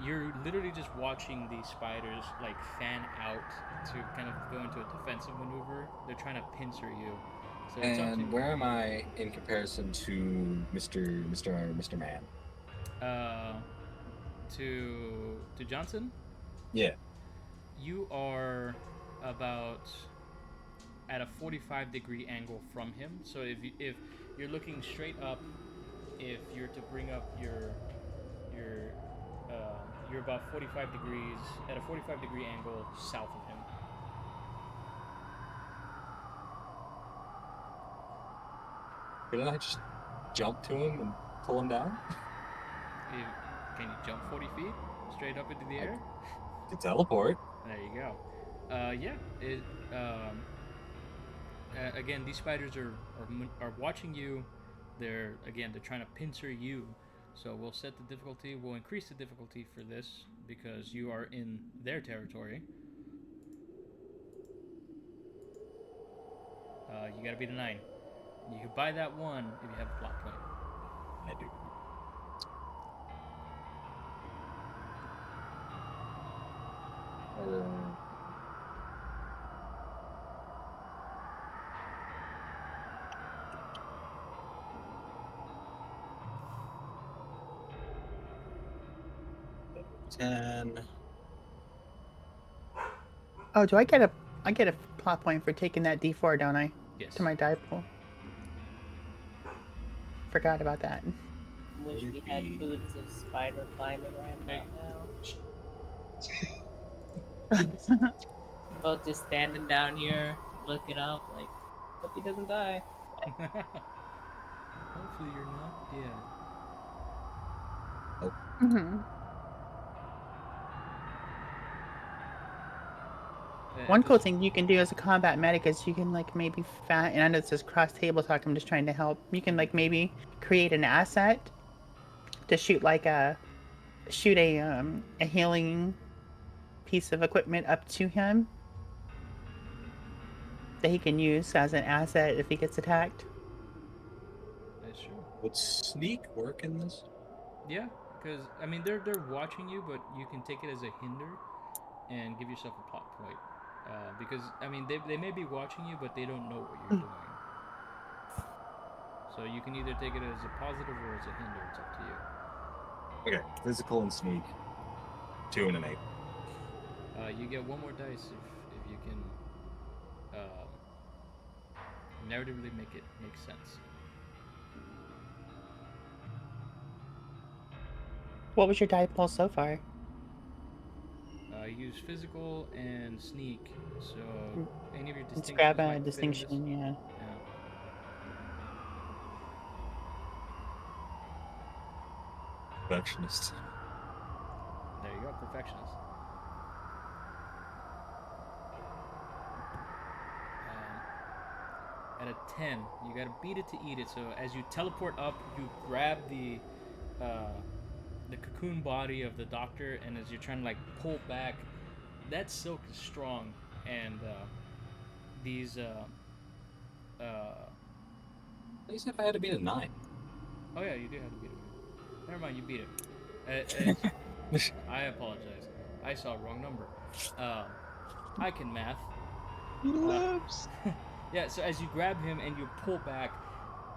You're literally just watching these spiders like fan out to kind of go into a defensive maneuver. They're trying to pincer you. So it's up to And where am I in comparison to Mr. Man? To Johnson. Yeah. You are about at a 45-degree angle from him. So if you're looking straight up, if you're to bring up you're about 45 degrees at a 45-degree angle south of him. Couldn't I just jump to him and pull him down? Can you jump 40 feet straight up into the air? To teleport. There you go. Yeah. Again, these spiders are watching you. They're trying to pincer you. So we'll set the difficulty. We'll increase the difficulty for this because you are in their territory. You gotta beat a 9. You can buy that 1 if you have a plot point. I do. Ten. Oh, do I get a plot point for taking that D4, don't I? Yes. To my die pool. Forgot about that. Wish we had boots of spider climbing right now. Both just standing down here, looking up, like, hope he doesn't die. Hopefully you're not dead. One cool thing you can do as a combat medic is you can like maybe and I know this is cross table talk. I'm just trying to help. You can like maybe create an asset to shoot a healing piece of equipment up to him that he can use as an asset if he gets attacked. That's true. Would sneak work in this? Yeah, because I mean they're watching you, but you can take it as a hinder and give yourself a plot point. Because I mean they may be watching you, but they don't know what you're doing. So you can either take it as a positive or as a hinder. It's up to you. Okay, physical and sneak. 2 and an 8. You get 1 more dice if you can narratively make it make sense. What was your die pull so far? Use physical and sneak, so any of your Let's distinctions grab a might fit in this. distinction, yeah. Yeah. Perfectionist. There you go, perfectionist. At a 10, you gotta beat it to eat it. So as you teleport up, you grab the cocoon body of the doctor, and as you're trying to like pull back, that silk is strong, and these At least if I had to beat a 9. oh yeah, you do have to beat it. Never mind, you beat it. I apologize. I saw a wrong number. I can math. He lives. Yeah, so as you grab him and you pull back,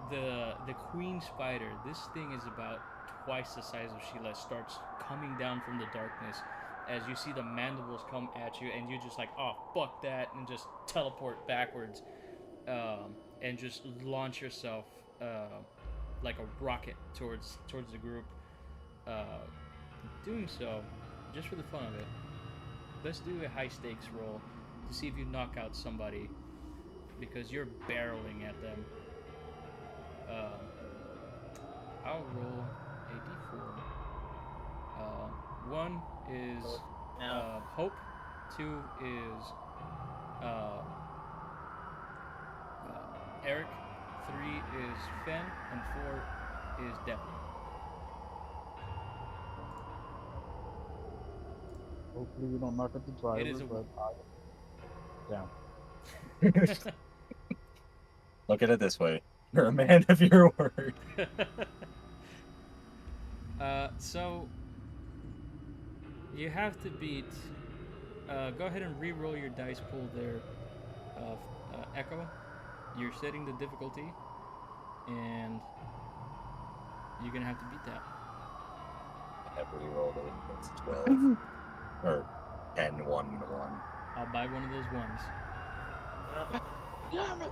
the queen spider, this thing is about twice the size of Sheila, starts coming down from the darkness as you see the mandibles come at you, and you just like, oh, fuck that, and just teleport backwards, and just launch yourself like a rocket towards the group. Doing so, just for the fun of it, let's do a high stakes roll to see if you knock out somebody, because you're barreling at them. I'll roll a d4. 1 is Hope, 2 is Eric, 3 is Fen, and 4 is Devin. Hopefully we don't knock up the driver, It is a- but down. Look at it this way. You're a man of your word. So you have to beat. Go ahead and re-roll your dice pool there, Echo. You're setting the difficulty, and you're gonna have to beat that. I have re-rolled it. That's 12. Or 10, 1, 1. I'll buy one of those ones. Damn it!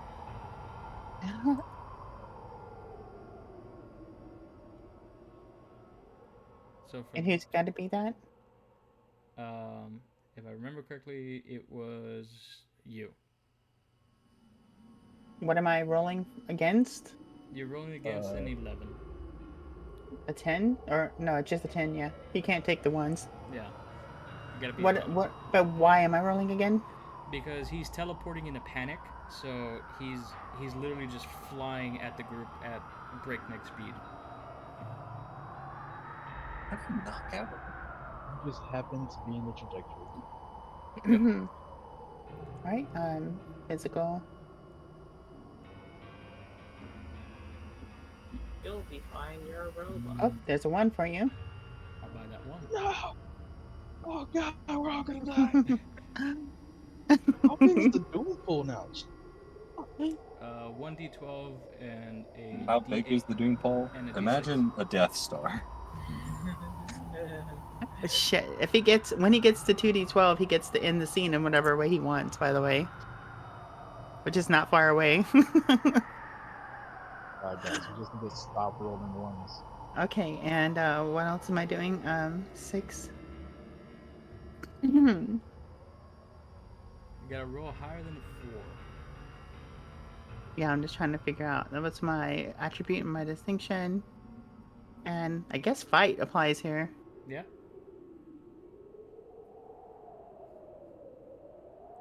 So for And who's got to be that? if I remember correctly, it was you. What am I rolling against? You're rolling against an 11. A 10? Or no, just a 10, yeah. He can't take the ones. Yeah. You gotta beat What him. what but why am I rolling again? Because he's teleporting in a panic, so he's literally just flying at the group at breakneck speed. How can you knock out? You just happen to be in the trajectory. Right, physical. You'll be fine, you're a robot. Oh, there's a 1 for you. I'll buy that one. No! Oh god, we're all gonna die! How big is the doom pool now? 1d12 and a How big d8 is the Doom Pole? and a d6. Imagine a Death Star. Shit. When he gets to 2d12, he gets to end the scene in whatever way he wants, by the way. Which is not far away. Alright guys, we just need to stop rolling ones. Okay, and what else am I doing? 6. Mhm. You gotta roll higher than a 4. Yeah, I'm just trying to figure out. That was my attribute and my distinction. And I guess fight applies here. Yeah.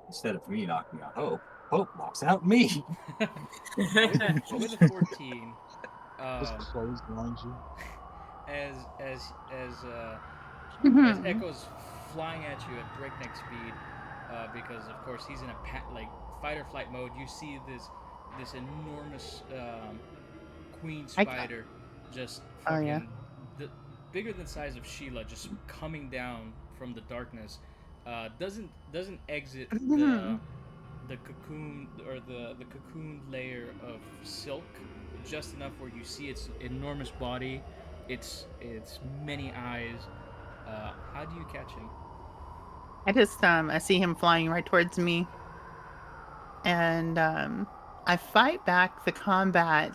Instead of me knocking out Hope, Hope knocks out me. with a 14, Just close behind you. as Mhm. Echo's flying at you at breakneck speed, because of course he's in a fight or flight mode. You see this enormous queen spider just Oh, yeah. fucking bigger than the size of Sheila, just coming down from the darkness. Doesn't exit the cocoon or the cocoon layer of silk just enough where you see its enormous body, its many eyes. How do you catch him? I just I see him flying right towards me. And I fight back the combat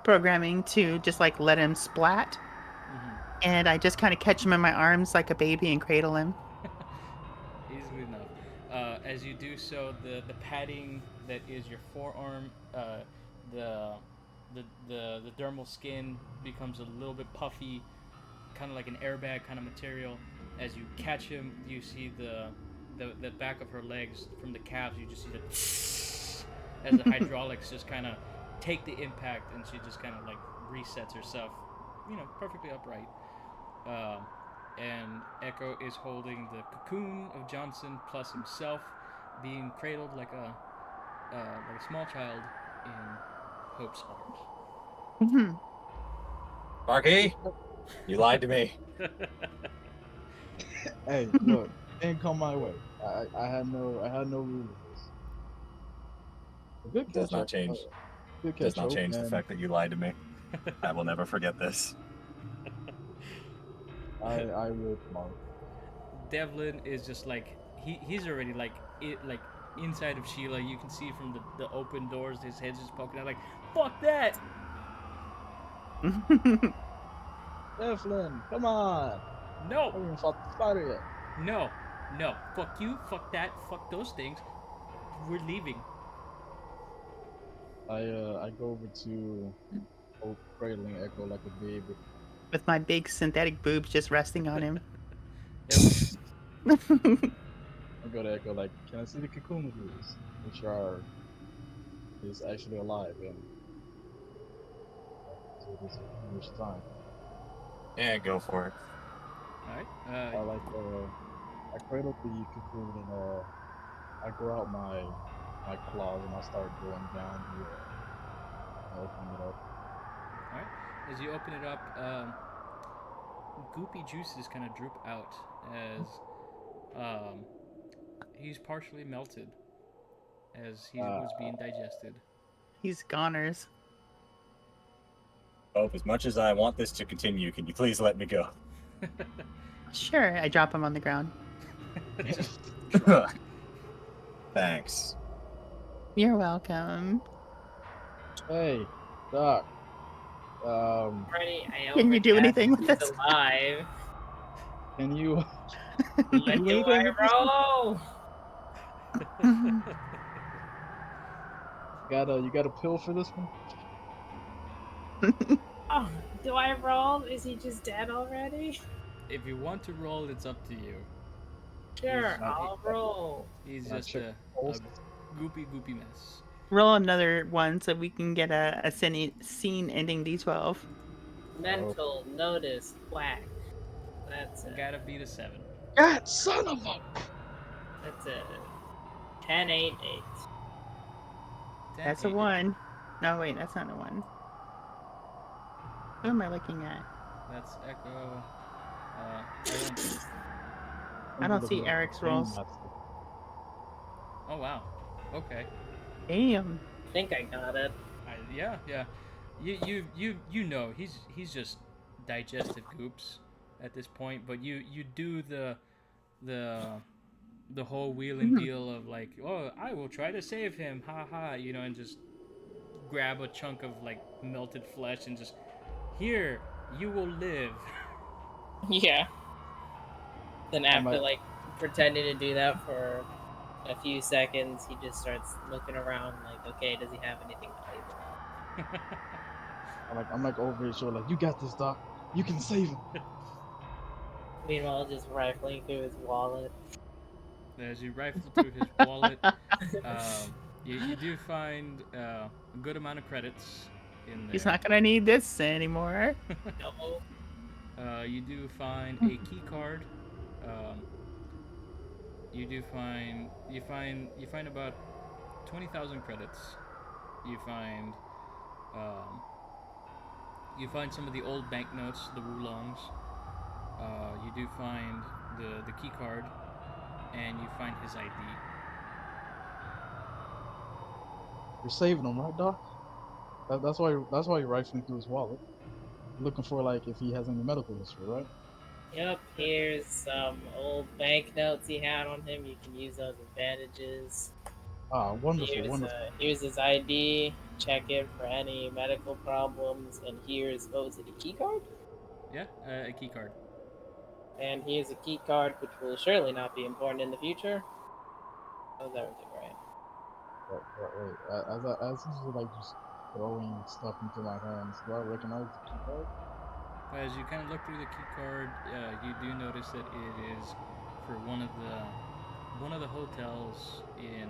programming to just like let him splat, and I just kind of catch him in my arms like a baby and cradle him. Easily enough. As you do so, the padding that is your forearm, the, the dermal skin becomes a little bit puffy, kind of like an airbag kind of material. As you catch him, you see the back of her legs from the calves. You just see the as the hydraulics just kind of take the impact, and she just kind of like resets herself, perfectly upright. And Echo is holding the cocoon of Johnson plus himself, being cradled like a small child in Hope's arms. Marky, you lied to me. Hey, look, didn't come my way. I had no rule of this. Good Does catch, not change. Good catch, Does not Hope, change the and fact that you lied to me. I will never forget this. I will tomorrow. Devlin is just like he's already like inside of Sheila. You can see from the open doors his head's just poking out like, fuck that. Devlin, come on! I No, haven't even fought the spider yet. no, fuck you, fuck that, fuck those things. We're leaving. I go over to Hope, cradling Echo like a baby. With my big synthetic boobs just resting on him. Yep. I go to Echo like, can I see the cocoon of yours? Which are is actually alive and so it is which time. Yeah, go for it. All right. I like I cradle the cocoon and I grow out my claws and I start going down the opening it up. All right. As you open it up, goopy juices kind of droop out as he's partially melted as he was being digested. He's goners. Hope, as much as I want this to continue, can you please let me go? Sure, I drop him on the ground. Thanks. You're welcome. Hey, Doc. Already, I Can you do overcast anything with he's this? alive. Can you What do do anything I with this? roll? You got a pill for this one? Oh, do I roll? Is he just dead already? If you want to roll, it's up to you. Sure, not- I'll roll. He's Can I just check a pulse? goopy mess. Roll another one so we can get a scene ending D12. Mental notice whack. That's it. Gotta beat a 7. God, son of a! That's it. 10, 8, 8. 10, That's a 8. 1. No, wait, that's not a 1. Who am I looking at? That's Echo. I don't see Eric's rolls. Oh wow. Okay. Damn. I think I got it. Yeah. You know he's just digestive goops at this point, but you do the whole wheel and deal of like, oh, I will try to save him, ha, and just grab a chunk of like melted flesh and just, here, you will live. Yeah. Then I after might- like pretending to do that for a few seconds, he just starts looking around like, okay, does he have anything valuable? I'm like over his shoulder, like, you got this, Doc. You can save him. Meanwhile, just rifling through his wallet. As you rifle through his wallet, you do find a good amount of credits in there. He's not gonna need this anymore. No. You do find a key card. You find about 20,000 credits. You find some of the old banknotes, the Wulongs. You do find the key card, and you find his ID. You're saving him, right, Doc? That's why you're rifling through his wallet, looking for like if he has any medical history, right? Yep, here's some old banknotes he had on him. You can use those as bandages. Ah, wonderful, wonderful. Here's his ID. Check it for any medical problems. And here's, what was it, a key card? Yeah, a key card. And here's a key card, which will surely not be important in the future. That was everything, right? Wait, as he's like just throwing stuff into my hands, do I recognize the key card? As you kind of look through the key card, you do notice that it is for one of the hotels in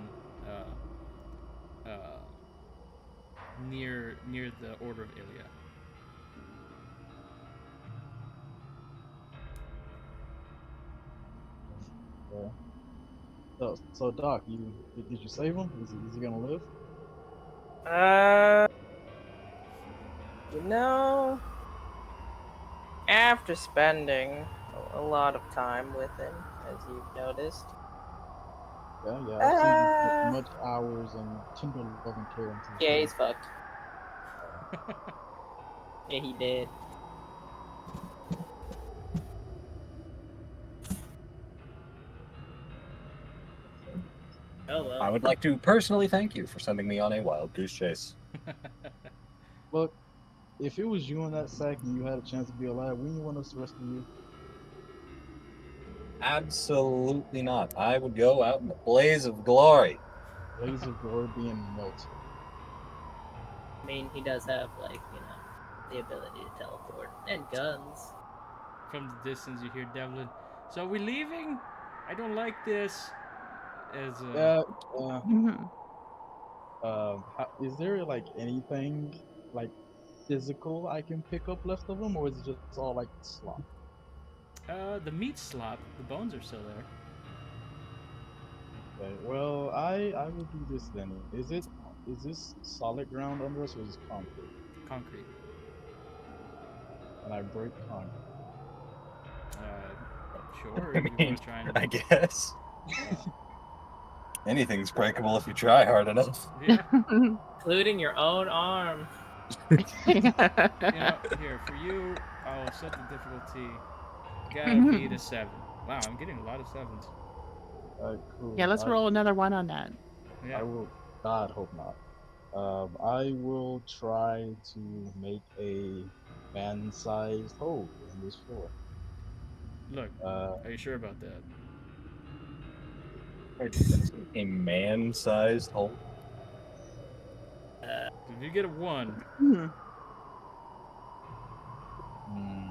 uh, near the Order of Ilia. Yeah. So Doc, did you save him? Is he gonna live? You know, after spending a lot of time with him, as you've noticed, Yeah. I've seen you put much hours and tender love and care into this. yeah, he's fucked. Yeah, he did. Oh well. I would like to personally thank you for sending me on a wild goose chase. Look, if it was you in that sack and you had a chance to be alive, wouldn't you want us to rescue you? Absolutely not. I would go out in a blaze of glory. Blaze of glory being melted. I mean, he does have, like, the ability to teleport and guns. From the distance, you hear Devlin. So are we leaving? I don't like this. As Yeah. Mhm. Is there like anything like physical I can pick up left of them, or is it just all like slop? the meat slop, the bones are still there. Okay, well, I will do this then. Is this solid ground under us, or is this concrete? Concrete. And I break concrete. Sure. I If you mean, want to try and. I guess. Anything's breakable if you try hard enough. Yeah. Including your own arm. Here for you, I'll set the difficulty. Gotta beat a 7. Wow, I'm getting a lot of 7s. Cool. Yeah, let's roll another one on that. Yeah. I will. God, hope not. I will try to make a man-sized hole in this floor. Look, Uh, are you sure about that? A man-sized hole. If you get a 1, Hmm. hmm,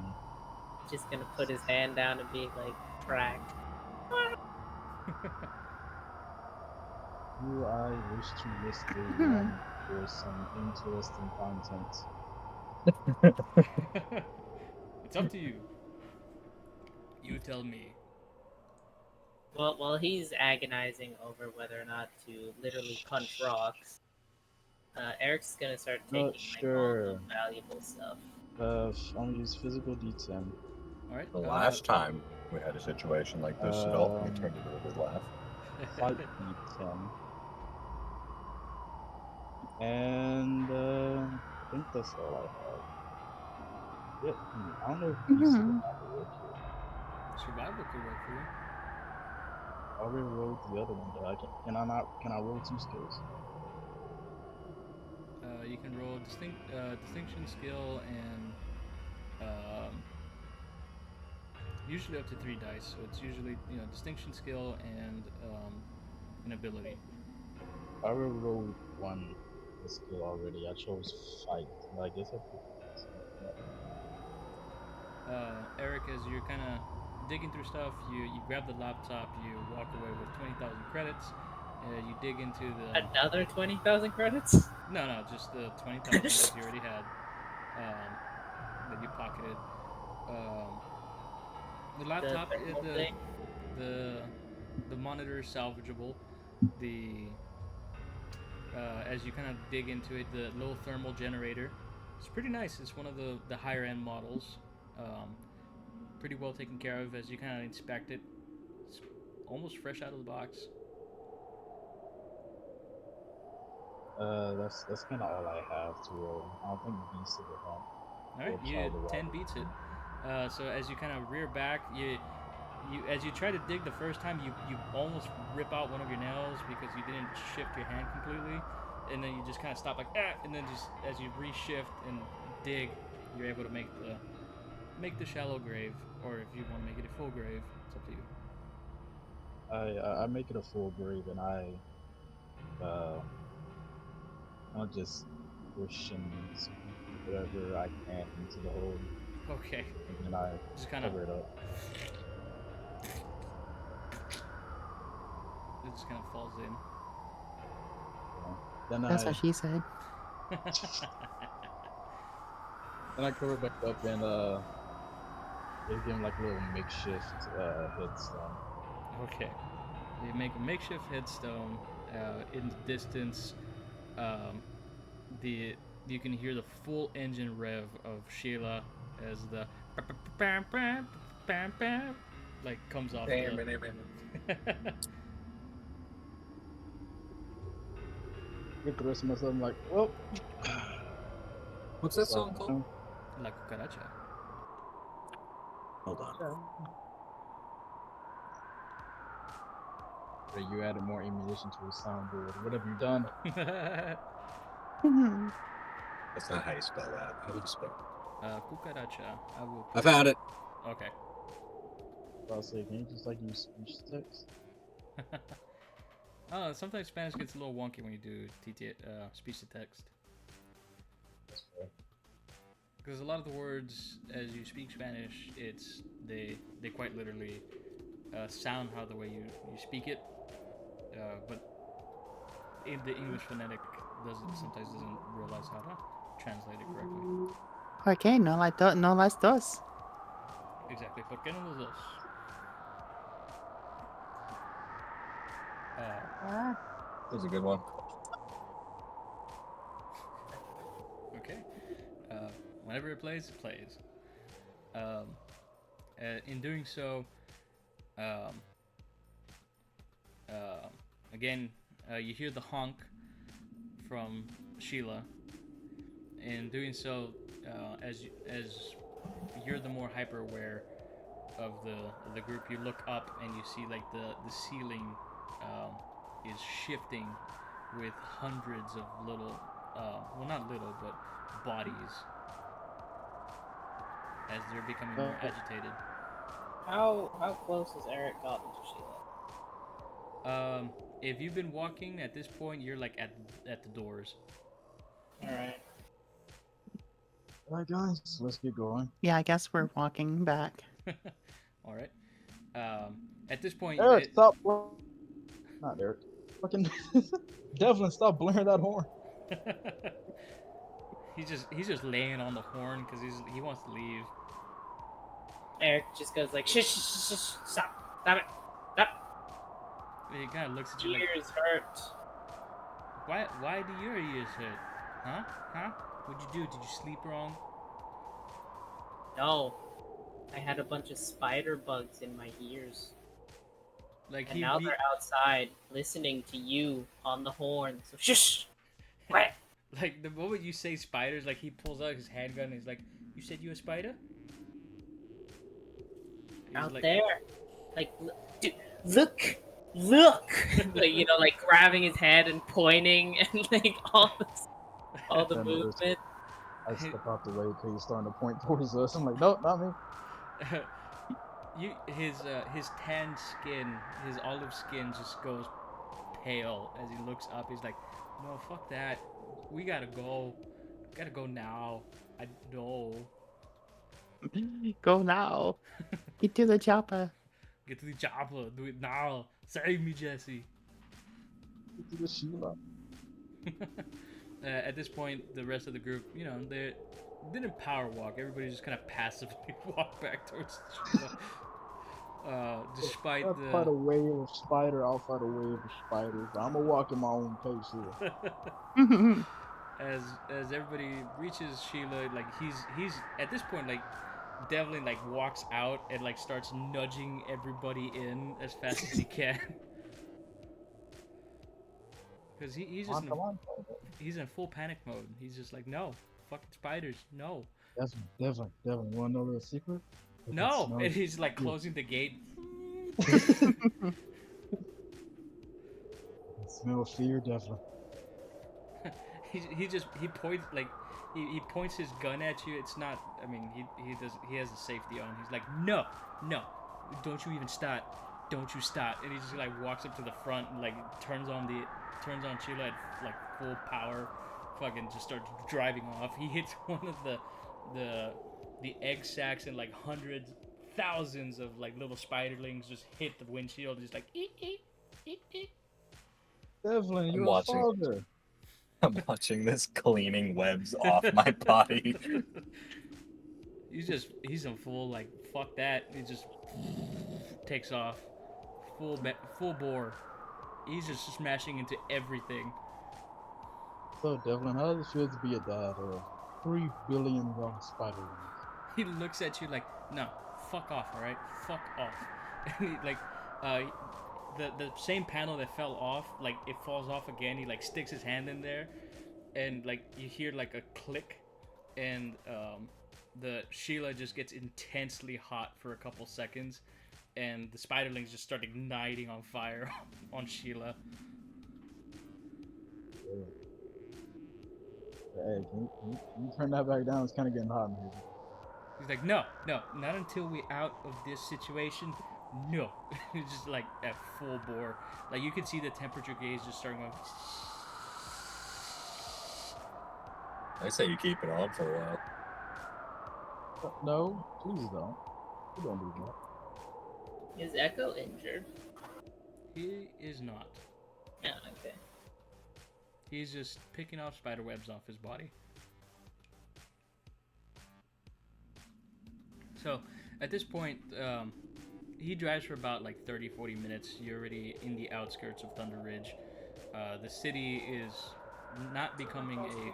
Just gonna put his hand down and be like, cracked. do I wish to risk a one for some interesting content? it's up to you. You tell me. Well, while he's agonizing over whether or not to literally punch rocks, Eric's gonna start taking like all the Sure. valuable stuff. I'm gonna use physical D10. All right. The last time we had a situation like this, Adolfo turned into a good laugh. Fight D10. And I think that's all I have. Yeah, I don't know if these Mhm. will work here. Survival could work for you. I already rolled the other one, but can I roll 2 skills? You can roll distinction skill and usually up to 3 dice. So it's usually distinction skill and an ability. I already rolled 1 skill already. I chose fight. But I guess I put Eric, as you're kind of digging through stuff, you grab the laptop, you walk away with 20,000 credits. You dig into the Another 20,000 credits? no, just the 20,000 that you already had that you pocketed. The laptop, the monitor is salvageable. The as you kind of dig into it, the low thermal generator, it's pretty nice. It's one of the higher end models. Pretty well taken care of as you kind of inspect it. It's almost fresh out of the box. that's kind of all I have to roll. I don't think beast will help. All right, 10 beats it. So as you kind of rear back, you as you try to dig the first time, you almost rip out one of your nails because you didn't shift your hand completely, and then you just kind of stop like and then just as you reshift and dig, you're able to make the shallow grave, or if you want to make it a full grave, it's up to you. I make it a full grave, and I'll just push and scoop whatever I can into the hole, Okay. and then I Just kind of. cover it up. It just kind of falls in. Then That's what she said. Then I cover it back up and give him like a little makeshift headstone. Okay. You make a makeshift headstone. In the distance, you can hear the full engine rev of Sheila as the like comes off. Get the rest of myself. I'm like, well, What's that song called? La cucaracha. Hold on. You added more ammunition to his soundboard. What have you done? That's not how you spell that. How do you spell Cucaracha. I found it. Okay. I'll say, can you just like use speech to text? Sometimes Spanish gets a little wonky when you do speech to text. That's fair. Because a lot of the words, as you speak Spanish, they quite literally sound how the way you speak it, but in the English phonetic sometimes doesn't realize how to translate it correctly. Okay, no las dos. Exactly. ¿Por qué no los dos? That's a good one. Okay. Whenever it plays, it plays. In doing so, again, you hear the honk from Sheila. In doing so, as you're the more hyper aware of the group, you look up and you see like the ceiling is shifting with hundreds of little, well, not little, but bodies as they're becoming more agitated. How close has Eric gotten to Sheila? If you've been walking at this point, you're like at the doors. Alright. Alright, guys, let's get going. Yeah, I guess we're walking back. All right. At this point, Eric, stop. Not Eric. Fucking Devlin, stop blaring that horn. he's just laying on the horn because he wants to leave. Eric just goes like, shh, stop it, stop. He kind of looks at you like, Ears hurt. why do your ears hurt? Huh? What'd you do? Did you sleep wrong? No, I had a bunch of spider bugs in my ears. Like And now they're outside listening to you on the horn. So shush! Quiet! Like the moment you say spiders, like he pulls out his handgun and he's like, "You said you a spider?" He's Out like, there. Like, dude, look! Like, you know, like grabbing his head and pointing and like all the Then movement. I step out the way because he's starting to point towards us. I'm like, nope, not me. His tan skin, his olive skin just goes pale as he looks up. He's like, "No, fuck that. We gotta go. Gotta go now. I know." Go now. Get to the chopper. Get to the chopper. Do it now. Save me, Jesse. Get to the Sheila. At this point, the rest of the group, you know, they didn't power walk. Everybody just kind of passively walked back towards Sheila. Despite I'll fight a wave of spider. I'll fight a wave of spiders. I'm gonna walk in my own pace here. as everybody reaches Sheila, like he's at this point, like Devlin like walks out and like starts nudging everybody in as fast as he can. Because he's just he's in full panic mode. He's just like, no, fucking spiders, no. Devlin, wanna know a little secret? No, and he's like closing the gate. Smell fear, definitely. he points like he points his gun at you. It's not. I mean, he has the safety on. He's like, no, don't you even start. Don't you start. And he just like walks up to the front and like turns on Sheila at like full power. Fucking just starts driving off. He hits one of the egg sacs, and like hundreds, thousands of like little spiderlings just hit the windshield. Just like eek eek eek eek. Devlin, I'm you're a watching. father. I'm watching this cleaning webs off my body. He's in full like fuck that. He just takes off full bore. He's just smashing into everything. So, Devlin, how does it feel to be a dad of 3 billion young spiderlings? He looks at you like, no, fuck off, all right, fuck off. And he, like, the same panel that fell off, like it falls off again. He like sticks his hand in there, and like you hear like a click, and the Sheila just gets intensely hot for a couple seconds, and the spiderlings just start igniting on fire on Sheila. Hey, can you turn that back down? It's kind of getting hot in here. He's like, no, not until we're out of this situation. No. It's just like at full bore. Like you can see the temperature gauge just starting going. I say you keep it on for a while. No, please don't. You don't do that. Is Echo injured? He is not. Yeah, okay. He's just picking off spider webs off his body. So, at this point, he drives for about like 30-40 minutes. You're already in the outskirts of Thunderridge. The city is not becoming a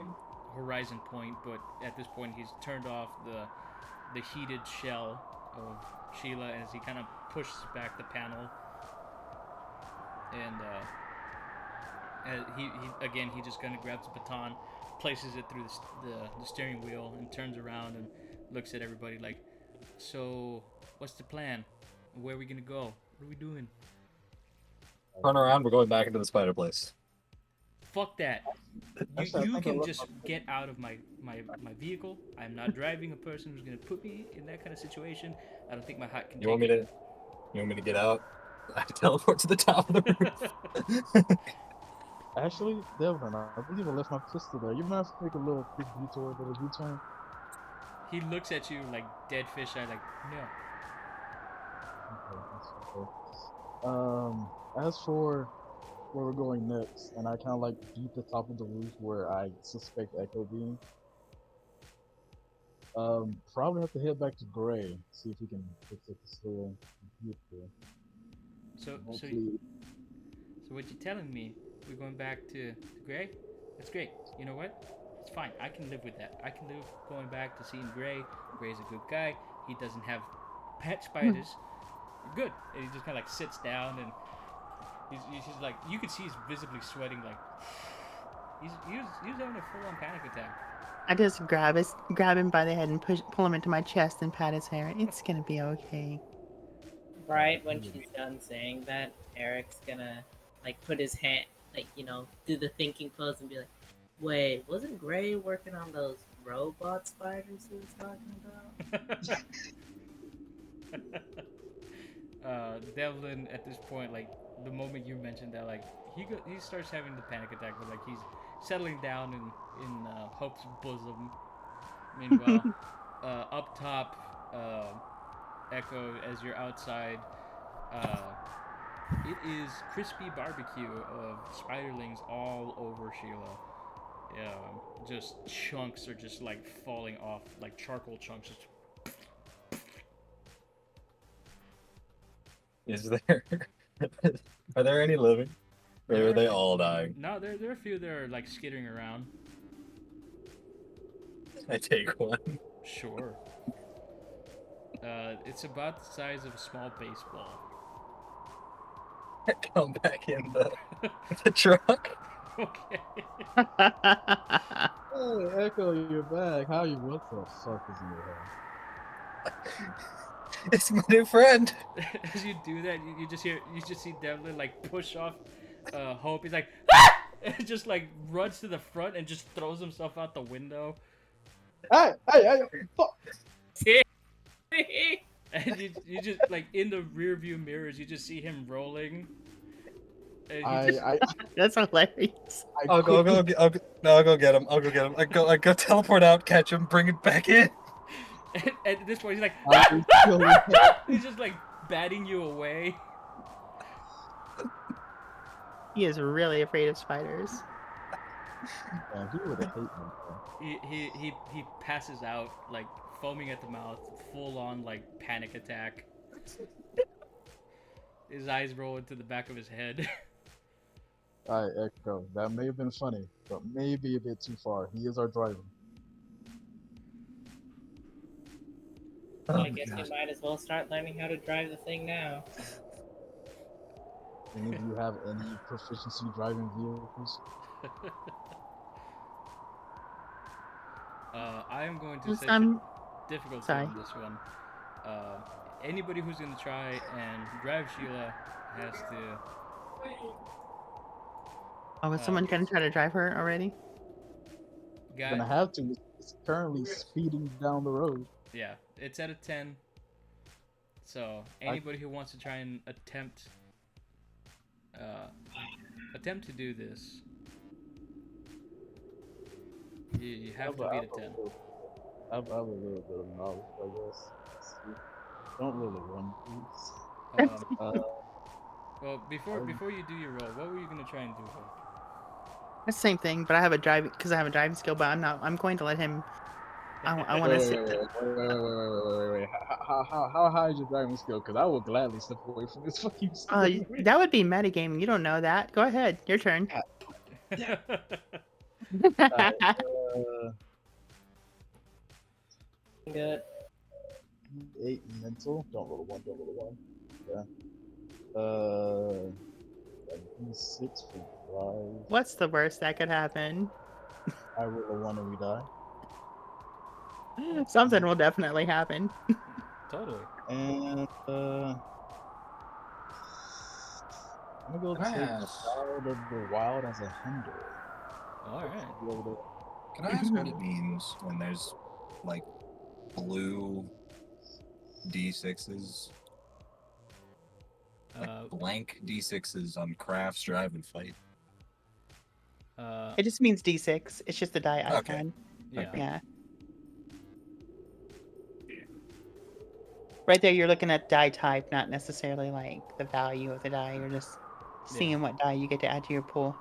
horizon point, but at this point he's turned off the heated shell of Sheila as he kind of pushes back the panel. And he just kind of grabs the baton, places it through the steering wheel, and turns around and looks at everybody like, so what's the plan? Where are we gonna go? What are we doing? Turn around, we're going back into the spider place. Fuck that. You can just get out of my vehicle. I'm not driving a person who's gonna put me in that kind of situation. I don't think my heart can You want take it. me to get out? I teleport to the top of the roof. Actually, Devlin, I believe I left my pistol there. You might have to take a little quick detour, little U-turn. He looks at you like dead fish eye, like, no. Okay. As for where we're going next, and I kind of like beat the top of the roof where I suspect Echo being. Probably have to head back to Gray, see if we can fix it still. So what you're telling me? We're going back to Gray? That's great. You know what? It's fine. I can live with that. I can live going back to seeing Gray. Gray's a good guy. He doesn't have pet spiders. You're good. And he just kind of like sits down and he's just like, you can see he's visibly sweating, like he's having a full-on panic attack. I just grab him by the head and pull him into my chest and pat his hair. It's gonna be okay. Right when she's done saying that, Eric's gonna like put his hand, like, you know, do the thinking pose and be like, wait, wasn't Gray working on those robot spiders he was talking about? Devlin, at this point, like the moment you mentioned that, like he starts having the panic attack, but like he's settling down in Hope's bosom. Meanwhile, up top, Echo, as you're outside, it is crispy barbecue of spiderlings all over Sheila. Just chunks are just like falling off, like charcoal chunks. Is there? Are there any living? Or are they all dying? No, there are a few that are like skittering around. I take one. Sure. It's about the size of a small baseball. Come back in the truck. Okay. Hey, Echo, you're back. How you? What the fuck is in your head? It's my new friend. As you do that, you just see Devlin like push off Hope. He's like, ah! And just like runs to the front and just throws himself out the window. Hey, fuck. And you just like in the rear view mirrors, you just see him rolling. And you just, That's hilarious. I'll go get him. I'll go get him. I go teleport out, catch him, bring him back in. and at this point, he's like, he's just like batting you away. He is really afraid of spiders. Man, he would have hated me. He passes out like foaming at the mouth, full on like panic attack. His eyes roll into the back of his head. Alright, Echo, that may have been funny, but maybe a bit too far. He is our driver. I guess you might as well start learning how to drive the thing now. Any of you have any proficiency driving vehicles? I am going to set difficulty on this one. Anybody who's gonna try and drive Sheila has to. Oh, is someone gonna try to drive her already? You're gonna have to. It's currently speeding down the road. Yeah, it's at a 10. So anybody who wants to try and attempt to do this, you have to beat a 10. I have a little bit of knowledge, I guess. Don't really run, please. Well, before you do your roll, what were you gonna try and do? The same thing, but I have a driving skill, but I'm going to let him. I want to sit. Wait. How high is your driving skill? Because I will gladly step away from this fucking skill. That would be metagaming. You don't know that. Go ahead. Your turn. Good. 8 mental. Don't roll a 1. Yeah. D6 for drive. What's the worst that could happen? I roll a 1 and we die. Something will definitely happen. Totally. And I'm gonna go take Child of the Wild as a hinder. Alright. Can I ask what it means when there's like blue D6s? Like blank D6s on crafts, drive, and fight. It just means D6. It's just a die icon. Okay. Yeah. Right there, you're looking at die type, not necessarily like the value of the die. You're just seeing what die you get to add to your pool.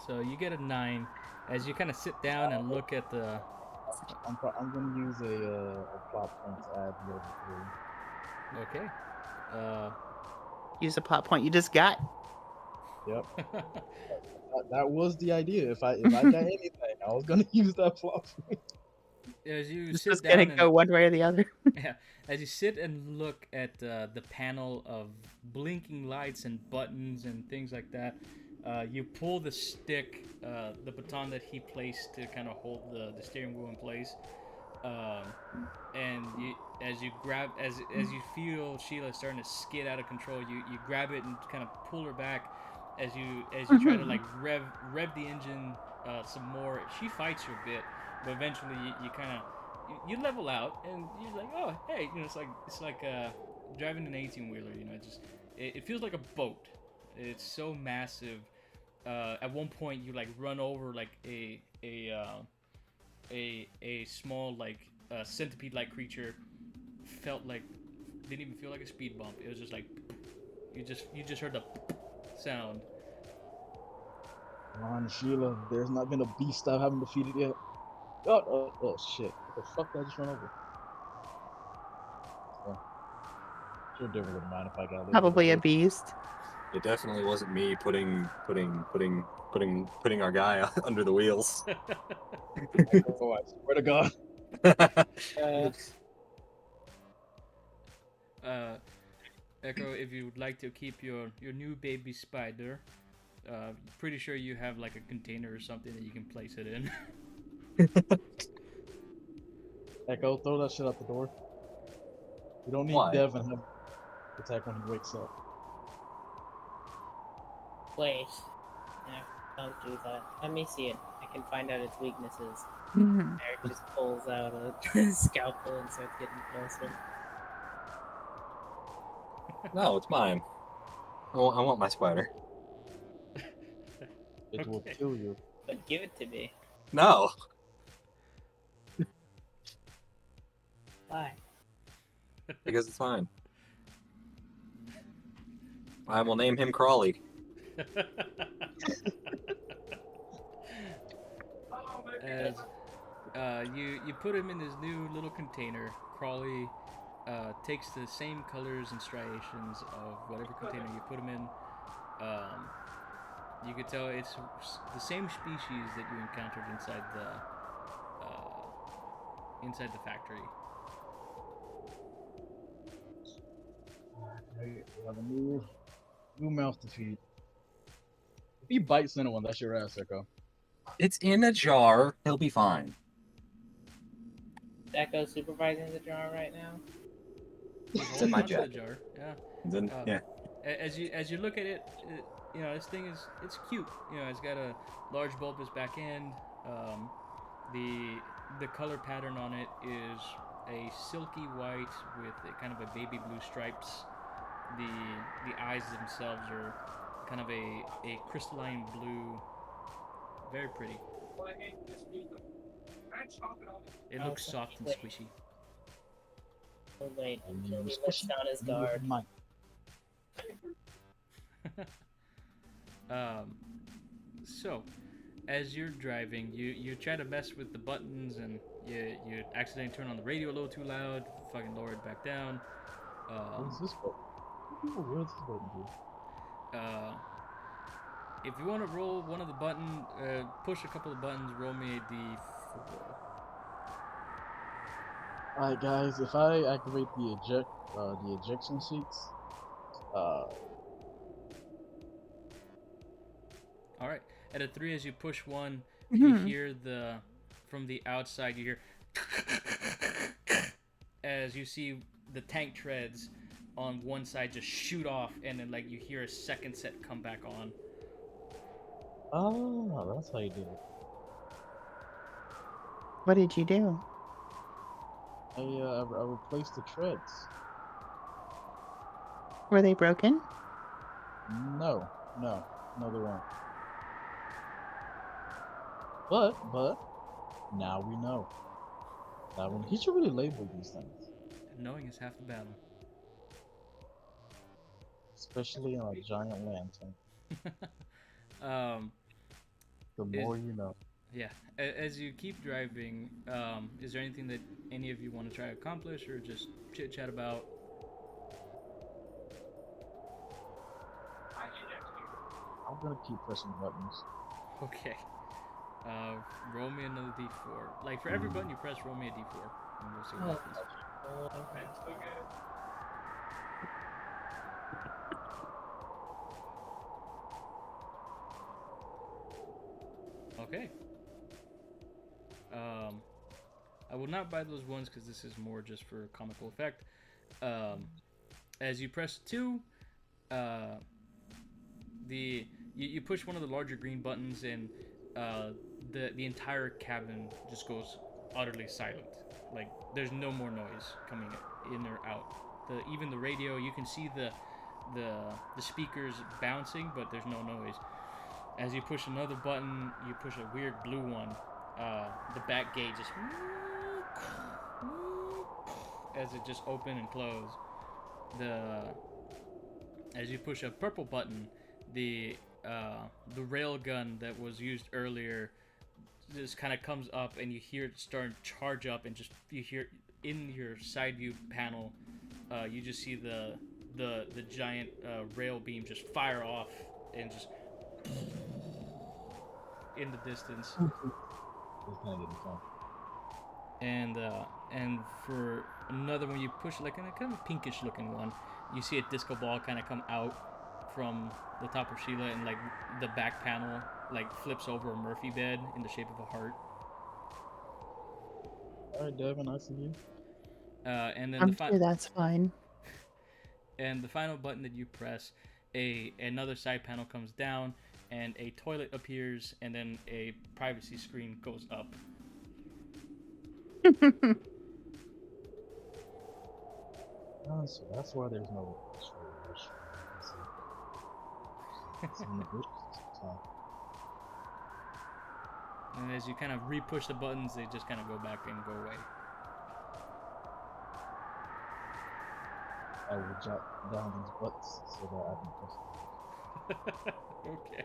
So you get a 9 as you kind of sit down and look at the. I'm gonna use a plot point to add level 3. Okay. Use a plot point you just got. Yep. that was the idea. If I got anything, I was gonna use that plot point. As you It's sit just down gonna go one way or the other. Yeah, as you sit and look at the panel of blinking lights and buttons and things like that, you pull the stick, the baton that he placed to kind of hold the steering wheel in place, and as you you feel Sheila starting to skid out of control, you grab it and kind of pull her back as you try to like rev the engine some more. She fights you a bit, but eventually you kind of you level out and you're like, oh hey, it's like driving an 18-wheeler. It feels like a boat. It's so massive. At one point you like run over like a small like centipede-like creature. Didn't even feel like a speed bump. It was just like you just heard the sound. Come on, Sheila, there's not been a beast I haven't defeated yet. Oh shit. What the fuck did I just run over? Sure Devil wouldn't mind if I got Probably a beast. It definitely wasn't me putting our guy under the wheels. Oh, I swear to God. Echo, if you would like to keep your new baby spider, pretty sure you have like a container or something that you can place it in. Echo, throw that shit out the door. We don't need Why? Devin have attack when he wakes up. Wait. No, don't do that. Let me see it. I can find out its weaknesses. Mhm. Eric just pulls out a scalpel and starts getting closer. No, it's mine. I want my spider. It will Okay. kill you. But give it to me. No. Why? Because it's mine. I will name him Crawley. As you put him in his new little container, Crawley takes the same colors and striations of whatever container you put him in. You could tell it's the same species that you encountered inside the factory. Right, we have a new mouth to feed. If he bites anyone, that's your ass, Echo. It's in a jar. He'll be fine. Echo supervising the jar right now. It's in my Onto the jacket. jar. Yeah. It's in, yeah. As you look at it, you know, this thing it's cute. You know, it's got a large bulbous back end. The color pattern on it is a silky white with a kind of a baby blue stripes. The eyes themselves are kind of a crystalline blue. Very pretty. It looks soft and squishy. Oh wait, And until he you lets squishy, down his you look guard. at mine. So, as you're driving, you try to mess with the buttons and you accidentally turn on the radio a little too loud, fucking lower it back down. What is this button? What does this button do? If you want to roll one of the button, push a couple of buttons, roll me a d4. Alright guys, if I activate the ejection seats, All right. At a 3, as you push one, Mhm. you hear from the outside, you hear as you see the tank treads on one side just shoot off, and then like you hear a second set come back on. oh, that's how you do it. What did you do? I replaced the treads. Were they broken? No, they weren't. But now we know. Now he should really label these things, Knowing is half the battle. especially in a giant lantern. um, The more you know. yeah. As you keep driving, is there anything that any of you want to try to accomplish, or just chit chat about? I'm gonna keep pressing buttons. Okay. Roll me another d4. Like for every button you press, roll me a d4, and we'll see what happens. Okay. I will not buy those ones because this is more just for comical effect. As you press 2, you push one of the larger green buttons, and the entire cabin just goes utterly silent. Like there's no more noise coming in or out. Even the radio, you can see the speakers bouncing, but there's no noise. As you push another button, you push a weird blue one. The back gate just as it just open and close. As you push a purple button, the rail gun that was used earlier just kind of comes up, and you hear it start to charge up, and just you hear in your side view panel, you just see the giant rail beam just fire off and just in the distance. It's kind of getting fun. And for another one, you push like a kind of pinkish looking one. You see a disco ball kind of come out from the top of Sheila, and like the back panel like flips over a Murphy bed in the shape of a heart. Alright, Devin, I see you. And then I'm sure that's fine. and the final button that you press, another side panel comes down, and a toilet appears, and then a privacy screen goes up. So that's why there's no storage. It's in the bushes. So, And as you kind of re-push the buttons, they just kind of go back and go away. I will jot down these butts so that I can press them. Okay.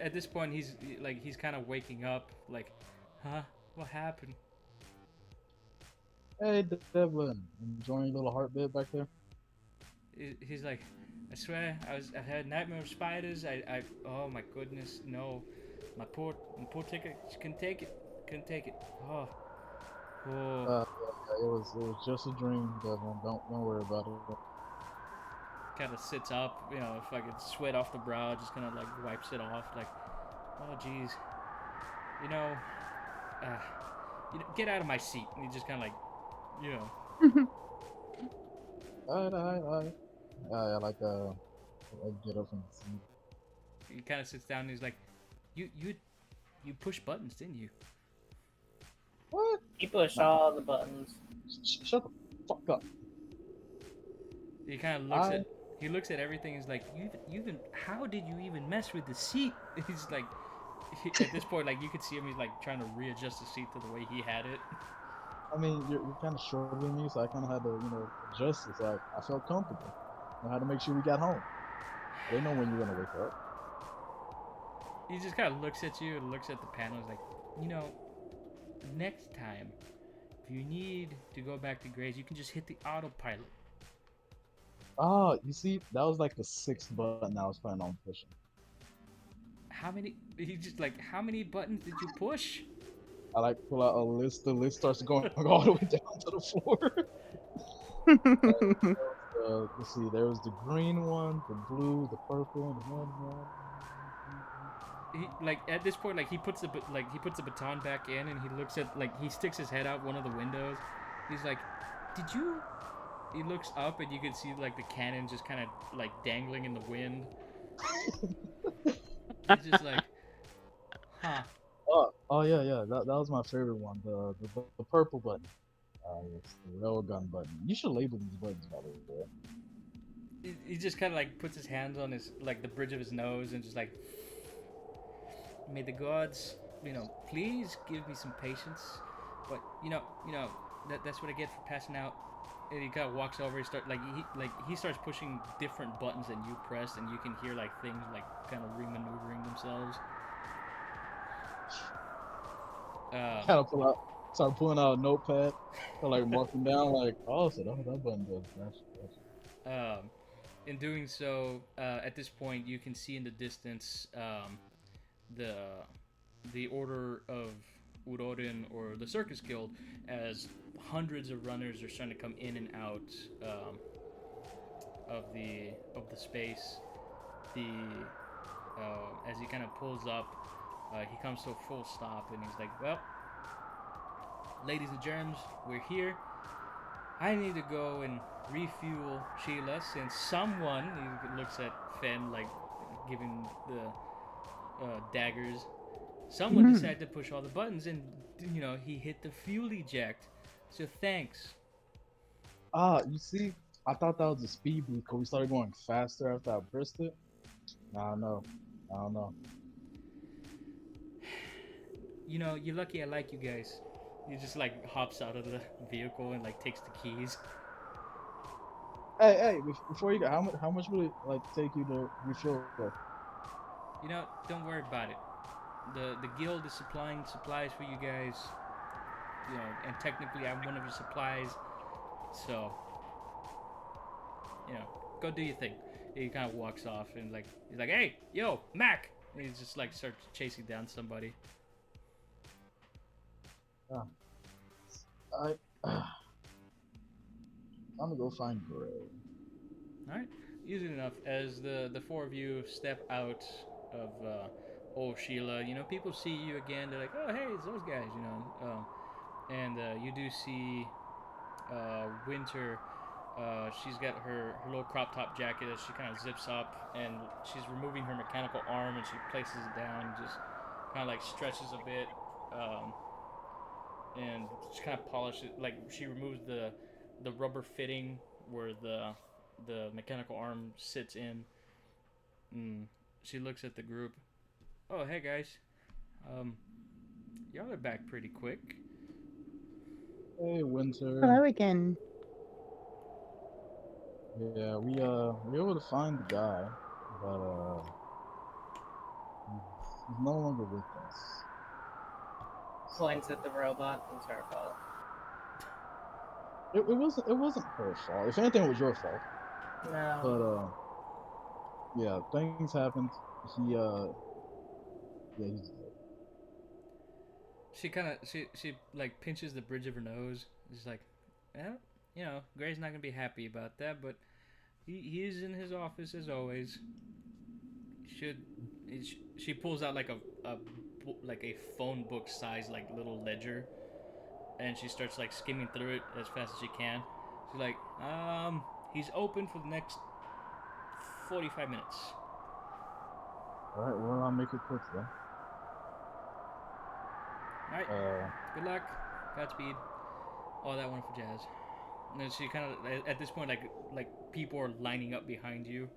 At this point, he's kind of waking up. Like, huh? What happened? Hey, Devlin, enjoying your little heartbeat back there? He's like, I swear, I had nightmare of spiders. Oh my goodness, no, my poor ticket can take it, Oh, oh. Yeah, it was just a dream, Devlin. Don't worry about it. Kind of sits up, fucking sweat off the brow, just kind of like wipes it off, like, oh jeez, you know, get out of my seat. And he just kind of like, Alright. I like get up from the seat. He kind of sits down and he's like, you push buttons, didn't you? What? He pushed all the buttons. Shut the fuck up. He kind of looks at everything. He's like, how did you even mess with the seat? He's like, at this point, like you could see him. He's like trying to readjust the seat to the way he had it. I mean, you're kind of shorter than me, so I kind of had to, adjust it. So I felt comfortable. I had to make sure we got home. I didn't know when you were gonna wake up. He just kind of looks at you and looks at the panel. He's like, next time, if you need to go back to Grace, you can just hit the autopilot. Ah, you see, that was like the 6th button I was planning on pushing. How many? He just like, how many buttons did you push? I like pull out a list. The list starts going all the way down to the floor. Let's see. There was the green one, the blue, the purple, the red one. He like at this point, like he puts the baton back in, and he looks at he sticks his head out one of the windows. He's like, "Did you?" He looks up, and you can see like the cannon just kind of like dangling in the wind. He's just like, "Huh." Oh yeah. That was my favorite one. The purple button. It's the railgun button. You should label these buttons, by the way. He just kind of like puts his hands on his the bridge of his nose and just like, may the gods, please give me some patience. But that's what I get for passing out. And he kind of walks over. He starts pushing different buttons than you pressed, and you can hear like things like kind of remaneuvering themselves. Kind of start pulling out a notepad, or like marking down, like, oh, so that button does. That's. In doing so, at this point, you can see in the distance the order of Rhône, or the Circus Guild, as hundreds of runners are starting to come in and out of the space. As he kind of pulls up, he comes to a full stop, and he's like, "Well, ladies and germs, we're here. I need to go and refuel Sheila, since someone," he looks at Fenn, like giving the daggers, "someone decided to push all the buttons, and he hit the fuel eject. So thanks." You see, I thought that was a speed boost, because we started going faster after I pressed it. I don't know. You're lucky I like you guys. He just like hops out of the vehicle and like takes the keys. Hey, before you go, how much will it like take you to refill? Don't worry about it. The guild is supplying supplies for you guys. And technically I'm one of your supplies. So, go do your thing. He kind of walks off and he's like, "Hey, yo, Mac!" And he just like starts chasing down somebody. I'm gonna go find Gray. All right. Easy enough. As the four of you step out of old Sheila, people see you again. They're like, "Oh, hey, it's those guys," and you do see Winter, she's got her little crop top jacket as she kind of zips up, and she's removing her mechanical arm, and she places it down, and just kind of like stretches a bit, and just kind of polishes. Like she removes the rubber fitting where the mechanical arm sits in. And she looks at the group. Oh, hey guys. Y'all are back pretty quick. Hey, Winter. Hello again. Yeah, we were able to find the guy, but he's no longer with us. Points at the robot. It's her fault. It wasn't her fault. If anything, it was your fault. No. But yeah, things happened. He yeah, he's dead. She like pinches the bridge of her nose. She's like, well, you know, Gray's not gonna be happy about that, but he's in his office as always. She pulls out like a phone book size like little ledger, and she starts like skimming through it as fast as she can. She's like, he's open for the next 45 minutes. All right, well, I'll make it quick then. All right. Good luck. Godspeed. All that wonderful jazz. And then she kind of, at this point, like people are lining up behind you.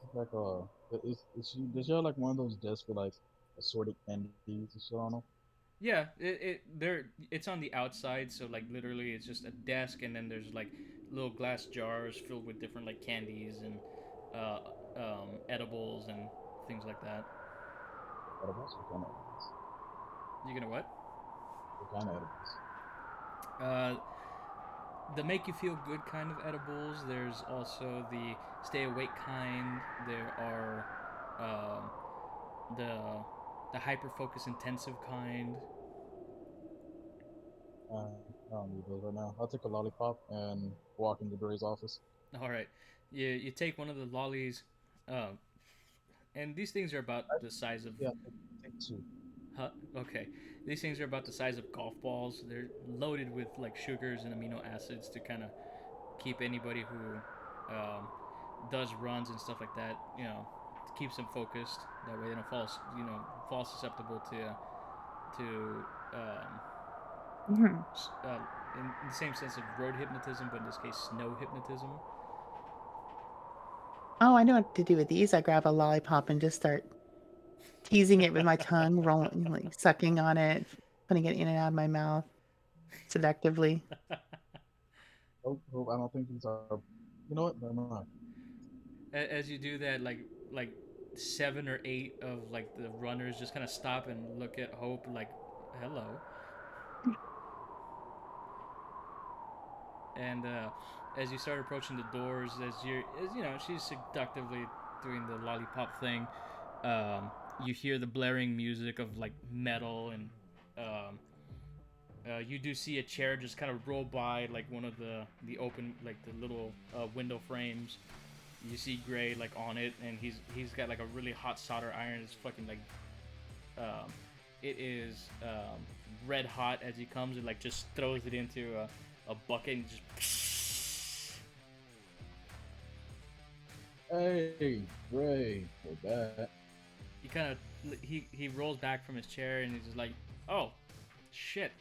It's like does she have like one of those desks with like assorted candies and shit on them? Yeah, it's on the outside, so like literally it's just a desk, and then there's like little glass jars filled with different like candies and edibles and things like that. Edibles? What kind of edibles? You gonna what? What kind of edibles? The make you feel good kind of edibles. There's also the stay awake kind. There are the hyper focus intensive kind. I don't need those right now. I'll take a lollipop and walk into Gray's office. All right, you take one of the lollies, and these things are about the size of. Yeah, take two. Huh? Okay, these things are about the size of golf balls. They're loaded with like sugars and amino acids to kind of keep anybody who does runs and stuff like that, you know, keeps them focused. That way they don't fall susceptible to Mhm. in the same sense of road hypnotism, but in this case, snow hypnotism. Oh, I know what to do with these. I grab a lollipop and just start teasing it with my tongue, rolling, like sucking on it, putting it in and out of my mouth seductively. Oh, I don't think these are. You know what? Never mind. As you do that, like 7 or 8 of like the runners just kind of stop and look at Hope like, hello. And as you start approaching the doors, as you know, she's seductively doing the lollipop thing. You hear the blaring music of like metal, and you do see a chair just kind of roll by, like one of the open, like the little window frames. You see Gray like on it, and he's got like a really hot solder iron. It's fucking like, it is red hot as he comes, and like just throws it into a bucket and just. Hey, Gray, we're back. He kind of he rolls back from his chair, and he's just like, oh, shit.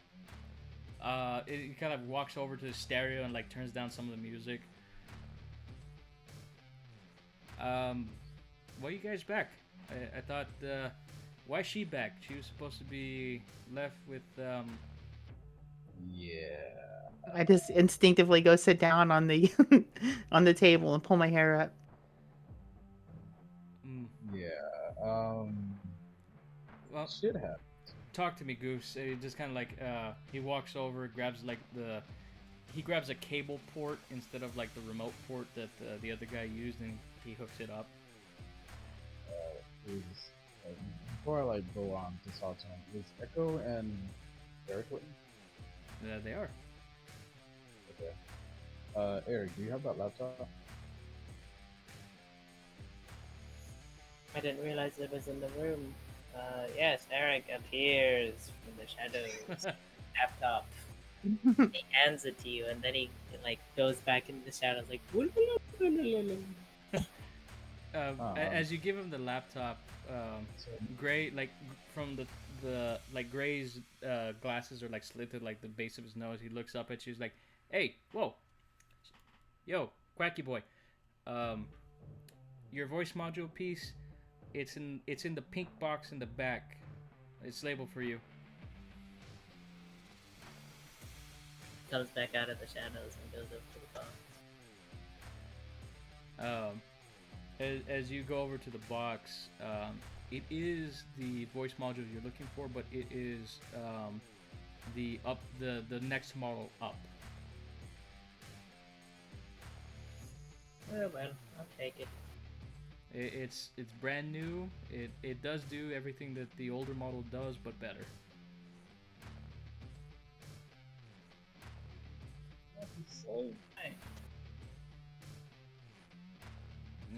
He kind of walks over to the stereo and like turns down some of the music. Why are you guys back? I thought, why is she back? She was supposed to be left with, Yeah. I just instinctively go sit down on the on the table and pull my hair up. Yeah. Well, Shit happened. talk to me, Goose. He just kind of like, he walks over, grabs like he grabs a cable port instead of like the remote port that the other guy used, and he hooks it up. Before I like go on to talk to him, is Echo and Eric with me? They are. Okay. Eric, do you have that laptop? I didn't realize it was in the room. Yes, Eric appears from the shadows. Laptop. He hands it to you, and then he like goes back into the shadows, like. As you give him the laptop, So, Gray, from the like Gray's glasses are like slit to like the base of his nose. He looks up at you. He's like, "Hey, whoa, yo, Quacky boy, um, your voice module piece. It's in the pink box in the back. It's labeled for you." Comes back out of the shadows and goes up to the box. As you go over to the box, it is the voice module you're looking for, but it is the next model up. Oh well, I'll take it. It's brand new. It does do everything that the older model does, but better. so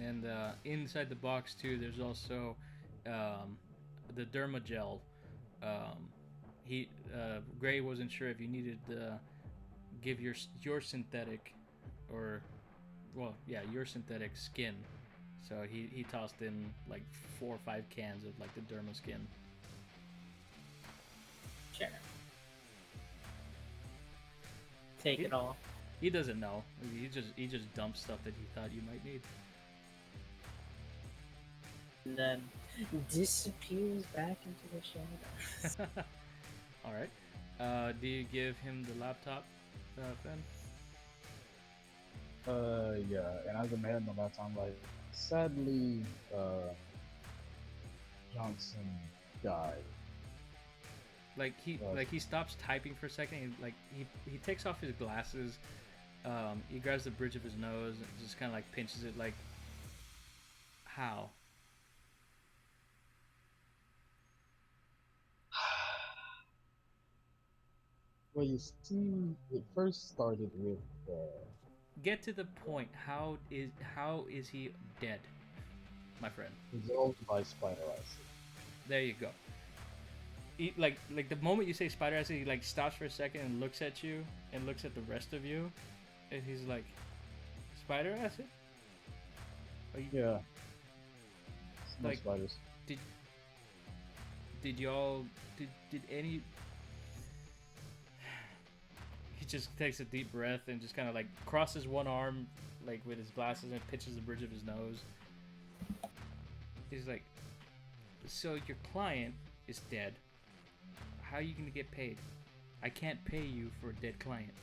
And inside the box too, there's also the dermagel. Gray wasn't sure if you needed to give your synthetic, or your synthetic skin. So he tossed in like 4 or 5 cans of like the derma skin. Sure. Take it all. He doesn't know. He just dumps stuff that he thought you might need. And then disappears back into the shadows. All right. Do you give him the laptop, Ben? yeah, and as I'm heading on that time, like, sadly, Johnson died. Like he stops typing for a second. He takes off his glasses. He grabs the bridge of his nose and just kind of like pinches it. Like, how? Well, you see, it first started with Get to the point. How is he dead, my friend? dissolved by spider acid. There you go. Like the moment you say spider acid, he like stops for a second and looks at you and looks at the rest of you, and he's like, "Spider acid? Are you, Yeah. No Like- spiders. did y'all did any?" He just takes a deep breath and just kind of like crosses one arm like with his glasses and pinches the bridge of his nose. He's like, "So your client is dead. How are you gonna get paid? I can't pay you for a dead client."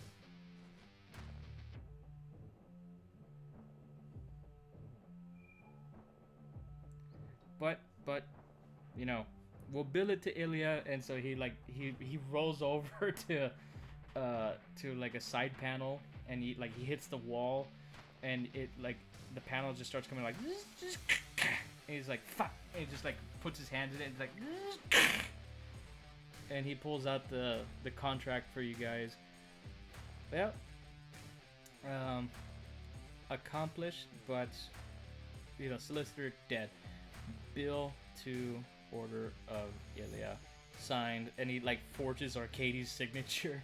But you know, we'll bill it to Ilya, and so he rolls over to like a side panel, and he hits the wall, and it like the panel just starts coming like, and he's like, "Fuck," and he just like puts his hands in it and like, and he pulls out the contract for you guys. Well, accomplished, but solicitor dead. Bill to order of Ilya, signed, and he like forges Arcadie's signature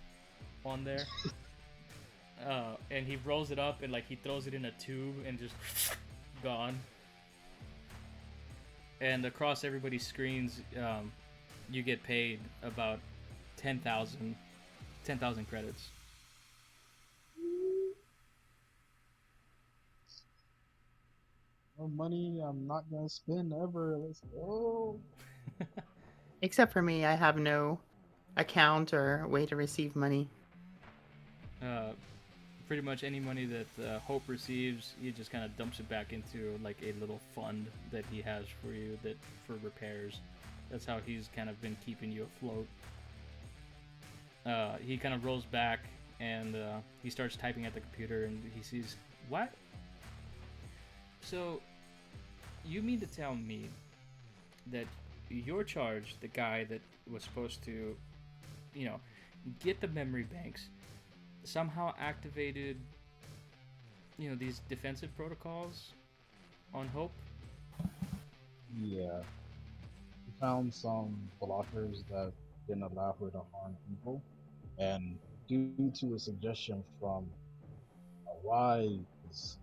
on there. And he rolls it up and like he throws it in a tube and just gone. And across everybody's screens, you get paid about 10,000 credits. No money I'm not gonna spend ever. Let's go. Except for me, I have no account or way to receive money. Pretty much any money that Hope receives, he just kind of dumps it back into like a little fund that he has for you for repairs. That's how he's kind of been keeping you afloat. He kind of rolls back and he starts typing at the computer, and he sees, "What? So, you mean to tell me that your charge, the guy that was supposed to, get the memory banks, somehow activated, these defensive protocols on Hope?" Yeah. We found some blockers that didn't allow her to harm people, and due to a suggestion from a wise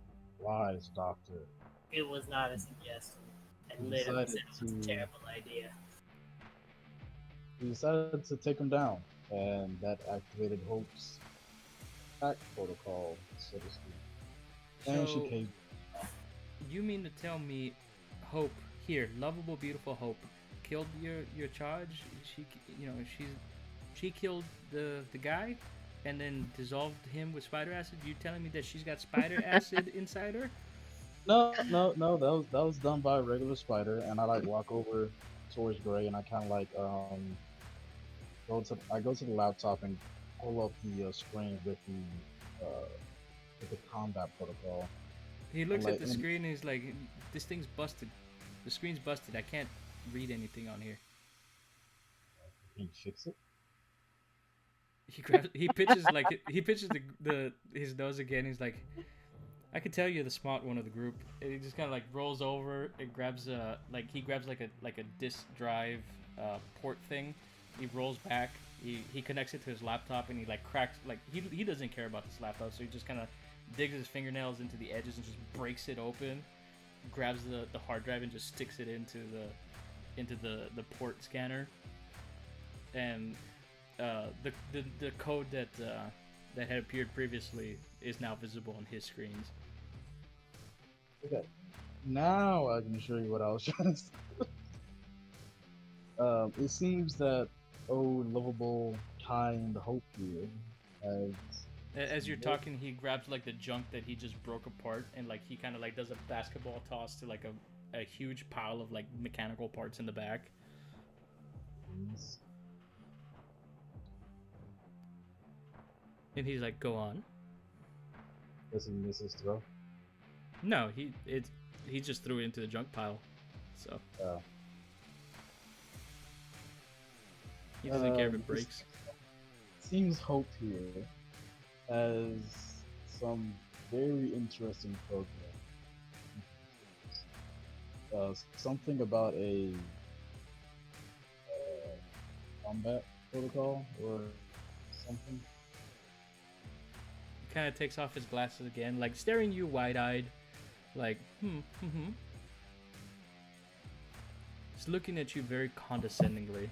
doctor, It was not a suggestion. I he literally decided said it was a terrible idea. he decided to take him down, and that activated Hope's attack protocol, so to speak. And she So came. you mean to tell me, Hope here, lovable, beautiful Hope, killed your charge? She killed the guy, and then dissolved him with spider acid. You telling me that she's got spider acid inside her? No. That was done by a regular spider, and I like walk over towards Gray, and I kind of like go to the laptop and pull up the screen with the combat protocol. He looks like, at the screen and he's like, "This thing's busted. The screen's busted. I can't read anything on here." Can you fix it? He pitches his nose again. He's like, "I could tell you're the smart one of the group." And he just kind of like rolls over and grabs he grabs like a disk drive port thing. He rolls back. He connects it to his laptop and he like cracks like he doesn't care about this laptop, so he just kind of digs his fingernails into the edges and just breaks it open. Grabs the hard drive and just sticks it into the port scanner. And the code that had appeared previously is now visible on his screens. Okay. Now I can show you what I was trying to say. It seems that lovable, kind Hope here has. As you're talking, he grabs like the junk that he just broke apart and like he kind of like does a basketball toss to like a huge pile of like mechanical parts in the back. And he's like, "Go on." Does he miss his throw? No, he just threw it into the junk pile. So he doesn't care if it breaks. Seems Hope here has some very interesting program. Something about a combat protocol or something. Kind of takes off his glasses again, like staring you wide-eyed, like He's looking at you very condescendingly.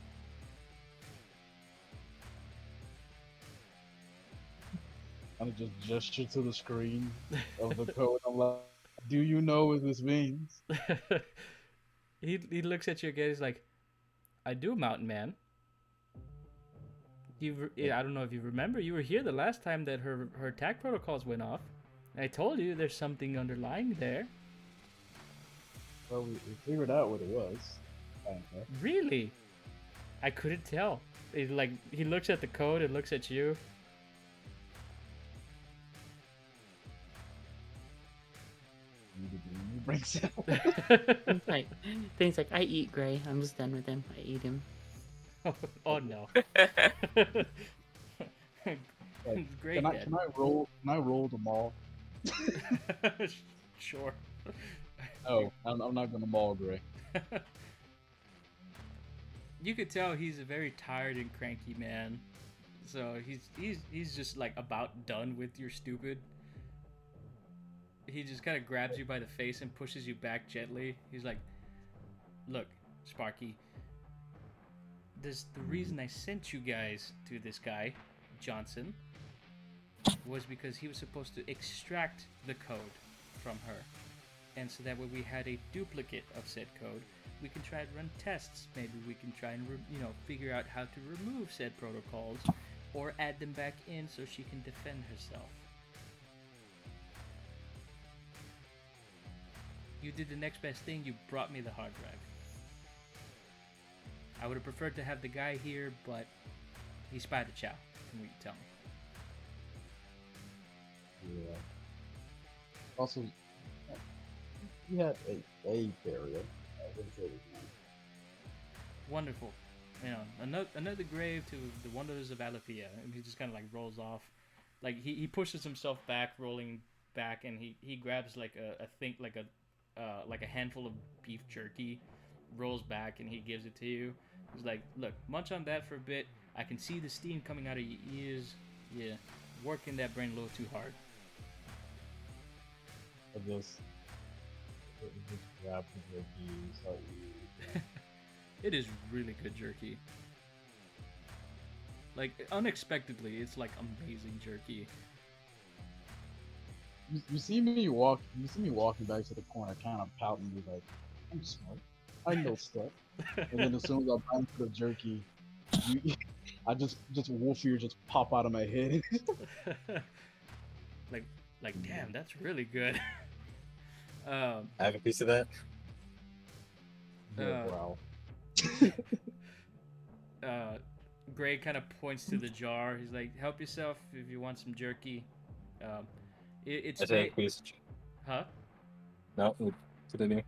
I just gesture to the screen of the code. I'm like, "Do you know what this means?" He looks at you again. He's like, "I do, Mountain Man. I don't know if you remember. You were here the last time that her attack protocols went off. I told you there's something underlying there." Well, we figured out what it was. Kinda. Really? I couldn't tell. He looks at the code and looks at you. Breaks it. Things like I eat Gray. I'm just done with him. I eat him. Oh no. Great. Can I roll them all? Sure. No, I'm not gonna maul Gray. You could tell he's a very tired and cranky man. So he's just like about done with your stupid. He just kind of grabs you by the face and pushes you back gently. He's like, "Look, Sparky, the reason I sent you guys to this guy, Johnson, was because he was supposed to extract the code from her. And so that way we had a duplicate of said code. We can try and run tests. Maybe we can try and, figure out how to remove said protocols or add them back in so she can defend herself. You did the next best thing. You brought me the hard drive. I would have preferred to have the guy here, but he's spider chow, from what you tell me." Yeah. Also, he had a barrier. Wonderful. Another grave to the wonders of Alatheia. And he just kind of like rolls off. Like he pushes himself back, rolling back, and he grabs like a handful of beef jerky, rolls back, and he gives it to you. He's like, "Look, munch on that for a bit. I can see the steam coming out of your ears. Yeah, working that brain a little too hard. I just grab the jerky, start eating. It is really good jerky. Like unexpectedly, it's like amazing jerky. You see me walking back to the corner, kind of pouting, me like, I'm smart, I know stuff. And then as soon as I bite into the jerky, you, I just wolf ear just pop out of my head. like damn, that's really good. I have a piece of that. Yeah, wow. Gray kind of points to the jar. He's like, "Help yourself if you want some jerky." It's I take a piece. huh? No, continue.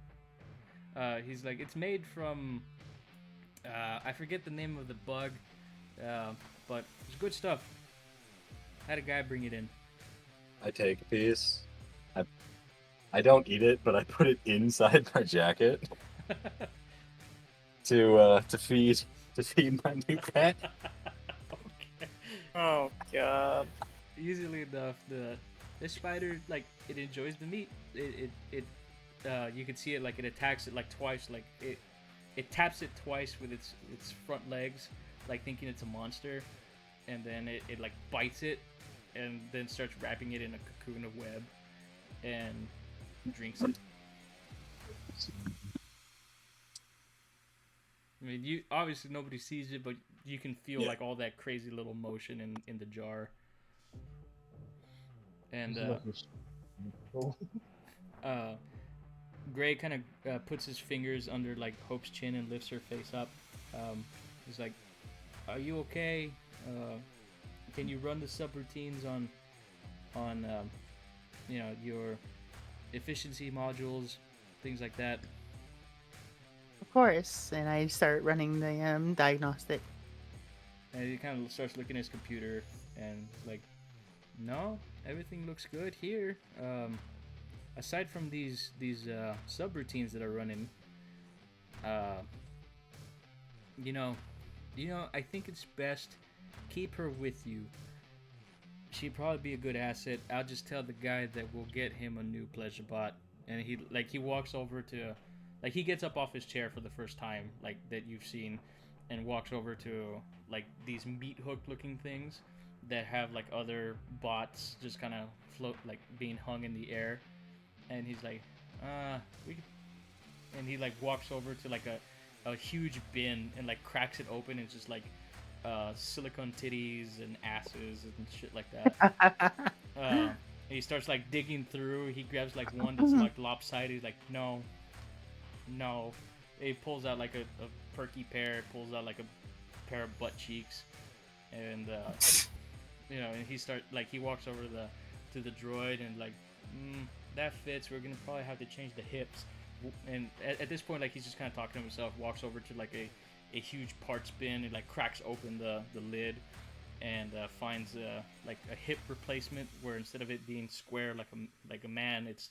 He's like, it's made from. I forget the name of the bug, but it's good stuff. Had a guy bring it in. I take a piece. I don't eat it, but I put it inside my jacket to feed my new pet. Okay. Oh god. Easily enough, the spider like it enjoys the meat. It you can see it like it attacks it like twice. Like it taps it twice with its front legs, like thinking it's a monster, and then it like bites it, and then starts wrapping it in a cocoon of web, and drinks it. I mean, you obviously nobody sees it, but you can feel like all that crazy little motion in the jar. And Gray kind of puts his fingers under like Hope's chin and lifts her face up. He's like, "Are you okay? Can you run the subroutines on your efficiency modules, things like that?" Of course. And I start running the diagnostic. And he kind of starts looking at his computer and is like, "No, everything looks good here. Aside from these subroutines that are running, you know, I think it's best keep her with you. She'd probably be a good asset. I'll just tell the guy that we'll get him a new pleasure bot." And he walks over to, like he gets up off his chair for the first time, like that you've seen, and walks over to like these meat hook looking things that have like other bots just kind of float, like being hung in the air. And he's like, and he like walks over to like a huge bin and like cracks it open, and it's just like silicone titties and asses and shit like that. And he starts like digging through. He grabs like one that's like lopsided. He's like, no. He pulls out like a perky pear. Pulls out like a pair of butt cheeks, and and he walks over to the droid and like, that fits. We're gonna probably have to change the hips. And at this point, like he's just kind of talking to himself. Walks over to like a huge parts bin and like cracks open the lid and finds like a hip replacement where instead of it being square like a man, it's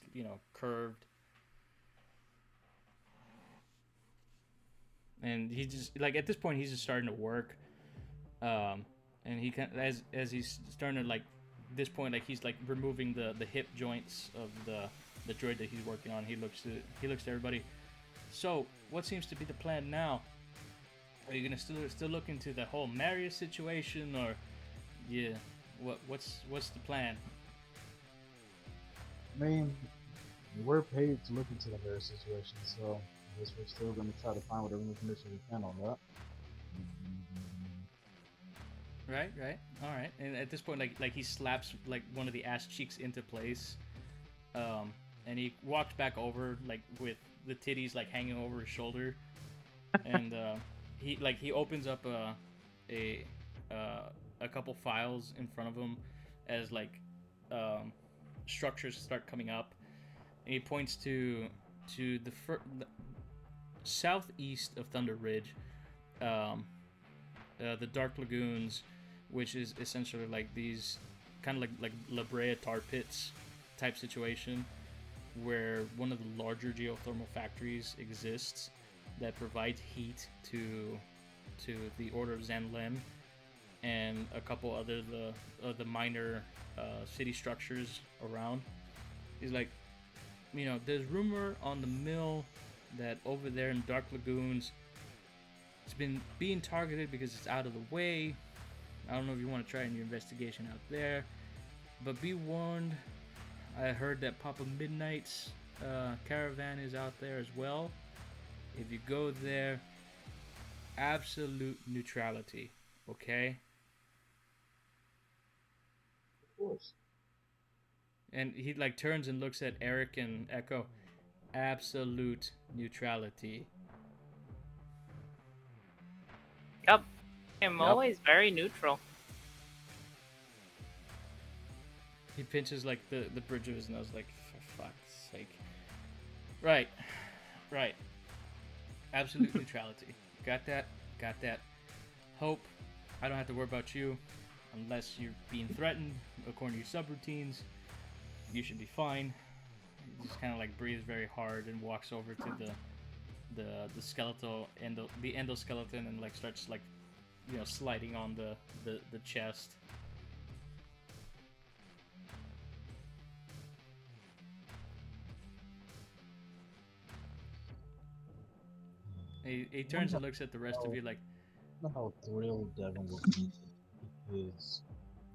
curved. And he just like at this point he's just starting to work, and he kind of, as he's starting to like this point like he's like removing the hip joints of the droid that he's working on. He looks to everybody. So what seems to be the plan now? Are you gonna still look into the whole Marius situation, or what's the plan? I mean, we're paid to look into the various situations, so I guess we're still going to try to find whatever information we can on that. Right. All right. And at this point, like he slaps like one of the ass cheeks into place, and he walks back over like with the titties like hanging over his shoulder, and he opens up a couple files in front of him as like structures start coming up, and he points to the southeast of Thunderridge, the Dark Lagoons, which is essentially like these kind of like La Brea tar pits type situation, where one of the larger geothermal factories exists that provides heat to the Order of Zanlem, and a couple other the minor city structures around. He's like, there's rumor on the mill that over there in Dark Lagoons, it's been being targeted because it's out of the way. I don't know if you want to try in your investigation out there, but be warned. I heard that Papa Midnight's caravan is out there as well. If you go there, absolute neutrality, okay? Of course. And he like turns and looks at Eric and Echo. Absolute neutrality. Yup. I'm Yep. always very neutral. He pinches like the bridge of his nose, like, for fuck's sake. Right. Absolute neutrality. Got that? Hope, I don't have to worry about you unless you're being threatened according to your subroutines. You should be fine. He just kind of like breathes very hard and walks over to the skeletal the endoskeleton and like starts like sliding on the chest. He turns and looks at the rest of you like, I wonder how thrilled Devin would be to take his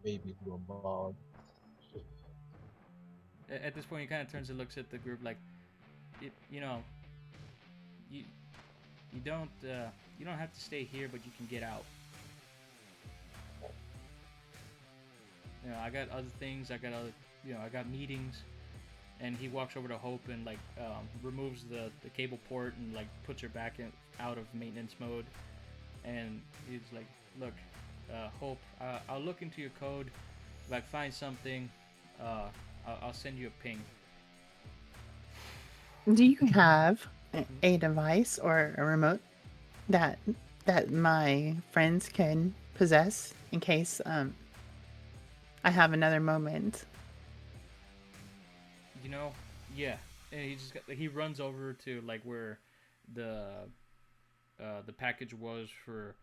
baby to a bog. at this point he kind of turns and looks at the group like, you don't have to stay here, but you can get out. I got other things. I got meetings. And he walks over to Hope and like removes the cable port and like puts her back out of maintenance mode. And he's like, "Look, Hope, I'll look into your code. If I find something, I'll send you a ping." Do you have a device or a remote that my friends can possess in case I have another moment? Yeah. And he runs over to like where the package was for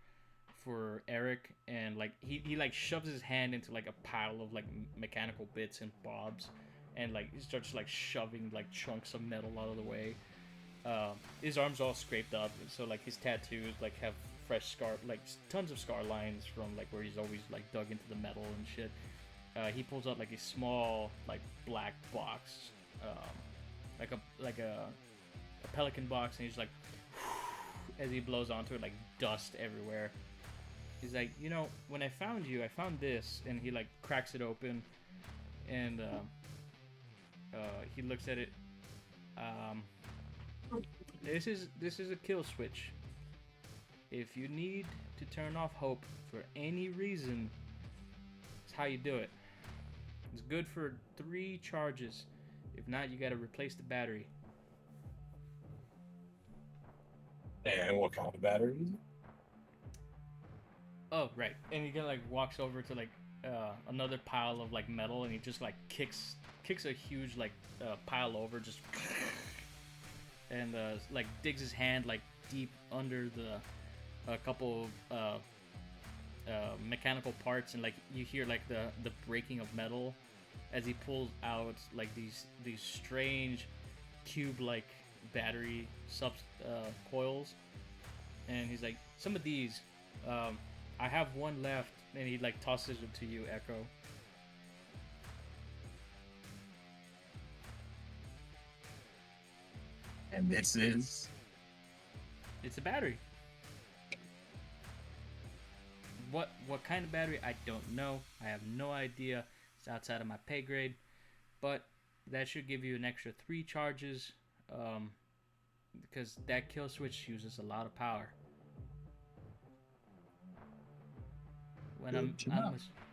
Eric, and like he like shoves his hand into like a pile of like mechanical bits and bobs, and like he starts like shoving like chunks of metal out of the way. His arm's all scraped up, so like his tattoos like have fresh scar, like tons of scar lines from like where he's always like dug into the metal and shit. He pulls out like a small like black box, like a pelican box, and he's like, as he blows onto it, like dust everywhere. He's like, when I found you, I found this, and he like cracks it open, and he looks at it. This is a kill switch. If you need to turn off Hope for any reason, it's how you do it. It's good for 3 charges. If not, you gotta replace the battery. And what kind of battery is it? Oh, right. And he kind of like walks over to like another pile of like metal, and he just like kicks a huge like pile over, just and like digs his hand like deep under a couple mechanical parts, and like you hear like the breaking of metal as he pulls out like these strange cube-like battery coils, and he's like, some of these, I have one left, and he like tosses it to you, Echo. And this is? It's a battery. What kind of battery? I don't know. I have no idea. It's outside of my pay grade, but that should give you an extra 3 charges, because that kill switch uses a lot of power. When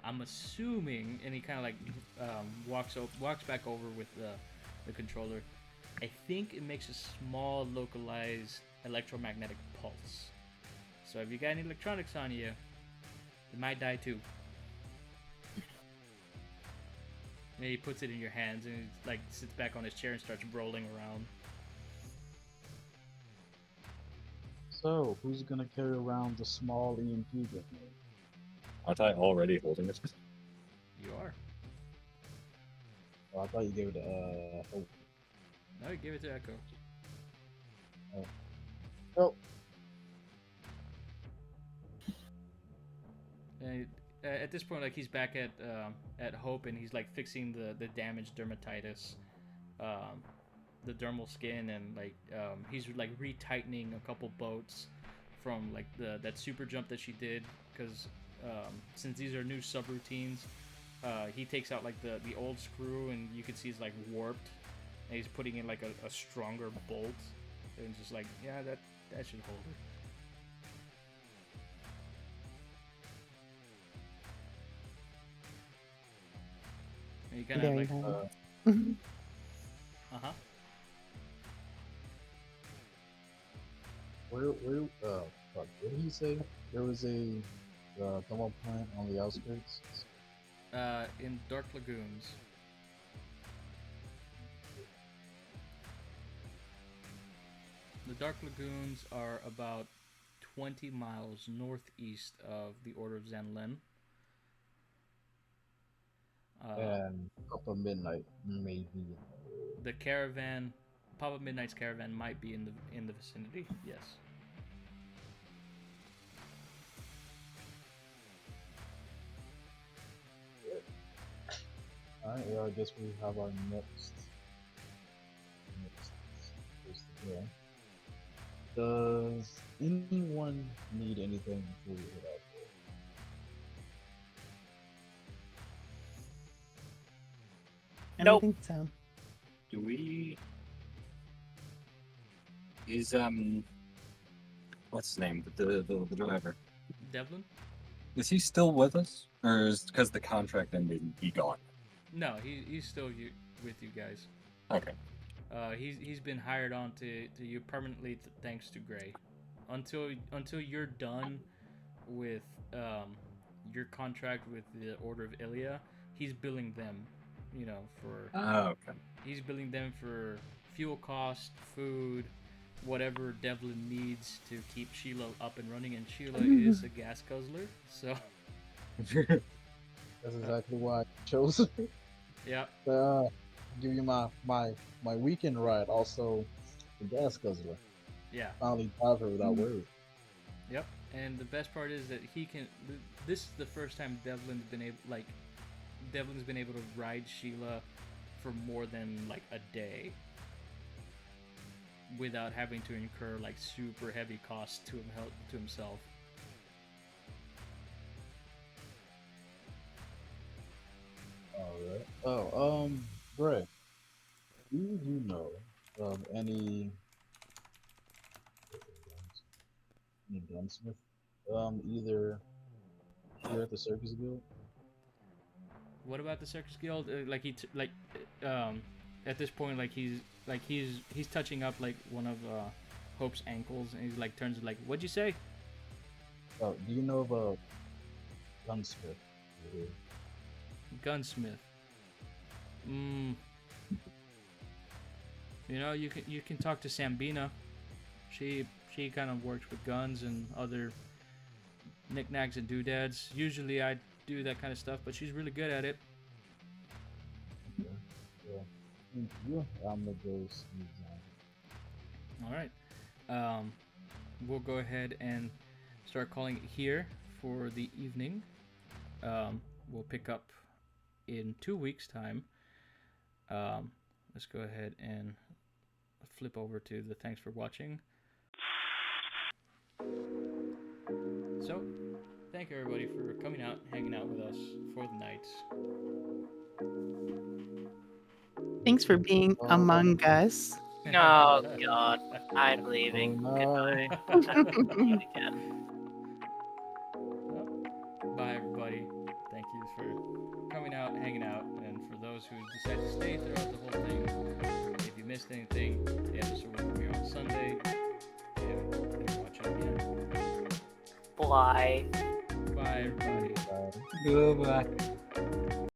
I'm assuming, and he kind of like walks back over with the controller. I think it makes a small localized electromagnetic pulse. So if you got any electronics on you, you might die too. And he puts it in your hands and he like sits back on his chair and starts rolling around. So, who's gonna carry around the small EMP grenade? Aren't I already holding it? You are. Oh, I thought you gave it to Hope. No, you give it to Echo. Oh. And at this point, like he's back at Hope, and he's like fixing the damaged dermatitis, the dermal skin, and like he's like retightening a couple boats from like that super jump that she did, because since these are new subroutines, he takes out like the old screw, and you can see it's like warped, and he's putting in like a stronger bolt, and just like, yeah, that should hold her. And you kind There of you like, have it. uh-huh. Where fuck, what did he say? There was a thermal plant on the outskirts. In Dark Lagoons. The Dark Lagoons are about 20 miles northeast of the Order of Zanlin. And Papa Midnight, maybe. The caravan, Papa Midnight's caravan, might be in the vicinity. Yes. Alright, well, I guess we have our next place to go. Does anyone need anything before we head out I Nope. don't think so. Do we? Is what's his name? The driver. Devlin? Is he still with us, or is because the contract ended, he gone? No, he's still with you guys. Okay. He's been hired on to you permanently thanks to Gray. Until you're done with your contract with the Order of Ilia, he's billing them, you know, for Okay. he's billing them for fuel cost, food, whatever Devlin needs to keep Sheila up and running, and Sheila is a gas guzzler, so there? That's exactly why I chose it. yeah. Give you my weekend ride, also the gas guzzler. Yeah. Finally drive her without worry. Yep. And the best part is that he can. This is the first time Devlin's been able to ride Sheila for more than like a day without having to incur like super heavy costs to himself. Alright. Oh, Greg, do you know of any gunsmith? Either here at the Circus Guild? What about the Circus Guild? At this point, he's touching up like one of Hope's ankles, and he's like turns like, "What'd you say?" Oh, do you know of a gunsmith here? Gunsmith. You know, you can talk to Sambina. She kind of works with guns and other knickknacks and doodads. Usually I do that kind of stuff, but she's really good at it. Okay. Well, thank you. I'm gonna go sneeze on. All right. We'll go ahead and start calling it here for the evening. We'll pick up in 2 weeks' time. Let's go ahead and flip over to the thanks for watching. So, thank you everybody for coming out, hanging out with us for the night. Thanks for being among us. Oh God, I'm leaving. Oh, Goodbye. no. See you again. Well, bye everybody. Thank you for coming out, hanging out, and for those who decide to stay throughout the whole thing, if you missed anything, the episode will premiere on Sunday, and you can watch it again. Bye. Bye everybody. Goodbye.